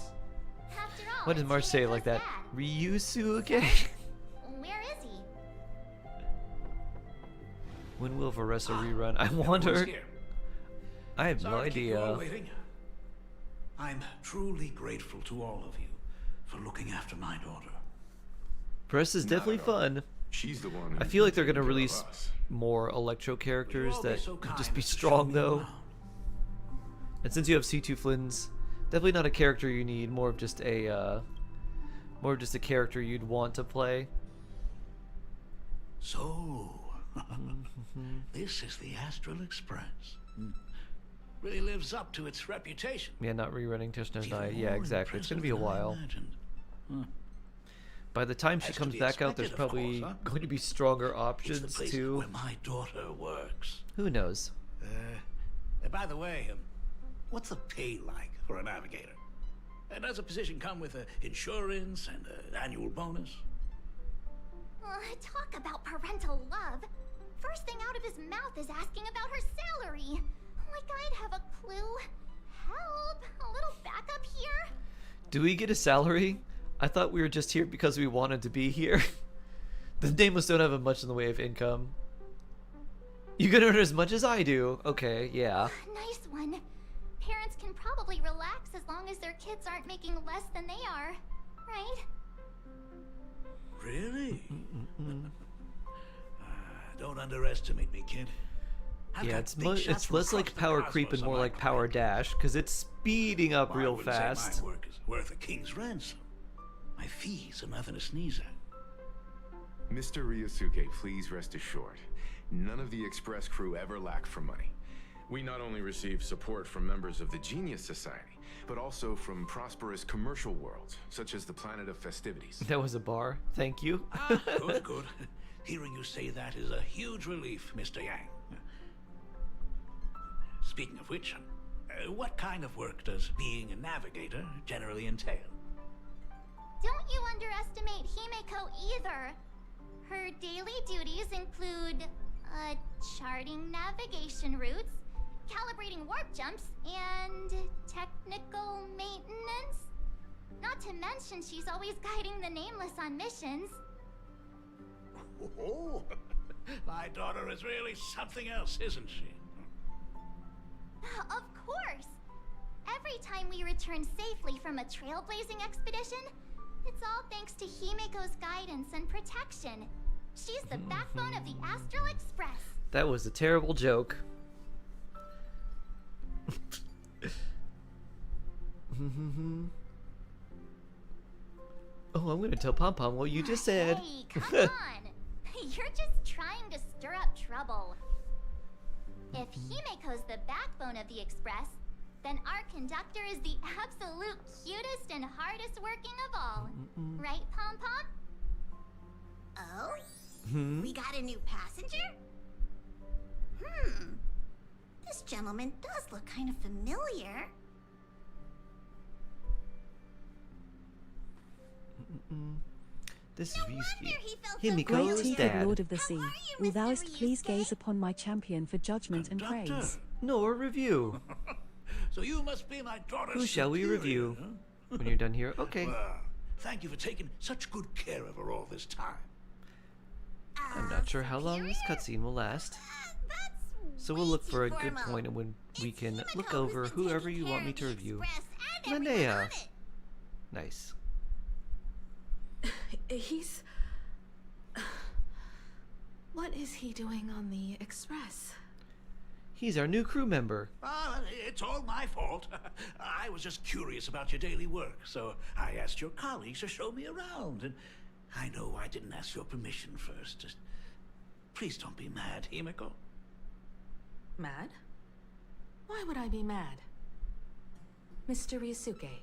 After all, What does it's March say Hinako's like that? dad. Ryusuke? Where is he? When will Varessa rerun? I wonder. here. I have no Sorry to keep you all idea. waiting. I'm truly grateful to all of you for looking after my daughter. Press is definitely fun. She's the one. I who feel like they're took gonna care of release us. more Electro characters all be that so will kind just be as to show strong me though. around? And since you have C2 Flynn's, definitely not a character you need, more of just a character you'd want to play. So, this is the Astral Express. Really lives up to its reputation. Yeah, not rerunning Tishna's Even Night. more Yeah, exactly. It's gonna be a impressive than I while. imagined. By the time she Has to comes be back out, there's expected, of probably course, huh? going to be stronger It's the options place too. where my daughter works. Who knows? By the way, what's the pay like for a navigator? Does a position come with insurance and an annual bonus? Talk about parental love. First thing out of his mouth is asking about her salary. Like I'd have a clue. Help! A little backup here? Do we get a salary? I thought we were just here because we wanted to be here. The nameless don't have much in the way of income. You can earn as much as I do. Okay, yeah. Nice one. Parents can probably relax as long as their kids aren't making less than they are, right? Really? Don't underestimate me, kid. I've Yeah, got it's big shots it's from less like across the power cosmos creep and on more my like power dash, because it's speeding up Well, I real wouldn't say fast. my work is worth a king's ransom. My fees are nothing to sneeze at. Mr. Ryosuke, please rest assured. None of the Express crew ever lack for money. We not only receive support from members of the Genius Society, but also from prosperous commercial worlds, such as the Planet of Festivities. That was a bar. Thank you. Good, good. Hearing you say that is a huge relief, Mr. Yang. Speaking of which, what kind of work does being a navigator generally entail? Don't you underestimate Himeko either. Her daily duties include, charting navigation routes, calibrating warp jumps, and technical maintenance. Not to mention she's always guiding the Nameless on missions. Oh, my daughter is really something else, isn't she? Of course! Every time we return safely from a trailblazing expedition, it's all thanks to Himeko's guidance and protection. She's the backbone of the Astral Express. That was a terrible joke. Oh, I'm gonna tell Pom Pom what you just said. Hey, come on! You're just trying to stir up trouble. If Himeko's the backbone of the Express, then our conductor is the absolute cutest and hardest working of all. Right, Pom Pom? Oh? Hmm? We got a new passenger? This gentleman does look kind of familiar. This is risky. Great Himiko's teacher, dad. Lord of the Sea, will thou'st please gaze upon my champion for judgment and praise. Nor review. So you must be my daughter's Who shall we superior, review? huh? When you're done here, okay. Well, thank you for taking such good care of her all this time. I'm not sure how long this cutscene will last. So we'll look for a good point and when we can look over whoever you want me to review. Linnea. Nice. He's... What is he doing on the Express? He's our new crew member. It's all my fault. I was just curious about your daily work, so I asked your colleagues to show me around. And I know I didn't ask your permission first. Just please don't be mad, Himeko. Mad? Why would I be mad? Mr. Ryosuke,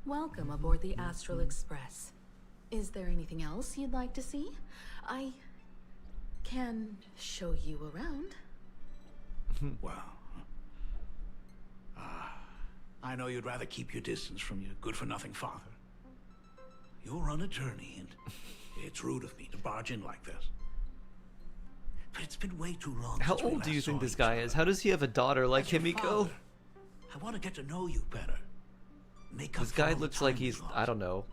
welcome aboard the Astral Express. Is there anything else you'd like to see? I can show you around. Well, I know you'd rather keep your distance from your good-for-nothing father. You're on a journey, and it's rude of me to barge in like this. But it's been way too long. How since we old do last you think saw this each guy other. is? How does he have a daughter like As your Himiko? father, I want to get to know you better. Make up This for guy all the looks like time he's, we've I don't know,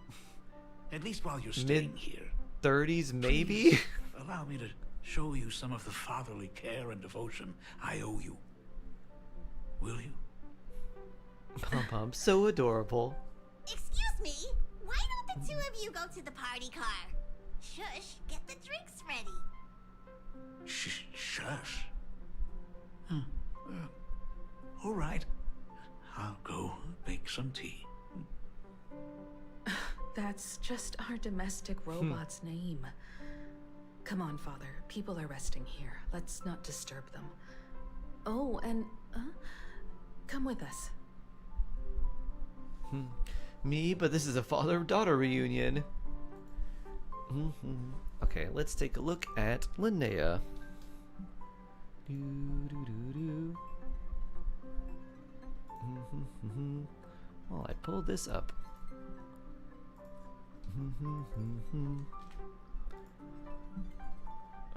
At least while you're staying mid here. 30s maybe? Please allow me to show you some of the fatherly care and devotion I owe you. Will you? Pom Pom, so adorable. Excuse me, why don't the two of you go to the party car? Shush, get the drinks ready. Shush. All right. I'll go make some tea. That's just our domestic robot's name. Come on, Father. People are resting here. Let's not disturb them. Oh, and come with us. Me? But this is a father-daughter reunion. Okay, let's take a look at Linnea. Well, I pulled this up.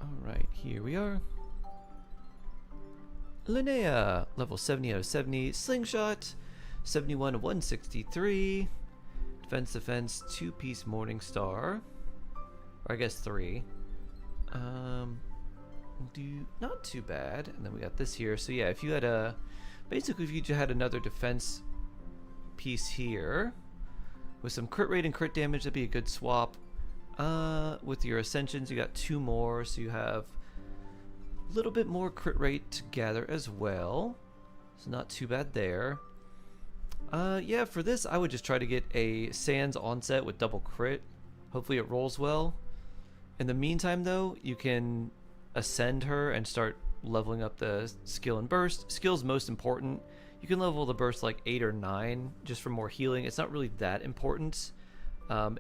Alright, here we are. Linnea, level 70 out of 70, slingshot, 71 of 163, defense, 2-piece Morning Star, or I guess 3. Not too bad. And then we got this here. So yeah, if you had a, basically if you had another defense piece here with some crit rate and crit damage, that'd be a good swap. With your ascensions, you got 2 more, so you have a little bit more crit rate to gather as well. So not too bad there. Yeah, for this, I would just try to get a Sans onset with double crit. Hopefully it rolls well. In the meantime, though, you can ascend her and start leveling up the skill and burst. Skill's most important. You can level the burst like 8 or 9 just for more healing. It's not really that important.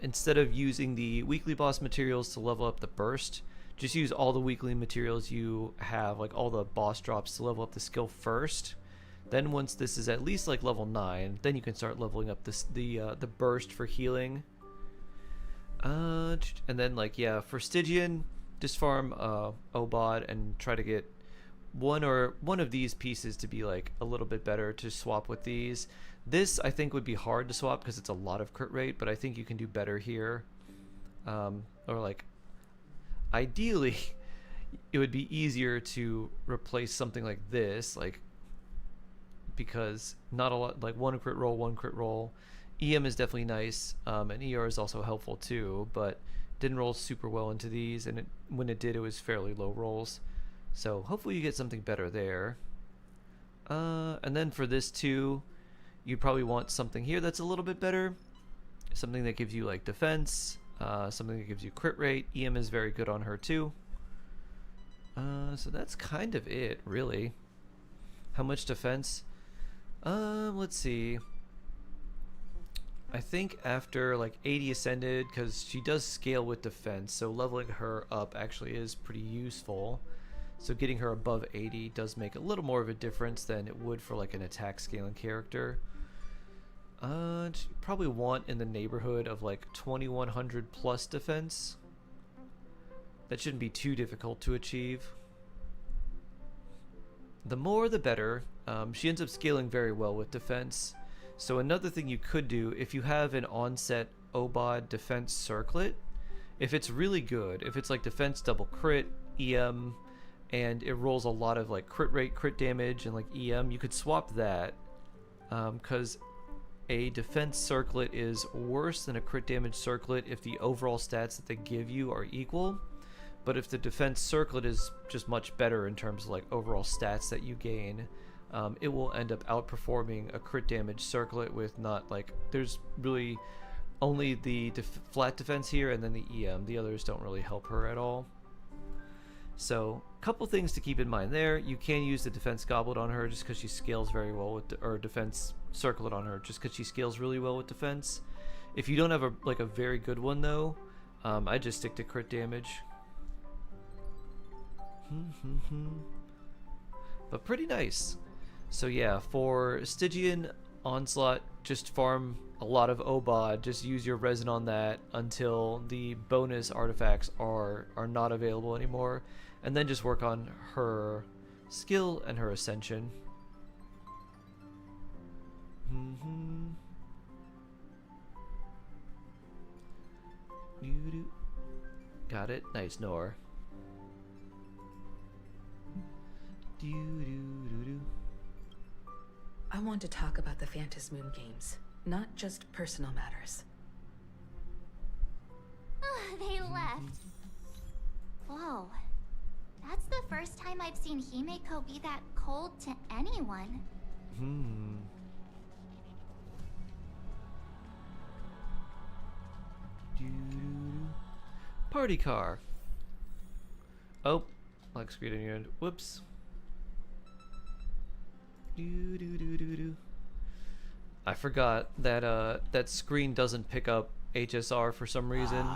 Instead of using the weekly boss materials to level up the burst, just use all the weekly materials you have, like all the boss drops, to level up the skill first. Then once this is at least like level 9, then you can start leveling up the burst for healing. And then like, yeah, for Stygian, just farm Obod and try to get one of these pieces to be like a little bit better to swap with these. This I think would be hard to swap because it's a lot of crit rate, but I think you can do better here. Or like, ideally, it would be easier to replace something like this, like, because not a lot, like one crit roll. EM is definitely nice, and ER is also helpful too, but didn't roll super well into these, and when it did, it was fairly low rolls. So hopefully you get something better there. And then for this too, you'd probably want something here that's a little bit better. Something that gives you like defense, something that gives you crit rate. EM is very good on her too. So that's kind of it, really. How much defense? Let's see. I think after like 80 ascended, because she does scale with defense, so leveling her up actually is pretty useful. So getting her above 80 does make a little more of a difference than it would for like an attack scaling character. Probably want in the neighborhood of like 2100 plus defense. That shouldn't be too difficult to achieve. The more the better. She ends up scaling very well with defense. So another thing you could do, if you have an onset Obod defense circlet, if it's really good, if it's like defense double crit, EM, and it rolls a lot of like crit rate, crit damage, and like EM, you could swap that, because a defense circlet is worse than a crit damage circlet if the overall stats that they give you are equal. But if the defense circlet is just much better in terms of like overall stats that you gain, it will end up outperforming a crit damage circlet with not like, there's really only the flat defense here and then the EM. The others don't really help her at all. So a couple things to keep in mind there. You can use the defense goblet on her just because she scales very well with, or defense circlet on her just because she scales really well with defense. If you don't have a very good one though, I just stick to crit damage. But pretty nice. So yeah, for Stygian onslaught, just farm a lot of Obod, just use your resin on that until the bonus artifacts are not available anymore, and then just work on her skill and her ascension. Got it. Nice, Nor. I want to talk about the Phantom Moon games, not just personal matters. They left. Whoa. That's the first time I've seen Himeko be that cold to anyone. Party car. Oh, like screen in your end. Whoops. I forgot that that screen doesn't pick up HSR for some reason.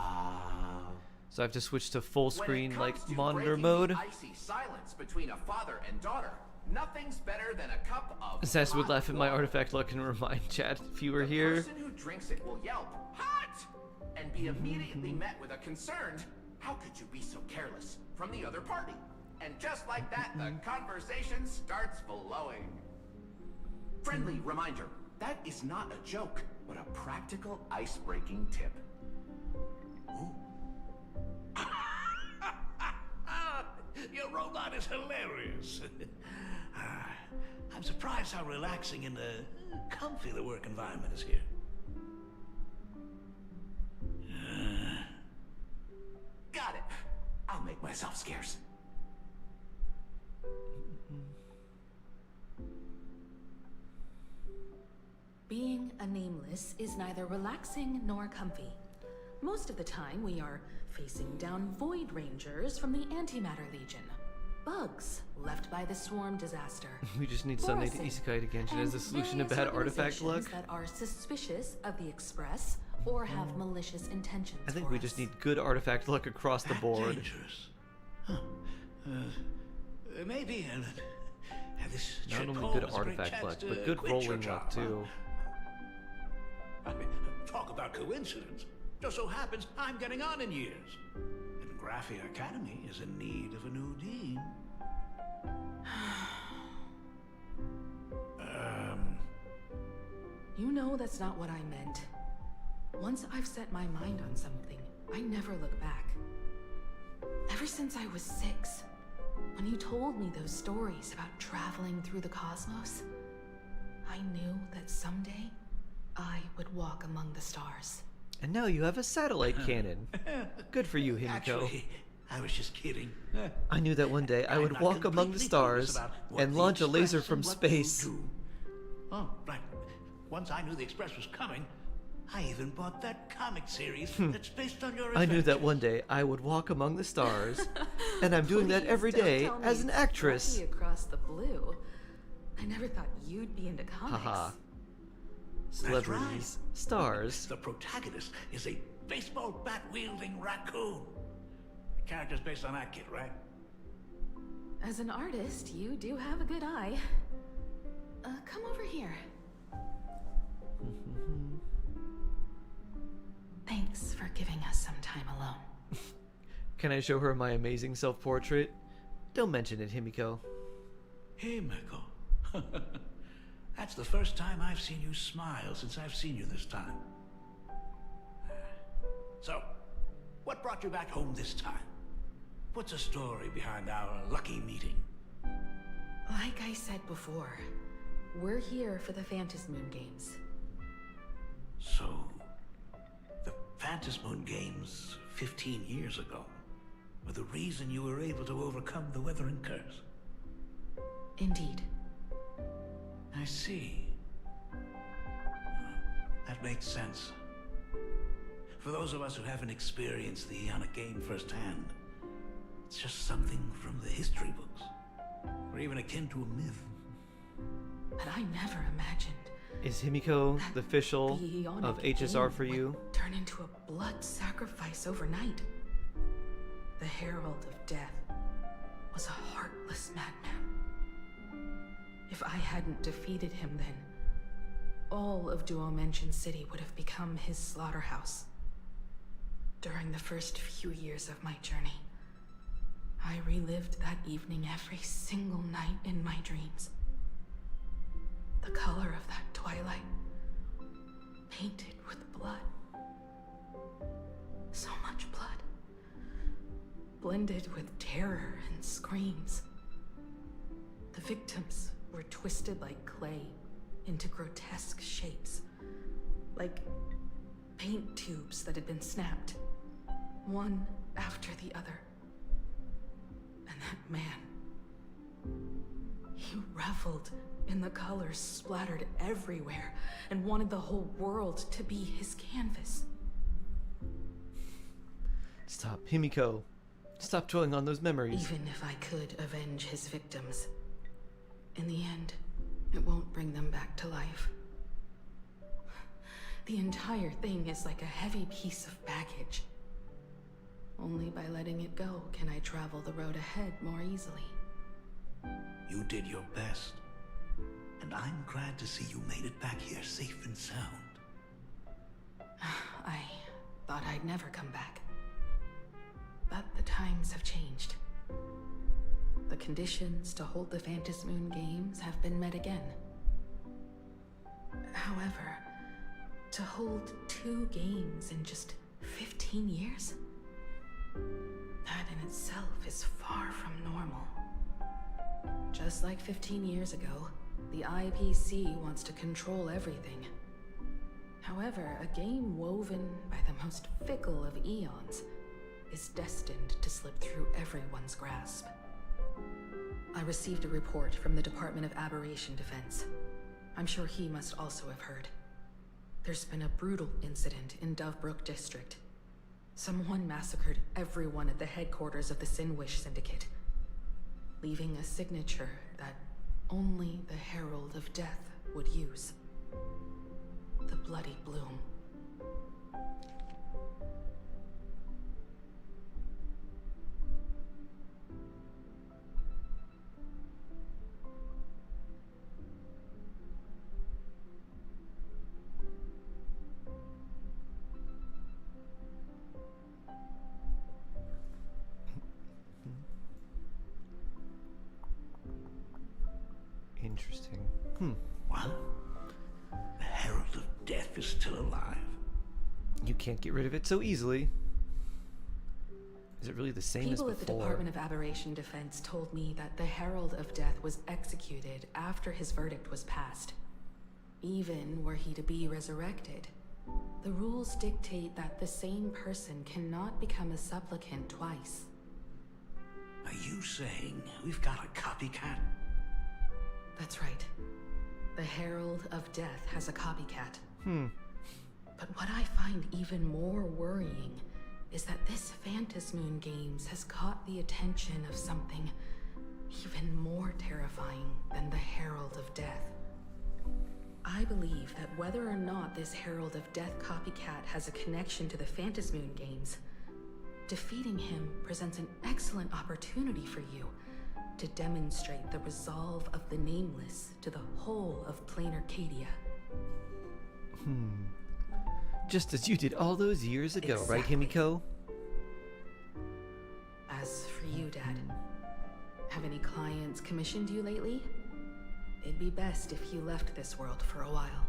So I have to switch to full screen like monitor mode. Icy silence between a father and daughter. Nothing's better than a cup of Sass would laugh at my artifact luck and remind chat if you were here. The person who drinks it will yelp, "Hot!" and be immediately met with a concerned, "How could you be so careless?" from the other party. And just like that, the conversation starts flowing. Friendly reminder, that is not a joke, but a practical ice-breaking tip. Ooh. Your robot is hilarious. I'm surprised how relaxing and comfy the work environment is here. myself scarce. Being a nameless is neither relaxing nor comfy. Most of the time, we are facing down Void Rangers from the Antimatter Legion. Bugs left by the Swarm disaster. We just need something to isekai to Genshin as a solution to bad artifact luck. That are suspicious of the Express or have malicious intentions. I think we just need good artifact luck across the board. Dangerous. Huh. Maybe. This Not only good artifact luck, but good rolling luck too. I mean, talk about coincidence. Just so happens I'm getting on in years. And Graphia Academy is in need of a new dean. You know that's not what I meant. Once I've set my mind on something, I never look back. Ever since I was 6, when you told me those stories about traveling through the cosmos, I knew that someday I would walk among the stars. And now you have a satellite cannon. Good for you, Himiko. Actually, I was just kidding. I knew that one day I would walk among the stars and launch a laser from space. Oh, right. Once I knew the Express was coming, I even bought that comic series that's based on your adventures. I knew that one day I would walk among the stars, and I'm doing that every day as an actress. Across the blue. I never thought you'd be into comics. Haha. Celebrities, stars. The protagonist is a baseball bat-wielding raccoon. The character's based on that kid, right? As an artist, you do have a good eye. Come over here. Thanks for giving us some time alone. Can I show her my amazing self-portrait? Don't mention it, Himiko. Himiko. That's the first time I've seen you smile since I've seen you this time. So, what brought you back home this time? What's the story behind our lucky meeting? Like I said before, we're here for the Phantasmoon Games. So, the Phantasmoon Games 15 years ago were the reason you were able to overcome the Weathering Curse? Indeed. I see. That makes sense. For those of us who haven't experienced the Ionic game firsthand, it's just something from the history books, or even akin to a myth. But I never imagined. Is Himiko the official of HSR for you? Turn into a blood sacrifice overnight. The Herald of Death was a heartless madman. If I hadn't defeated him then, all of Duomension City would have become his slaughterhouse. During the first few years of my journey, I relived that evening every single night in my dreams. The color of that twilight, painted with blood. So much blood. Blended with terror and screams. The victims were twisted like clay into grotesque shapes. Like paint tubes that had been snapped, one after the other. And that man, he reveled in the colors splattered everywhere and wanted the whole world to be his canvas. Stop, Himiko. Stop dwelling on those memories. Even if I could avenge his victims, in the end, it won't bring them back to life. The entire thing is like a heavy piece of baggage. Only by letting it go can I travel the road ahead more easily. You did your best. And I'm glad to see you made it back here safe and sound. I thought I'd never come back. But the times have changed. The conditions to hold the Phantasmoon Games have been met again. However, to hold 2 games in just 15 years? That in itself is far from normal. Just like 15 years ago, the IPC wants to control everything. However, a game woven by the most fickle of eons is destined to slip through everyone's grasp. I received a report from the Department of Aberration Defense. I'm sure he must also have heard. There's been a brutal incident in Dovebrook District. Someone massacred everyone at the headquarters of the Sinwish Syndicate, leaving a signature that only the Herald of Death would use. The Bloody Bloom. Interesting. What? The Herald of Death is still alive. You can't get rid of it so easily. Is it really the same People as at the before? Department of Aberration Defense told me that the Herald of Death was executed after his verdict was passed. Even were he to be resurrected, the rules dictate that the same person cannot become a supplicant twice. Are you saying we've got a copycat? That's right. The Herald of Death has a copycat. But what I find even more worrying is that this Phantasmoon Games has caught the attention of something even more terrifying than the Herald of Death. I believe that whether or not this Herald of Death copycat has a connection to the Phantasmoon Games, defeating him presents an excellent opportunity for you to demonstrate the resolve of the Nameless to the whole of plain Arcadia. Just as you did all those years ago, Exactly. right, Himiko? As for you, Dad, have any clients commissioned you lately? It'd be best if you left this world for a while.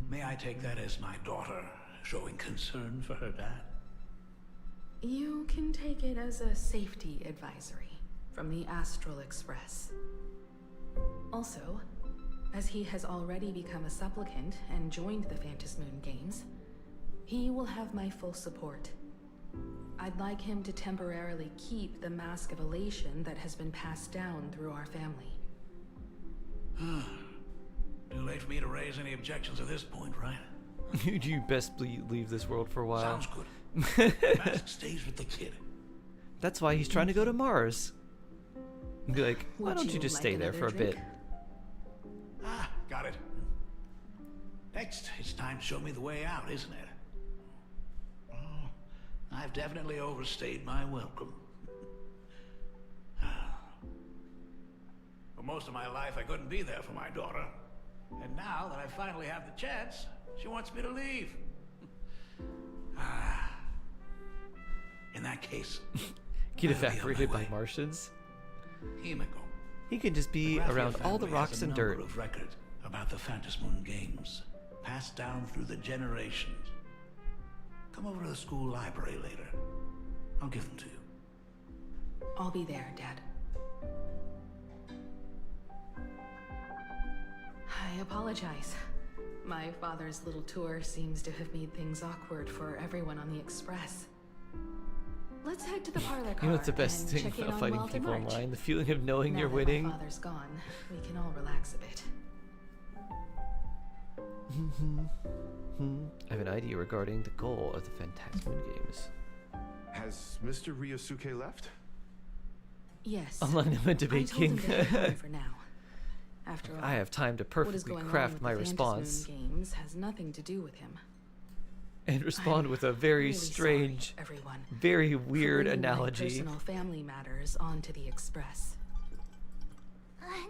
May I take that as my daughter showing concern for her dad? You can take it as a safety advisory from the Astral Express. Also, as he has already become a supplicant and joined the Phantasmoon Games, he will have my full support. I'd like him to temporarily keep the Mask of Elation that has been passed down through our family. Too late for me to raise any objections at this point, right? You best leave this world for a while. Sounds good. The mask stays with the kid. That's why he's trying to go to Mars. And be like, why Would don't you just like stay there another for a drink? bit? Ah, got it. Next, it's time to show me the way out, isn't it? Oh, I've definitely overstayed my welcome. For most of my life, I couldn't be there for my daughter. And now that I finally have the chance, she wants me to leave. In that case, Get I'll be on evaporated my by way. Martians? Himiko. He can just be The Graffia around all the family has rocks a and number dirt. of records about the Phantasmoon Games, passed down through the generations. Come over to the school library later. I'll give them to you. I'll be there, Dad. I apologize. My father's little tour seems to have made things awkward for everyone on the Express. Let's head to the parlor car You know what's the best and thing check in about on fighting Walter people March. online? The feeling of knowing Now you're that winning. My father's gone, we can all relax a bit. I have an idea regarding the goal of the Phantasmoon Games. Has Mr. Ryosuke left? Yes. Online event I debate told him king. to hang on for now. After all, I have time to what is perfectly going on craft with my the response Phantasmoon Games has nothing to do with him. and respond with a very really strange, sorry, everyone, very for weird bringing my analogy. personal family matters onto the Express.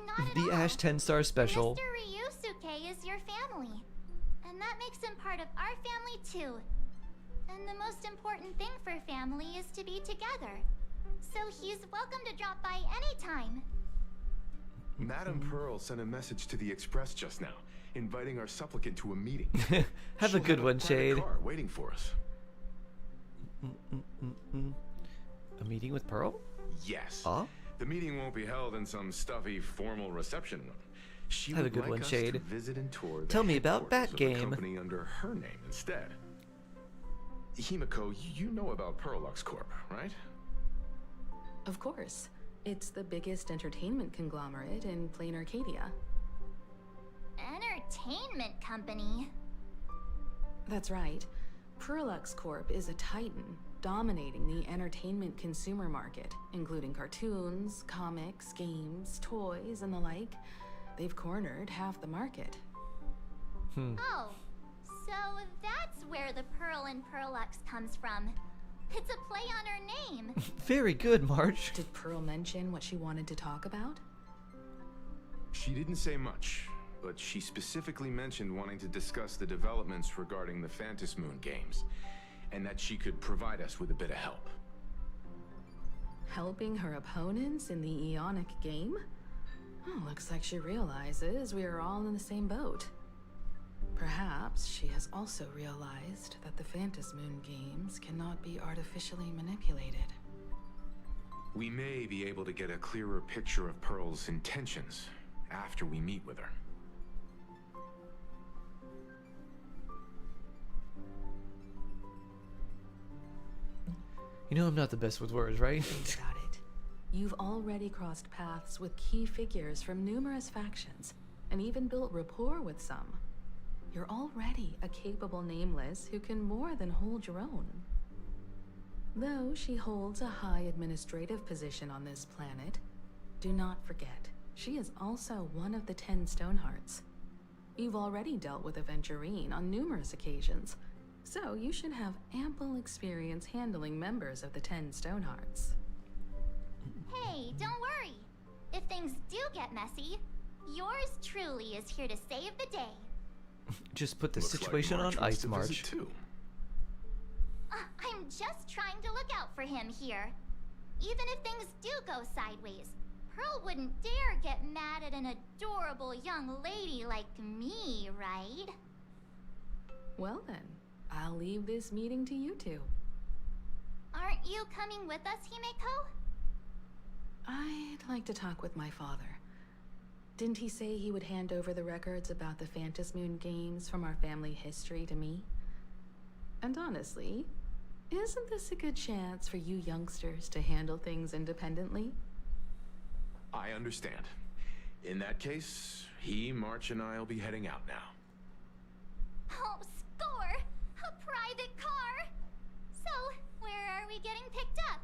Not at The all. Ash 10-star special. Mr. Ryusuke is your family. And that makes him part of our family too. And the most important thing for family is to be together. So he's welcome to drop by anytime. Madam Pearl sent a message to the Express just now, inviting our supplicant to a meeting. Have a She'll good have one, private Shade. car waiting for us. A meeting with Pearl? Yes. Huh? The meeting won't be held in some stuffy formal reception room. She Have a would good like one, us Shade. to visit and tour the Tell me about headquarters of the Batgame. company under her name instead. Himiko, you know about Perlux Corp, right? Of course. It's the biggest entertainment conglomerate in plain Arcadia. Entertainment company? That's right. Perlux Corp is a titan, dominating the entertainment consumer market, including cartoons, comics, games, toys, and the like. They've cornered half the market. Oh, so that's where the Pearl in Perlux comes from. It's a play on her name. Very good, Marge. Did Pearl mention what she wanted to talk about? She didn't say much, but she specifically mentioned wanting to discuss the developments regarding the Phantom Moon games, and that she could provide us with a bit of help. Helping her opponents in the Eonic game? Oh, looks like she realizes we are all in the same boat. Perhaps she has also realized that the Phantom Moon games cannot be artificially manipulated. We may be able to get a clearer picture of Pearl's intentions after we meet with her. You know I'm not the best with words, right? Think about it. You've already crossed paths with key figures from numerous factions, and even built rapport with some. You're already a capable nameless who can more than hold your own. Though she holds a high administrative position on this planet, do not forget, she is also one of the 10 Stonehearts. You've already dealt with Aventurine on numerous occasions, so you should have ample experience handling members of the 10 Stonehearts. Hey, don't worry. If things do get messy, yours truly is here to save the day. Just put the Looks situation like Marge on wants ice, to Marge. visit too. I'm just trying to look out for him here. Even if things do go sideways, Pearl wouldn't dare get mad at an adorable young lady like me, right? Well then, I'll leave this meeting to you two. Aren't you coming with us, Himeko? I'd like to talk with my father. Didn't he say he would hand over the records about the Phantom Moon games from our family history to me? And honestly, isn't this a good chance for you youngsters to handle things independently? I understand. In that case, March, and I'll be heading out now. Oh, score! A private car! So, where are we getting picked up?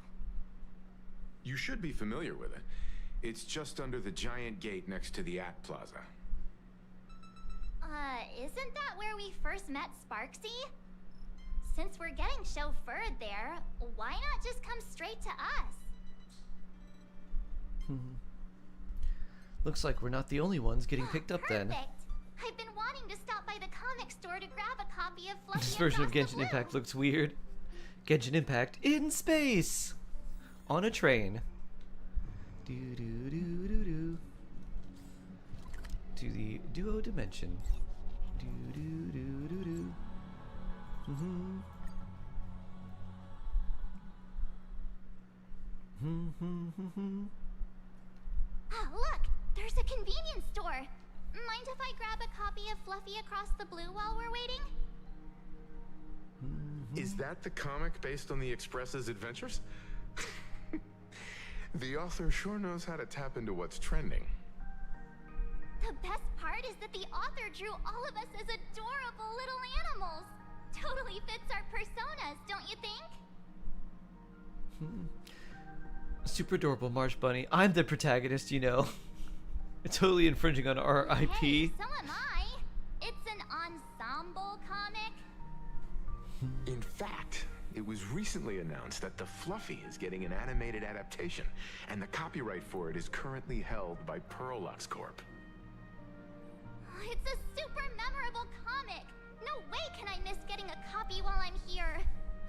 You should be familiar with it. It's just under the giant gate next to the At Plaza. Isn't that where we first met Sparksy? Since we're getting chauffeured there, why not just come straight to us? Looks like we're not the only ones getting picked up then. Perfect! I've been wanting to stop by the comic store to grab a copy of Fluffy This version of Across the Genshin Blue. Impact looks weird. Genshin Impact in space! On a train. Do do do do do. To the duo dimension. Do do do do do. Ah, look! There's a convenience store! Mind if I grab a copy of Fluffy Across the Blue while we're waiting? Is that the comic based on the Express's adventures? The author sure knows how to tap into what's trending. The best part is that the author drew all of us as adorable little animals. Totally fits our personas, don't you think? Super adorable Marsh Bunny. I'm the protagonist, you know. Totally infringing on our IP. Hey, so am I. It's an ensemble comic. In fact, it was recently announced that the Fluffy is getting an animated adaptation, and the copyright for it is currently held by Perlux Corp. It's a super memorable comic. No way can I miss getting a copy while I'm here.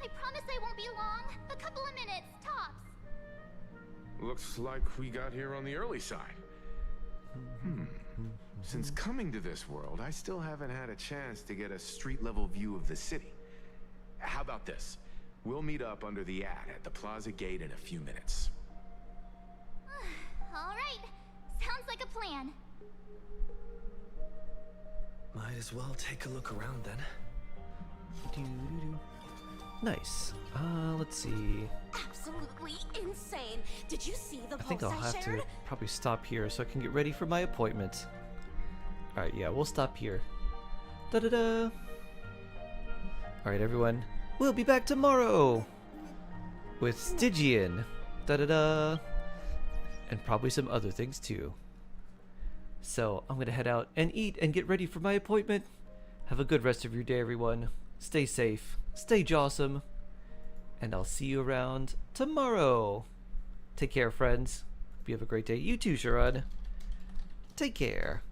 I promise I won't be long. A couple of minutes, tops. Looks like we got here on the early side. Since coming to this world, I still haven't had a chance to get a street-level view of the city. How about this? We'll meet up under the at the plaza gate in a few minutes. All right. Sounds like a plan. Might as well take a look around then. Nice. Let's see. Absolutely insane. Did you see the I think post I'll I have shared? to probably stop here so I can get ready for my appointment. Alright, yeah, we'll stop here. Da-da-da! Alright, everyone. We'll be back tomorrow! With Stigian. Da-da-da! And probably some other things too. So, I'm gonna head out and eat and get ready for my appointment. Have a good rest of your day, everyone. Stay safe. Stay jawsome. And I'll see you around tomorrow. Take care, friends. Hope you have a great day. You too, Sharon. Take care.